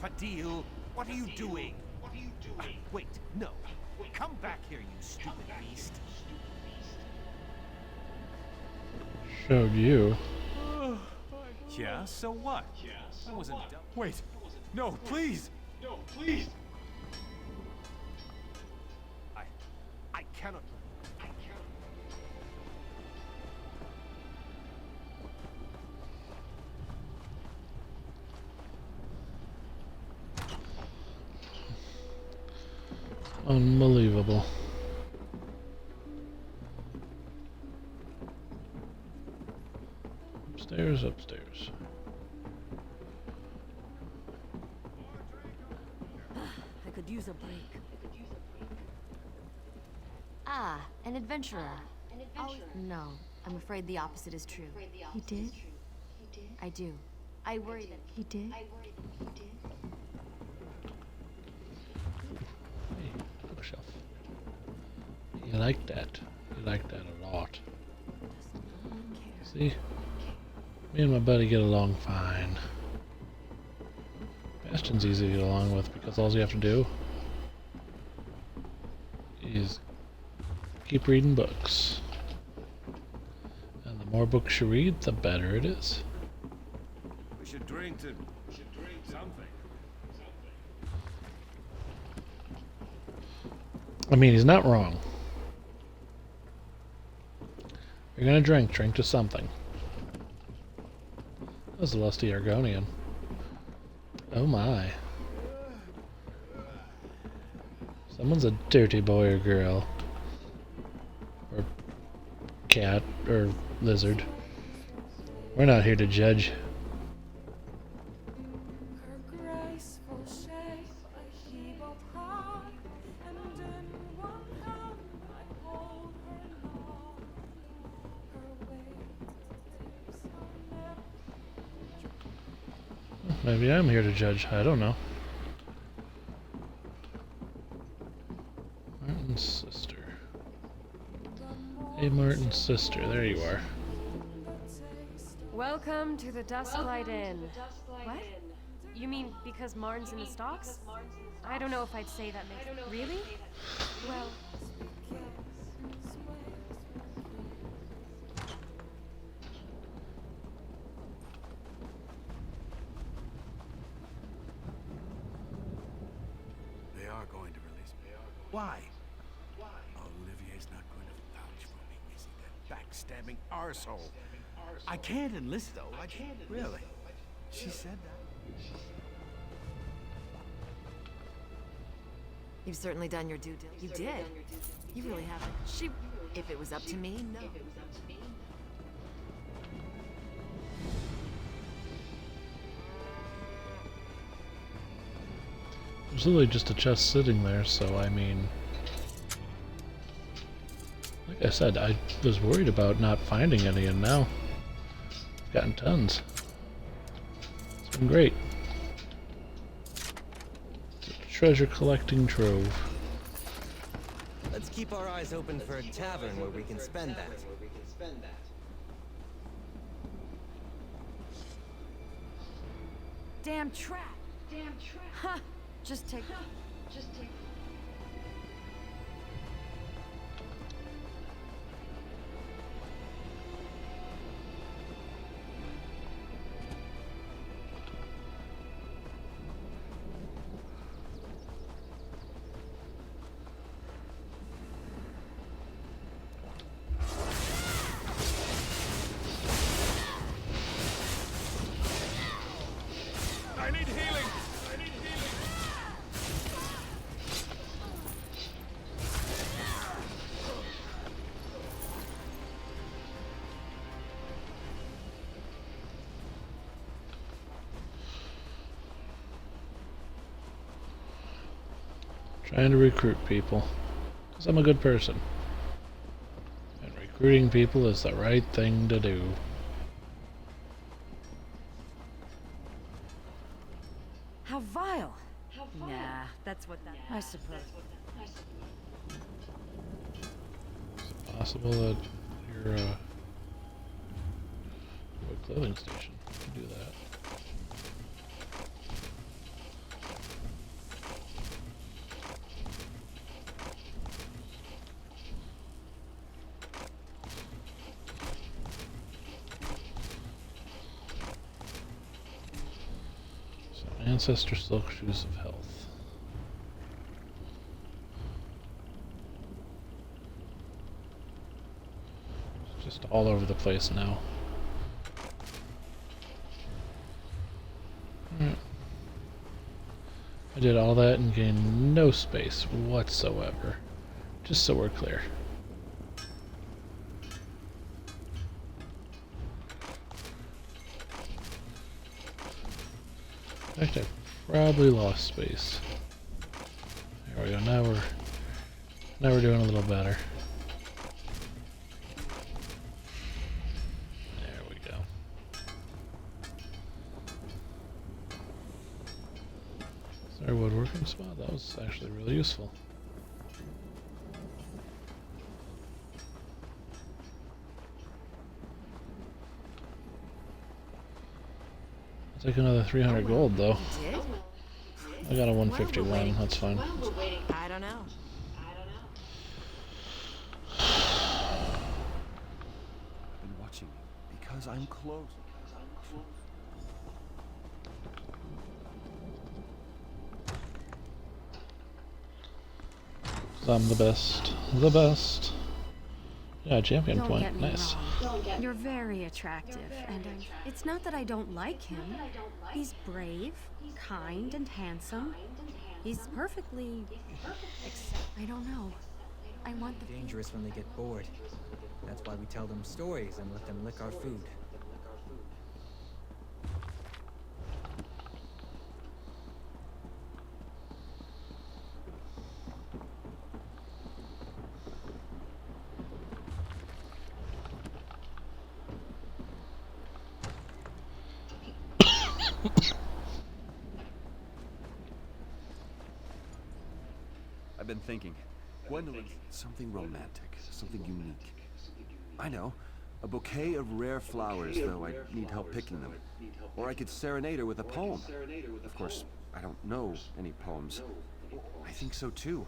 Fadil, what are you doing? Wait, no. Come back here, you stupid beast. Showed you. Yeah, so what? I wasn't done. Wait. No, please. No, please. I cannot... Unbelievable. Upstairs, upstairs. I could use a break. Ah, an adventurer. Oh, no. I'm afraid the opposite is true. He did? I do. I worry that He did? Bookshelf. You like that. You like that a lot. See? Me and my buddy get along fine. Bastion's easy to get along with because all you have to do is keep reading books. And the more books you read, the better it is. We should drink to... something. I mean, he's not wrong. If you're gonna drink to something. That was a lusty Argonian. Oh my. Someone's a dirty boy or girl. Or cat or lizard. We're not here to judge. Maybe I'm here to judge. I don't know. Martin's sister. Hey, Martin's sister. There you are. Welcome to the Dusklight Inn. What? You mean because Martin's in the stocks? I don't know if I'd say that makes... Really? Well... They are going to release me. Why? Olivier's not going to vouch for me, is he? That Backstabbing arsehole. I can't enlist, though. I can't. Really? She said that? You've certainly done your due diligence. You did? You really haven't. She... If it was up to me, no. There's literally just a chest sitting there, so I mean... Like I said, I was worried about not finding any, and now I've gotten tons. It's been great. It's a treasure collecting trove. Let's keep our eyes open for a tavern where we can spend that. Damn trap! Ha! Just take. I need healing! Trying to recruit people. Because I'm a good person. And recruiting people is the right thing to do. How vile! Nah, that's what that. I suppose. Is it possible that you're a clothing station? You can do that. Ancestor Silk Shoes of Health. It's just all over the place now. Alright. I did all that and gained no space whatsoever. Just so we're clear. In fact, I probably lost space. There we go. Now we're doing a little better. There we go. Is there a woodworking spot? That was actually really useful. Take another 300 gold though. I got a 151, that's fine. I don't know. Been watching you because I'm close. I'm the best. The best. Yeah, champion Don't point. get me Nice. wrong. You're very attractive, and it's not that I don't like him. He's brave, kind, and handsome. He's perfectly... I don't know. I want the... Dangerous when they get bored. That's why we tell them stories and let them lick our food. I've been thinking. Gwendolyn, something romantic, something unique. I know. A bouquet of rare flowers, though I need help picking them. Or I could serenade her with a poem. Of course, I don't know any poems. I think so too.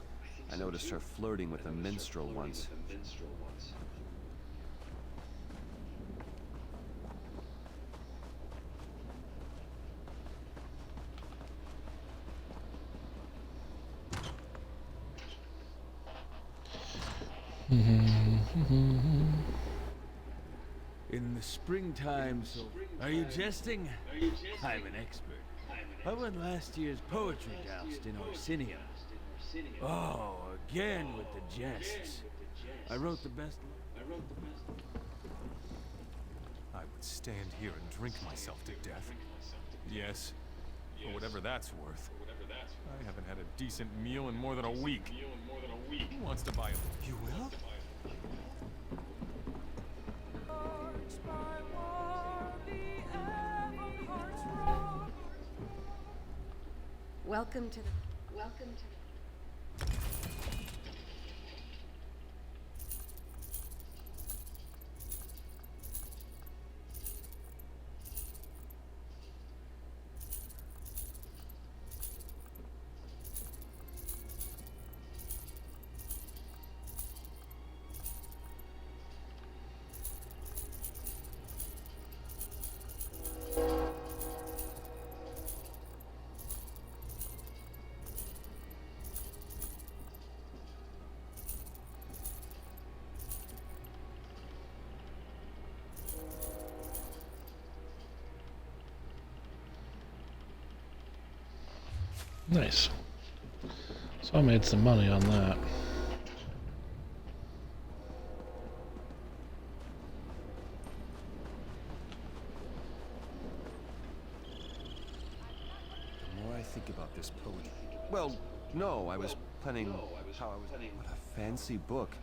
I noticed her flirting with a minstrel once. In the springtime, so... Are you jesting? I'm an expert. I won last year's poetry joust in Orsinium. Oh, again with the jests. I wrote the best... I would stand here and drink myself to death. Yes, for whatever that's worth. I haven't had a decent meal in more than a week. Who wants to buy a... You will? Welcome to the... Nice. So I made some money on that. The more I think about this poetry... Well, no, I was planning how I was... What a fancy book.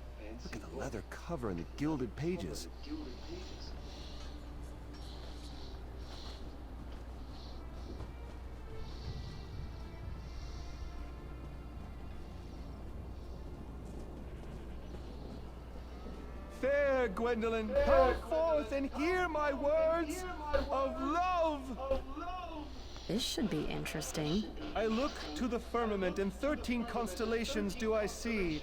Look at the leather cover and the gilded pages. Fair Gwendolyn, come forth and hear my words of love! This should be interesting. I look to the firmament, and 13 constellations do I see.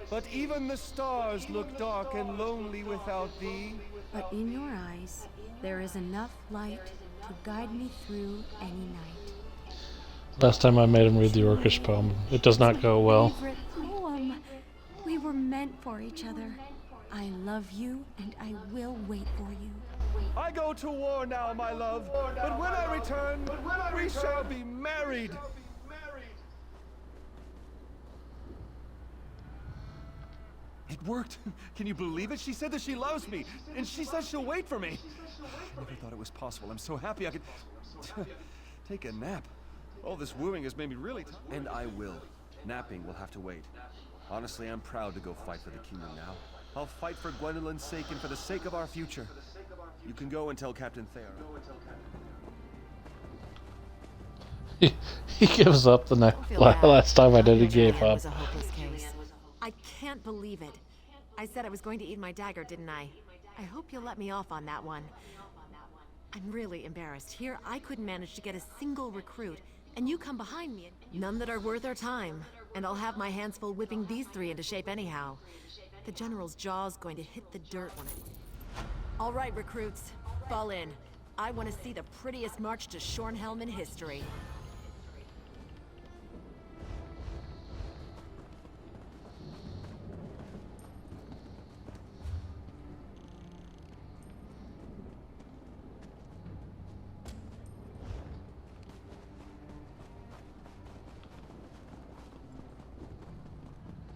But even the stars look dark and lonely without thee. But in your eyes, there is enough light to guide me through any night. Last time I made him read the Orcish poem. It does not go well. Favorite poem. We were meant for each other. I love you, and I will wait for you. I go to war now, my love, but when I return, we shall be married. It worked. Can you believe it? She said that she loves me, and she says she'll wait for me. I never thought it was possible. I'm so happy I could take a nap. All this wooing has made me really tired. And I will. Napping will have to wait. Honestly, I'm proud to go fight for the kingdom now. I'll fight for Gwendolyn's sake and for the sake of our future. You can go and tell Captain Thayer. He gives up the next. Last time I did, he gave up. Was a hopeless case. I can't believe it. I said I was going to eat my dagger, didn't I? I hope you'll let me off on that one. I'm really embarrassed. Here, I couldn't manage to get a single recruit, and you come behind me and... None that are worth our time. And I'll have my hands full whipping these three into shape anyhow. The General's jaw's going to hit the dirt when I... All right, recruits. Fall in. I want to see the prettiest march to Shornhelm in history.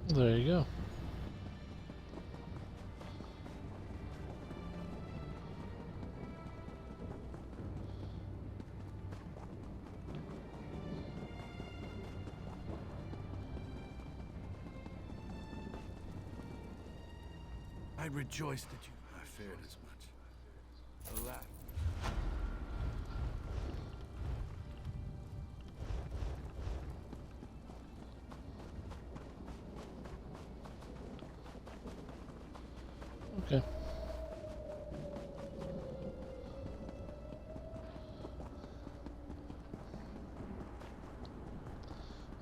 There you go. I rejoice that you have fared as much. Alas. Okay.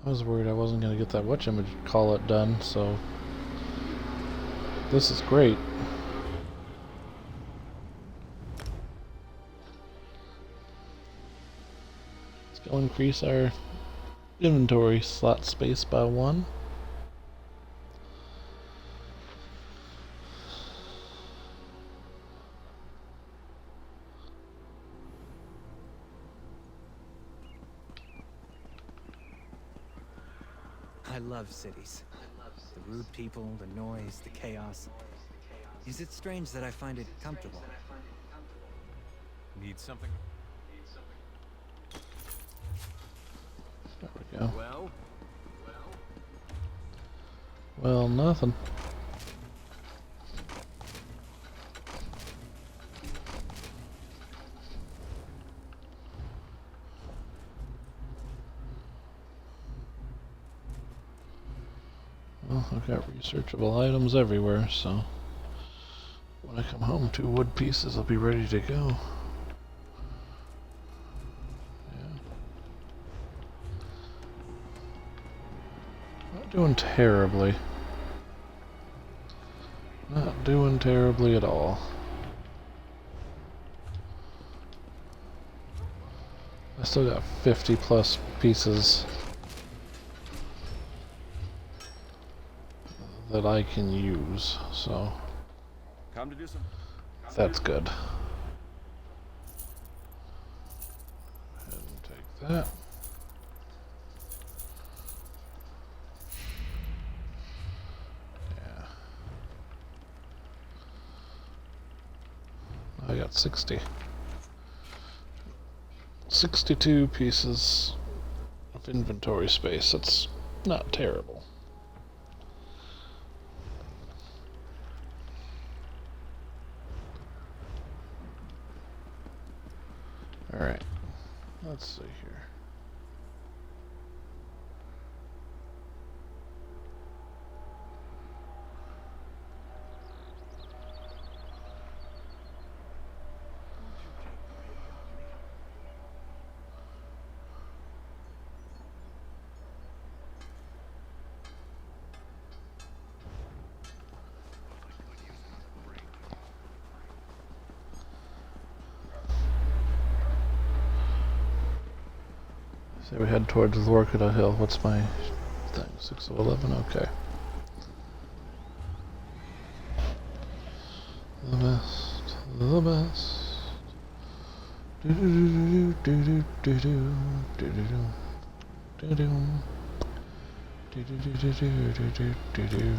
I was worried I wasn't going to get that witch image call it done, so this is great. Let's go increase our inventory slot space by 1. I love cities. The rude people, the noise, the chaos. Is it strange that I find it comfortable? Need something? There we go. Well, Well, nothing. Well, I've got researchable items everywhere, so when I come home, 2 wood pieces will be ready to go. Not doing terribly. Not doing terribly at all. I still got 50 plus pieces that I can use, so come to do some. That's good. And take that. got 60. 62 pieces of inventory space. That's not terrible. Alright, let's see here. So we head towards Lorcada Hill. What's my thing? 6 of 11? Okay. The best. The best. Do do do do do do do do do do do do do do do do do.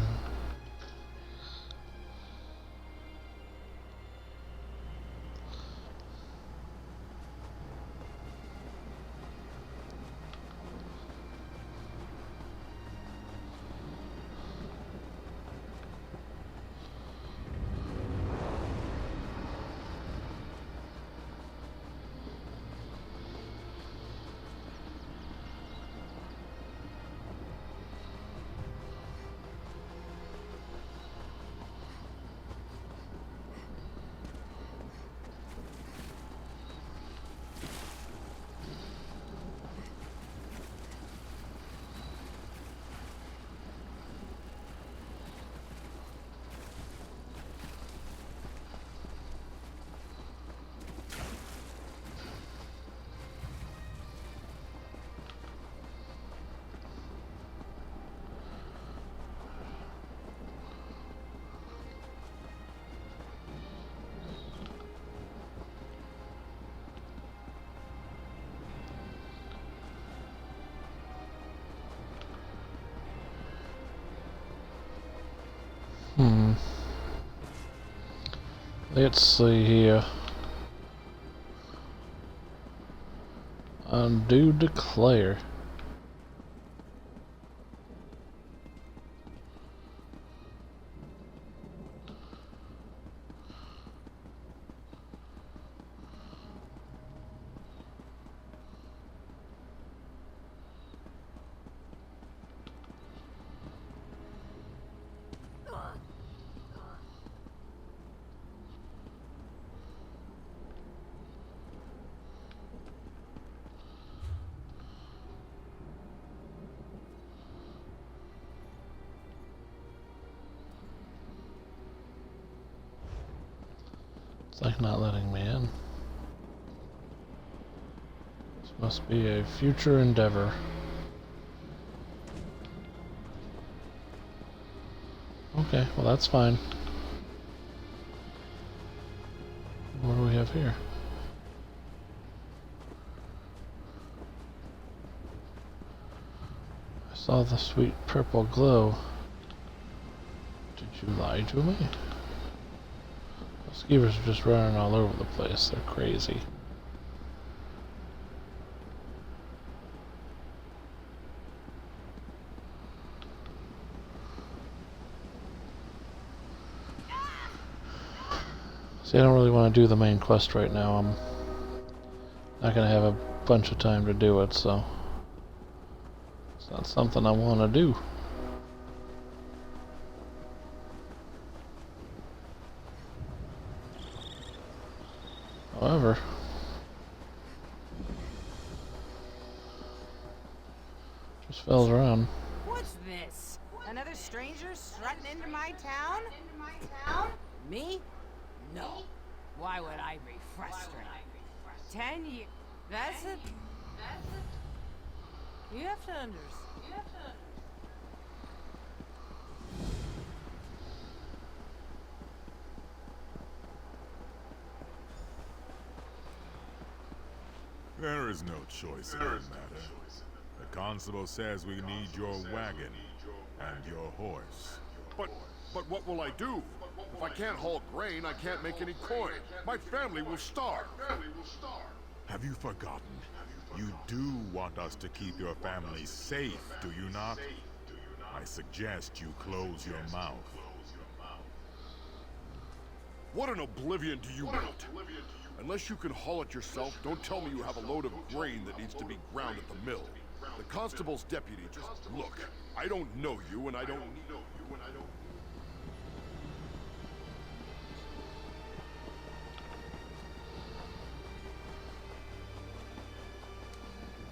Let's see here. Undo declare. It's like not letting me in. This must be a future endeavor. Okay, well that's fine. What do we have here? I saw the sweet purple glow. Did you lie to me? The skeevers are just running all over the place. They're crazy. See, I don't really want to do the main quest right now. I'm not going to have a bunch of time to do it, so it's not something I want to do. However, just fells around. What's this? Another stranger strutting into my town? Me? No. Why would I be frustrated? 10 years. That's it. You have to understand. There is no choice in the matter. The constable says we need your wagon and your horse. But what will I do? If I can't haul grain, I can't make any coin. My family will starve. Have you forgotten? You do want us to keep your family safe, do you not? I suggest you close your mouth. What an oblivion do you want? Unless you can haul it yourself, don't tell me you have a load of grain that needs to be ground at the mill. The constable's deputy just... Look, I don't know you, and I don't...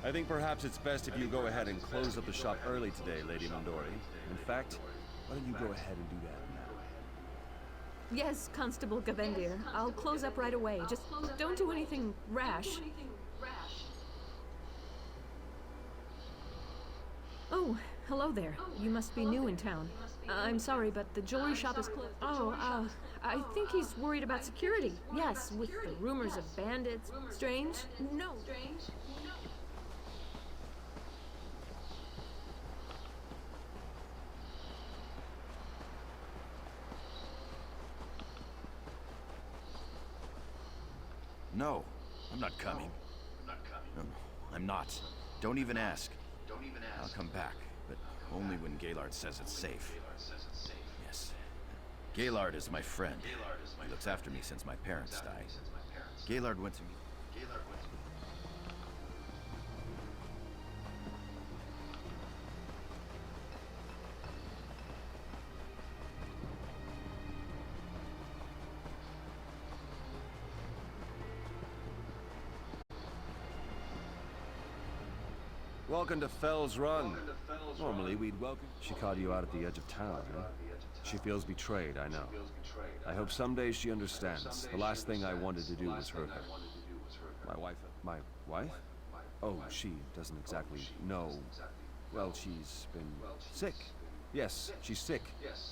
I think perhaps it's best if you go ahead and close up the shop early today, Lady Mondori. In fact, why don't you go ahead and do that now? Yes, Constable Gavendir. I'll close up right away. Just don't do anything rash. Oh, hello there. You must be new in town. I'm sorry, but the jewelry shop is closed. Oh, I think he's worried about security. Yes, with the rumors of bandits. Strange? No. No, I'm not coming. No, I'm not. Don't even ask. I'll come back, but only when Gaylord says it's safe. Yes. Gaylord is my friend. He looks after me since my parents died. Gaylord went to me. Welcome to Fell's Run. Normally we'd welcome... She caught you out at the edge of town, huh? She feels betrayed, I know. I hope someday she understands. The last thing I wanted to do was hurt her. My wife... My wife? Oh, she doesn't exactly know. Well, she's been sick. Yes, she's sick.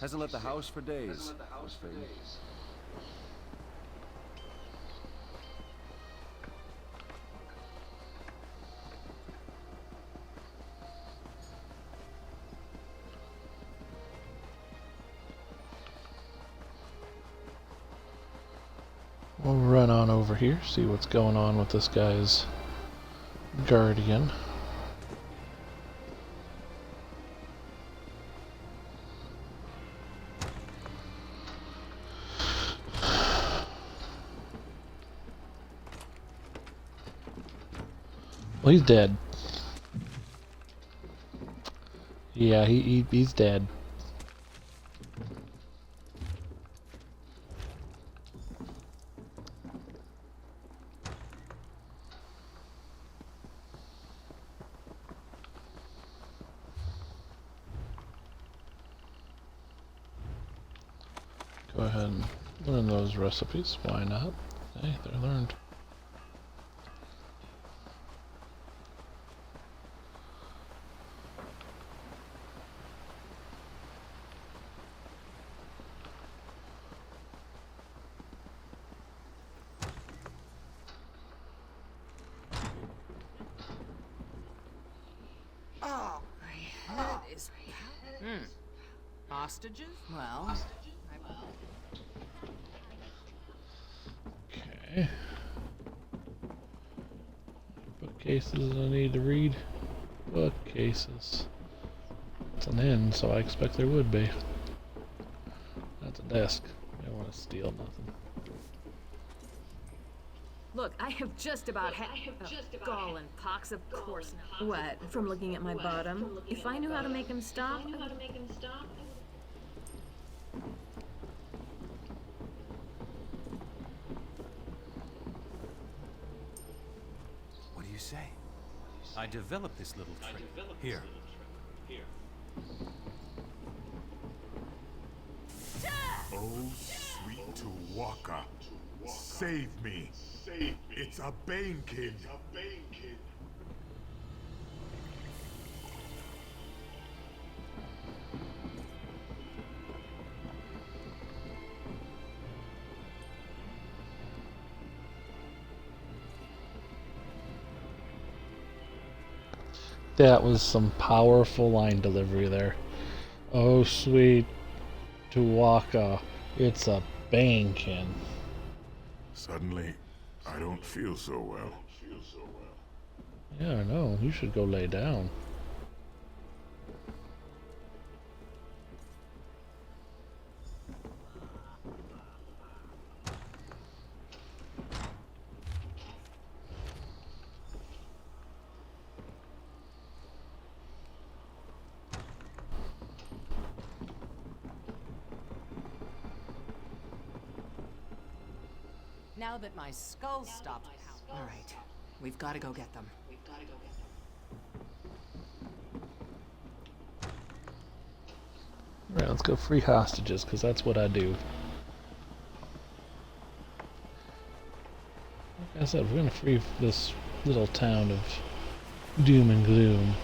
Hasn't left the house for days. Poor thing. We'll run on over here, see what's going on with this guy's guardian. Well, he's dead. Yeah, he's dead. Go ahead and learn those recipes. Why not? Hey, they're learned. Oh, my head is... Hostages? Well... Okay. Bookcases I need to read. Bookcases. It's an inn, so I expect there would be. That's a desk. I don't want to steal nothing. Look, I have just about had gall and pox, of course not. What? From looking at my bottom? If I knew how to make him stop... What do you say? I developed this little trick. Here. Oh, sweet Tuwaka, save me. It's a Bane Kid. That was some powerful line delivery there. Oh, sweet Tuwaka, It's a bankin'. Suddenly, I don't feel so well. Yeah, I know. You should go lay down. Now that my skull's stopped pounding. All right, we've got to go get them. Alright, let's go free hostages, because that's what I do. Like I said, we're gonna free this little town of doom and gloom.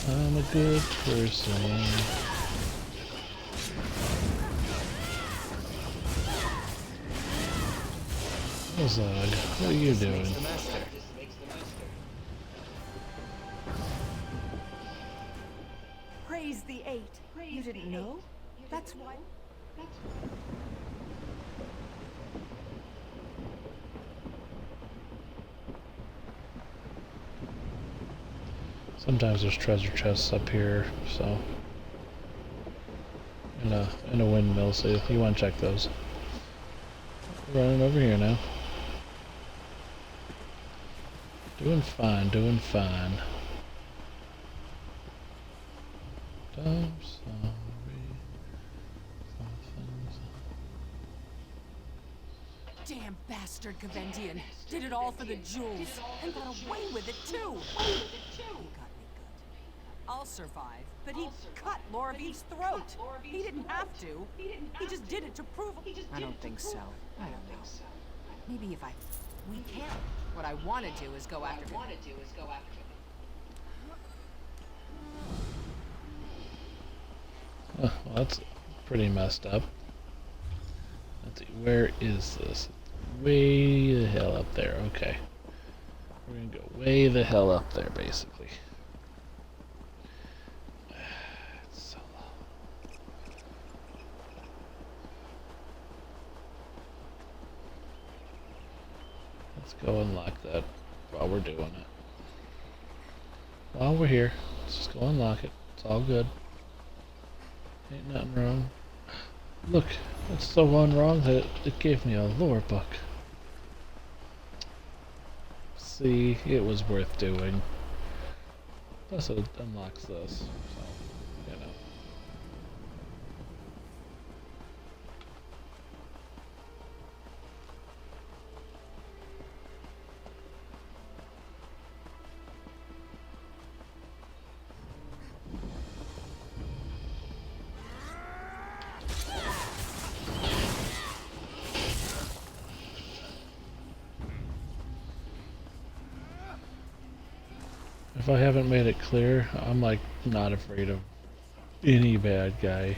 I'm a good person. Zog, what are you doing? Praise the Eight. You didn't know? That's why. Sometimes there's treasure chests up here, so in a windmill, so you want to check those. Running over here now. Doing fine, doing fine. I'm sorry. Damn bastard Kavendian did it all for the jewels and got away with it too. He got me good. I'll survive, but he cut Loraviv's throat. He didn't have to. He just did it to prove. I don't think so. I don't know. Maybe if we can't. What I want to do is go after him. Oh, well, that's pretty messed up. Let's see, where is this? Way the hell up there, okay. We're gonna go way the hell up there, basically. It's so low. Let's go unlock that while we're doing it. While we're here, let's just go unlock it. It's all good. Ain't nothing wrong. Look, it's so wrong that it gave me a lore book. See, it was worth doing. Plus it unlocks this, so, you know. If I haven't made it clear, I'm like not afraid of any bad guy.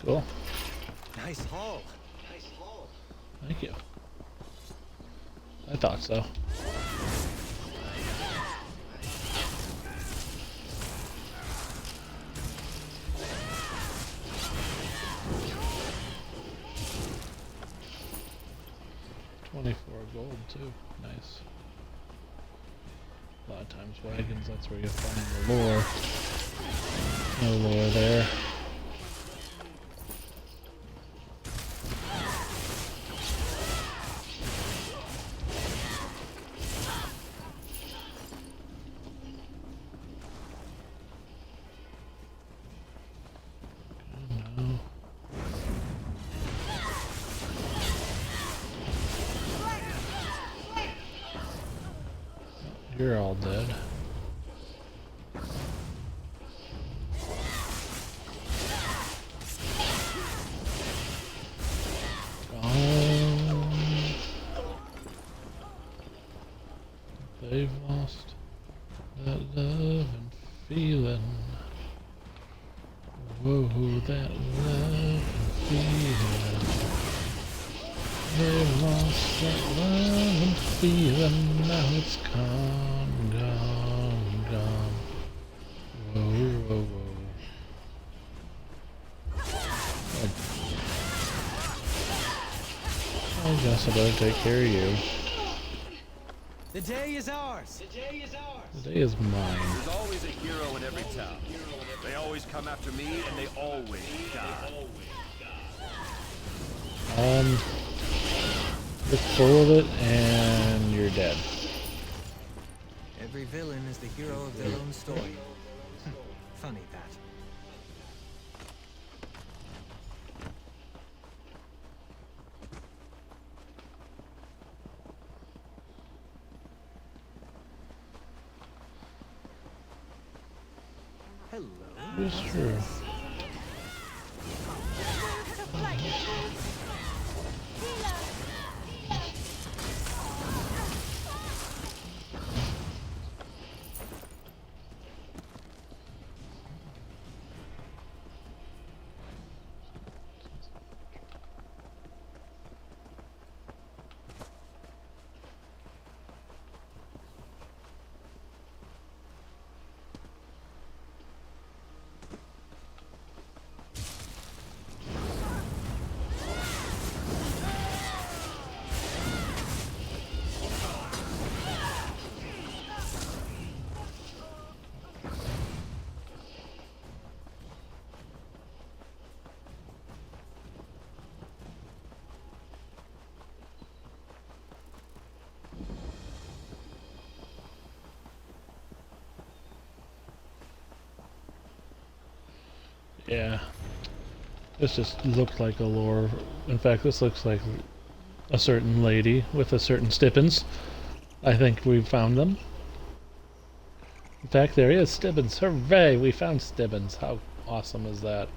Cool. Nice haul. Thank you. I thought so. $24 gold too. Nice. A lot of times wagons, that's where you find the lore. No lore there. You're all dead. They've lost that love. Whoa, that love feeling. They lost that love and feeling. Now it's gone, gone, gone. Whoa, whoa, whoa. I guess I better take care of you. The day is ours. The day is ours. The day is mine. There's always a hero in every town. They always come after me, and they always die. You're full of it, and you're dead. Every villain is the hero of their own story. Funny that. Hello. It's true. Yeah. This just looked like a lore. In fact, this looks like a certain lady with a certain Stibbins. I think we found them. In fact, there is Stibbins. Hooray! We found Stibbins. How awesome is that?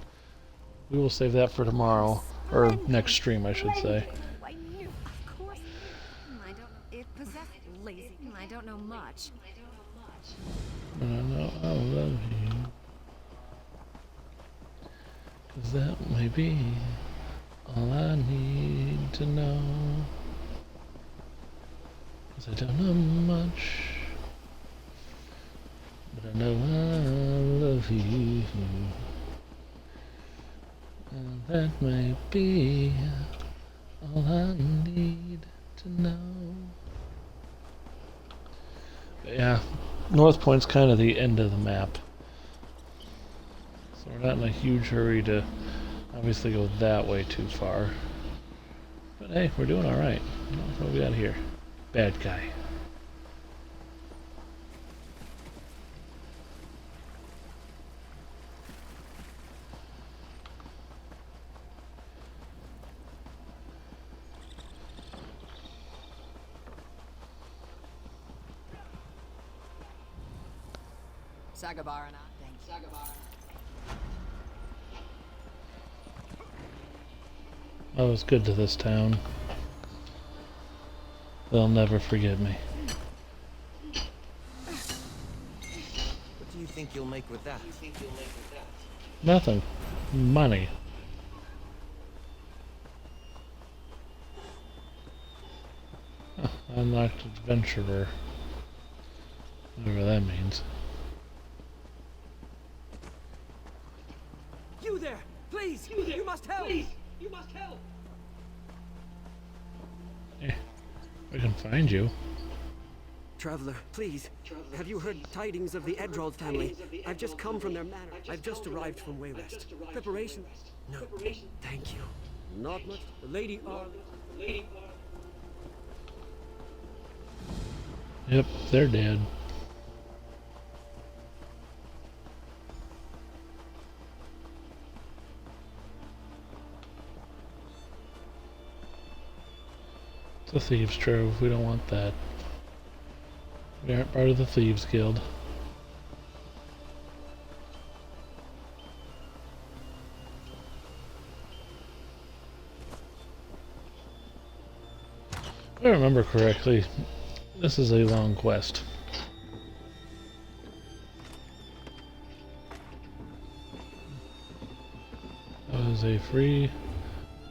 We will save that for tomorrow. Or next stream, I should say. I knew, of course. I don't know. It possessed lazy. I don't know much. I know I love you. 'Cause that may be all I need to know. 'Cause I don't know much, but I know I love you. And that may be all I need to know. But yeah, North Point's kind of the end of the map. So we're not in a huge hurry to obviously go that way too far. But hey, we're doing alright. What we got here? Bad guy. Sagabarana, thank you. Sagabarana. I was good to this town. They'll never forget me. What do you think you'll make with that? Nothing. Money. Unlocked adventurer. Whatever that means. You there! Please! You must help! Please! You must help! Yeah, we can find you. Traveler, please. Have you heard tidings of the Edrold family? I've just come from their manor. I've just arrived from Waywest. Preparation? No. Thank you. Not much. The Lady Arlen. Yep, they're dead. It's a thieves' trove. We don't want that. We aren't part of the Thieves Guild. If I remember correctly, this is a long quest. is a free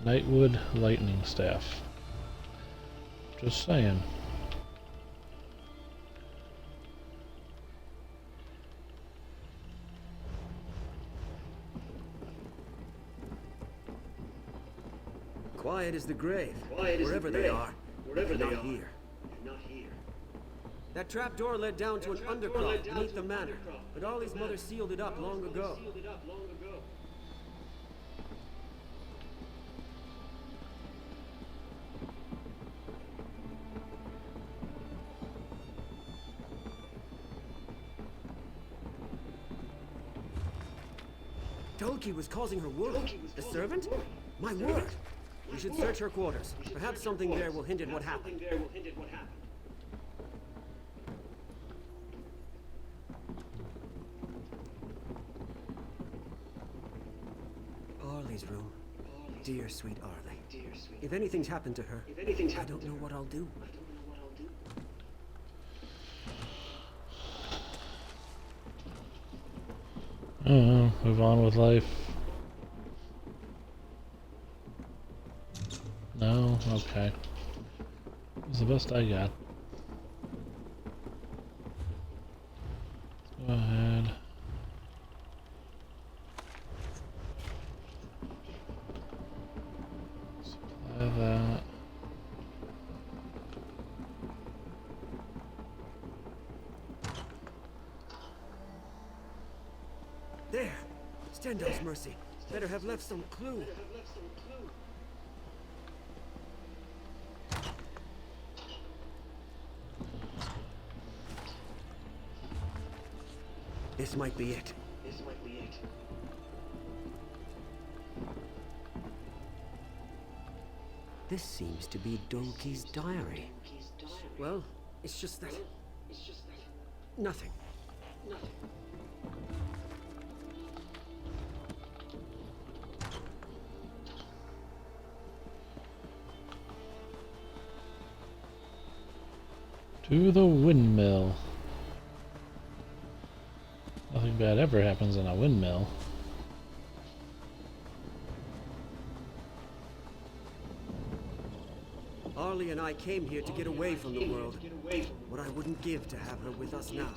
Nightwood lightning staff. Just saying. Quiet as the grave. Wherever they are. Not here. That trap door led down to an undercroft beneath the manor, but Arlie's mother sealed it up long ago. Dolki was causing her worry. The servant? My word! We should search her quarters. Perhaps something there will hint at what happened. Arlie's room. Dear sweet Arlie. If anything's happened to her, I don't know what I'll do. Move on with life. No? Okay. It's the best I got. Go ahead. Supply that. There! Stendar's mercy. Better have left some clue. This might be it. This seems to be Dolki's diary. Well, it's just that. Nothing. To the windmill. Nothing bad ever happens in a windmill. Arlie and I came here to get away from the world. What I wouldn't give to have her with us now.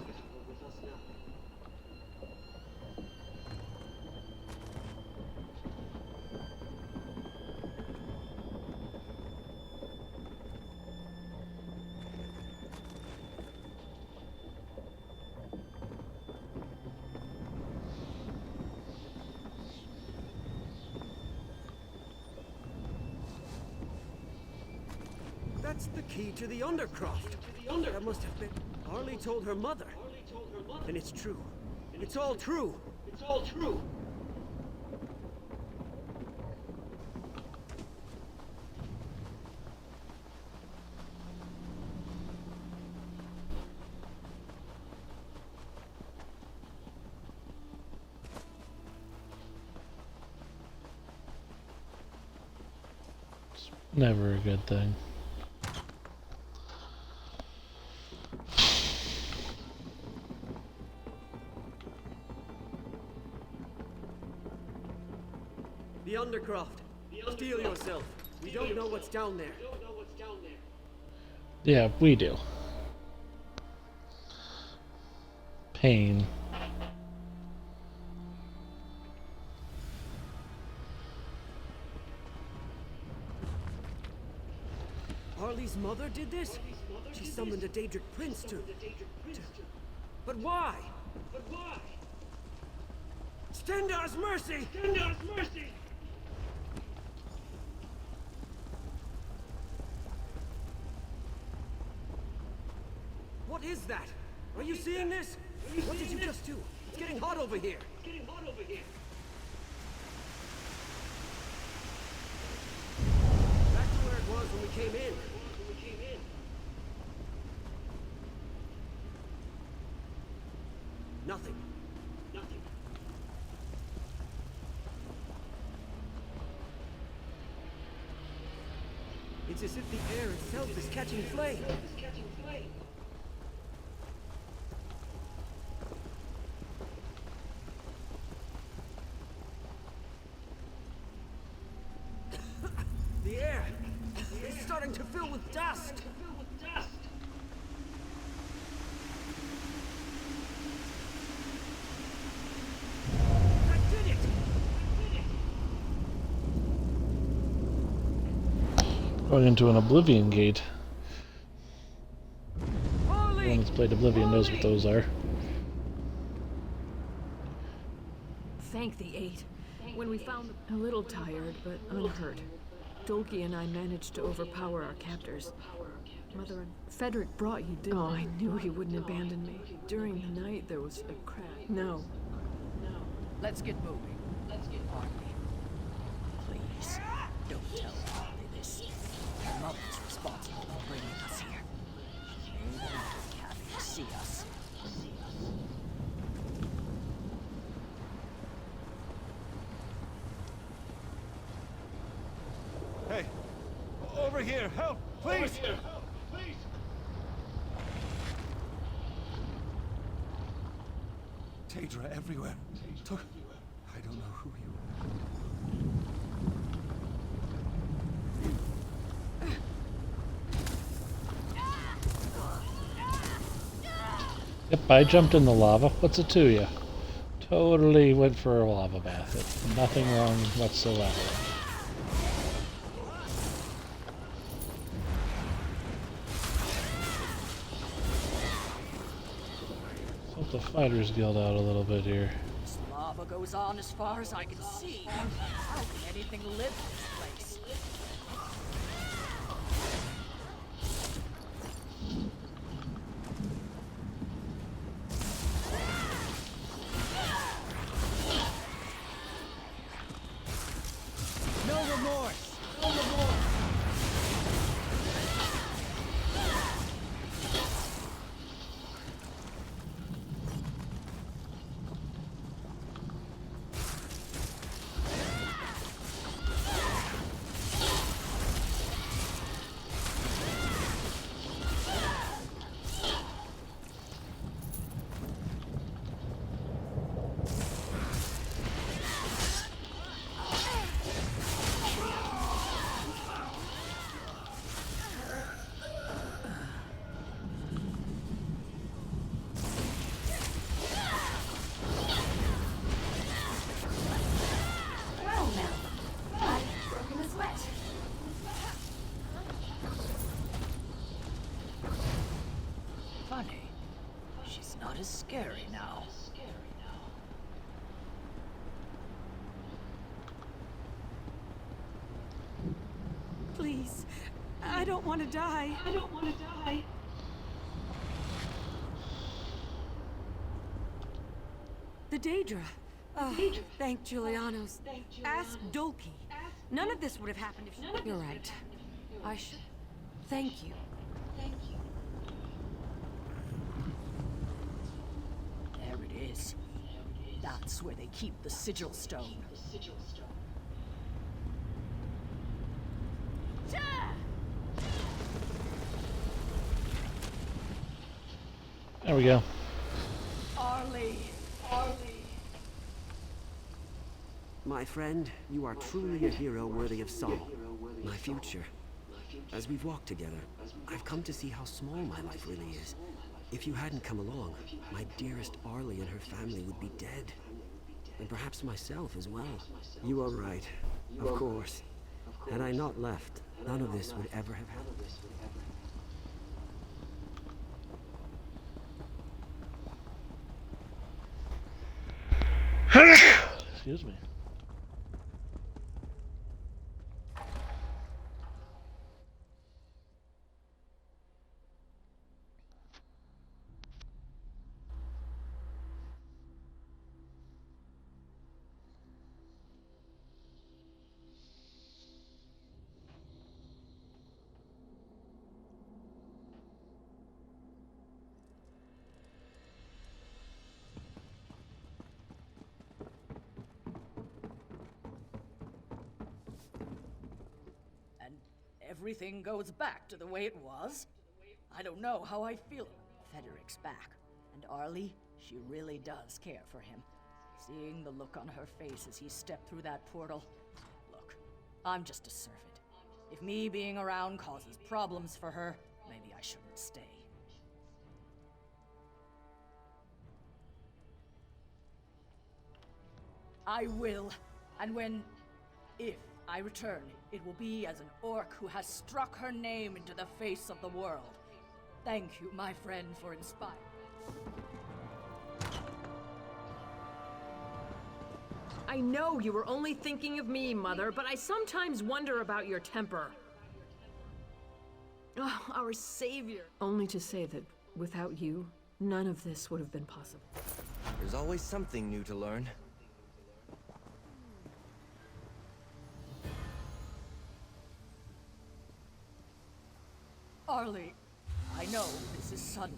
That's the key to the Undercroft. That must have been... Arlie told her mother. And it's true. It's all true. Never a good thing. The Undercroft. Steel yourself. We don't know what's down there. Yeah, we do. Pain. Arlie's mother did this? She summoned a Daedric prince to... But why? Stendar's mercy! What is that? Are you seeing this? What did you just do? It's getting hot over here. Back to where it was when we came in. Nothing. It's as if the air itself is catching flame. fill with dust. I did it! Going into an Oblivion Gate. Anyone that's played Oblivion knows what those are. Thank the Eight. When we found them, a little tired, but unhurt, Dolki and I managed to overpower our captors. Mother and Fedric brought you, didn't I knew he wouldn't abandon me. During the night, there was a crash. No. Let's get moving. Harley, please, don't tell Harley this. Her mother's responsible for bringing us here. They won't be happy to see us. Hey, over here, help, please! Taedra everywhere. Look, I don't know who you Yep, I jumped in the lava. What's it to you? Totally went for a lava bath. Nothing wrong whatsoever. Help the Fighters Guild out a little bit here. This lava goes on as far as I can see. How can anything live in this place? No remorse! No remorse! Funny. She's not as scary now. Please, I don't want to die. I don't want to die. The Daedra. Oh, thank Julianos. Ask Dolki. None of this would have happened if she... You're right. I should... Thank you. There it is. That's where they keep the sigil stone. There we go. Arlie! My friend, you are truly a hero worthy of song. My future. As we've walked together, I've come to see how small my life really is. If you hadn't come along, my dearest Arlie and her family would be dead. And perhaps myself as well. You are right. Of course. Had I not left, none of this would ever have happened. Excuse me. Everything goes back to the way it was. I don't know how I feel. Federic's back. And Arlie, she really does care for him. Seeing the look on her face as he stepped through that portal. Look, I'm just a servant. If me being around causes problems for her, maybe I shouldn't stay. I will, and if I return, it will be as an orc who has struck her name into the face of the world. Thank you, my friend, for inspiring. I know you were only thinking of me, Mother, but I sometimes wonder about your temper. Oh, our savior. Only to say that without you, none of this would have been possible. There's always something new to learn. Arlie, I know this is sudden,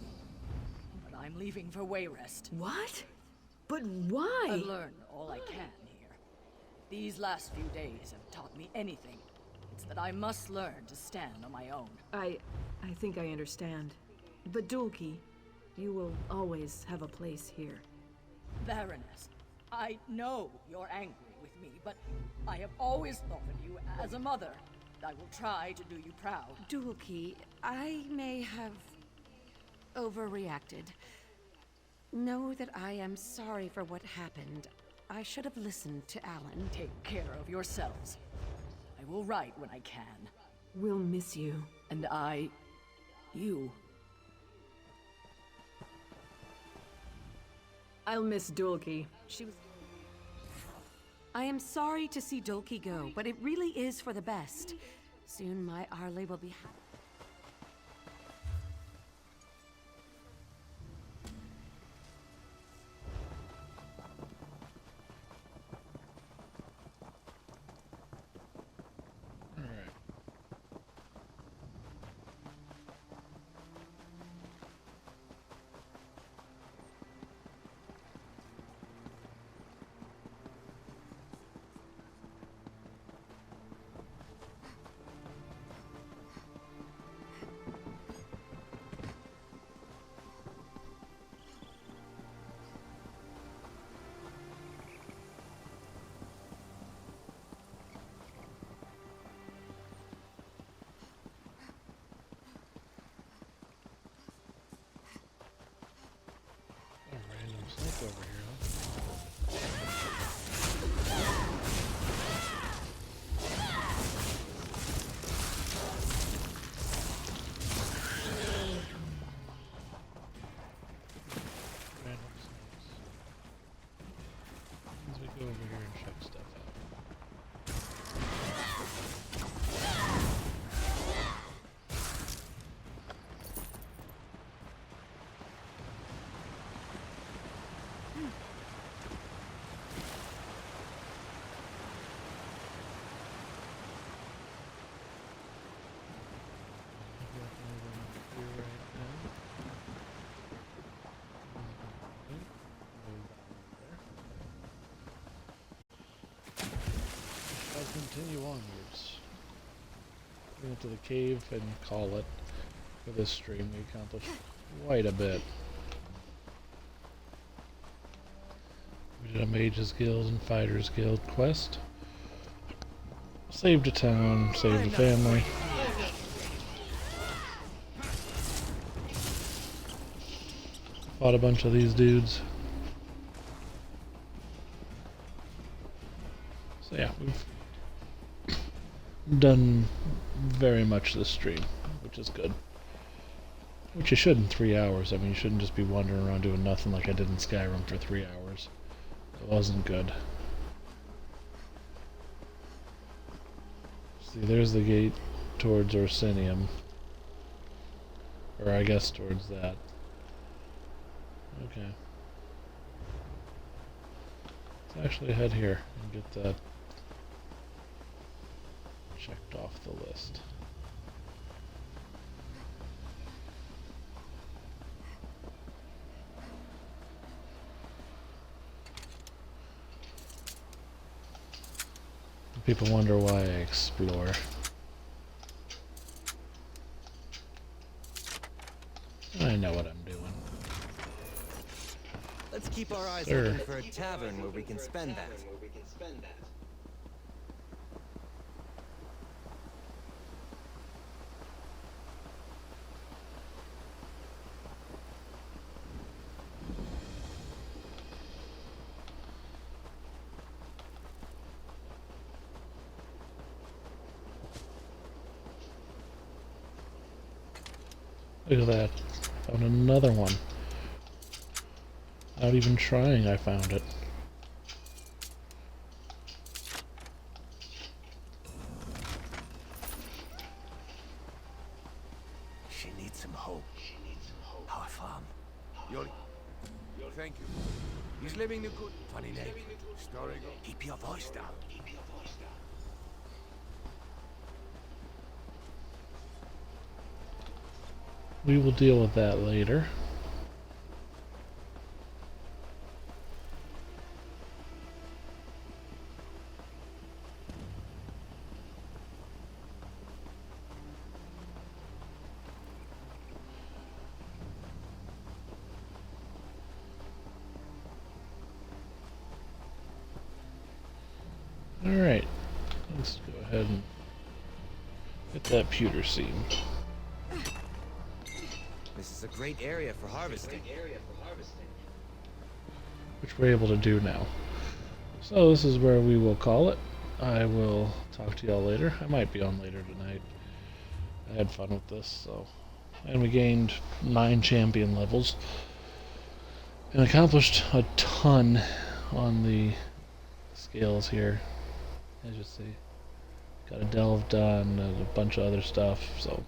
but I'm leaving for Wayrest. What? But why? I'll learn all I can here. These last few days have taught me anything. It's that I must learn to stand on my own. I think I understand. But Dulki, you will always have a place here. Baroness, I know you're angry with me, but I have always thought of you as a mother. I will try to do you proud. Dulki, I may have overreacted. Know that I am sorry for what happened. I should have listened to Alan. Take care of yourselves. I will write when I can. We'll miss you. And you. I'll miss Dulki. She was... I am sorry to see Dulki go, but it really is for the best. Soon my Arlie will be happy. Over here, random snakes. As we go over here and check stuff out. Continue onwards. We went to the cave and call it. For this stream, we accomplished quite a bit. We did a Mages Guild and Fighters Guild quest. Saved a town, saved a family. Fought a bunch of these dudes. So yeah, we've done very much this stream, which is good. Which you should in 3 hours. I mean, you shouldn't just be wandering around doing nothing like I did in Skyrim for 3 hours. It wasn't good. See, there's the gate towards Orsinium. Or I guess towards that. Okay. Let's actually head here and get that checked off the list. People wonder why I explore. I know what I'm doing. Let's keep our eyes Sir. open for a tavern where we can spend that. Look at that. Found another one. Without even trying, I found it. She needs some hope. Our farm. Thank you. He's living the good. Funny name. Story. Keep your voice down. We will deal with that later. Alright, let's go ahead and get that pewter seam. This is a great area for harvesting. Which we're able to do now. So this is where we will call it. I will talk to y'all later. I might be on later tonight. I had fun with this, so. And we gained 9 champion levels. And accomplished a ton on the scales here. As you see. Got a delve done and a bunch of other stuff, so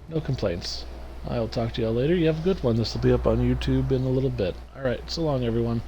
no complaints. I'll talk to y'all later. You have a good one. This will be up on YouTube in a little bit. Alright, so long everyone.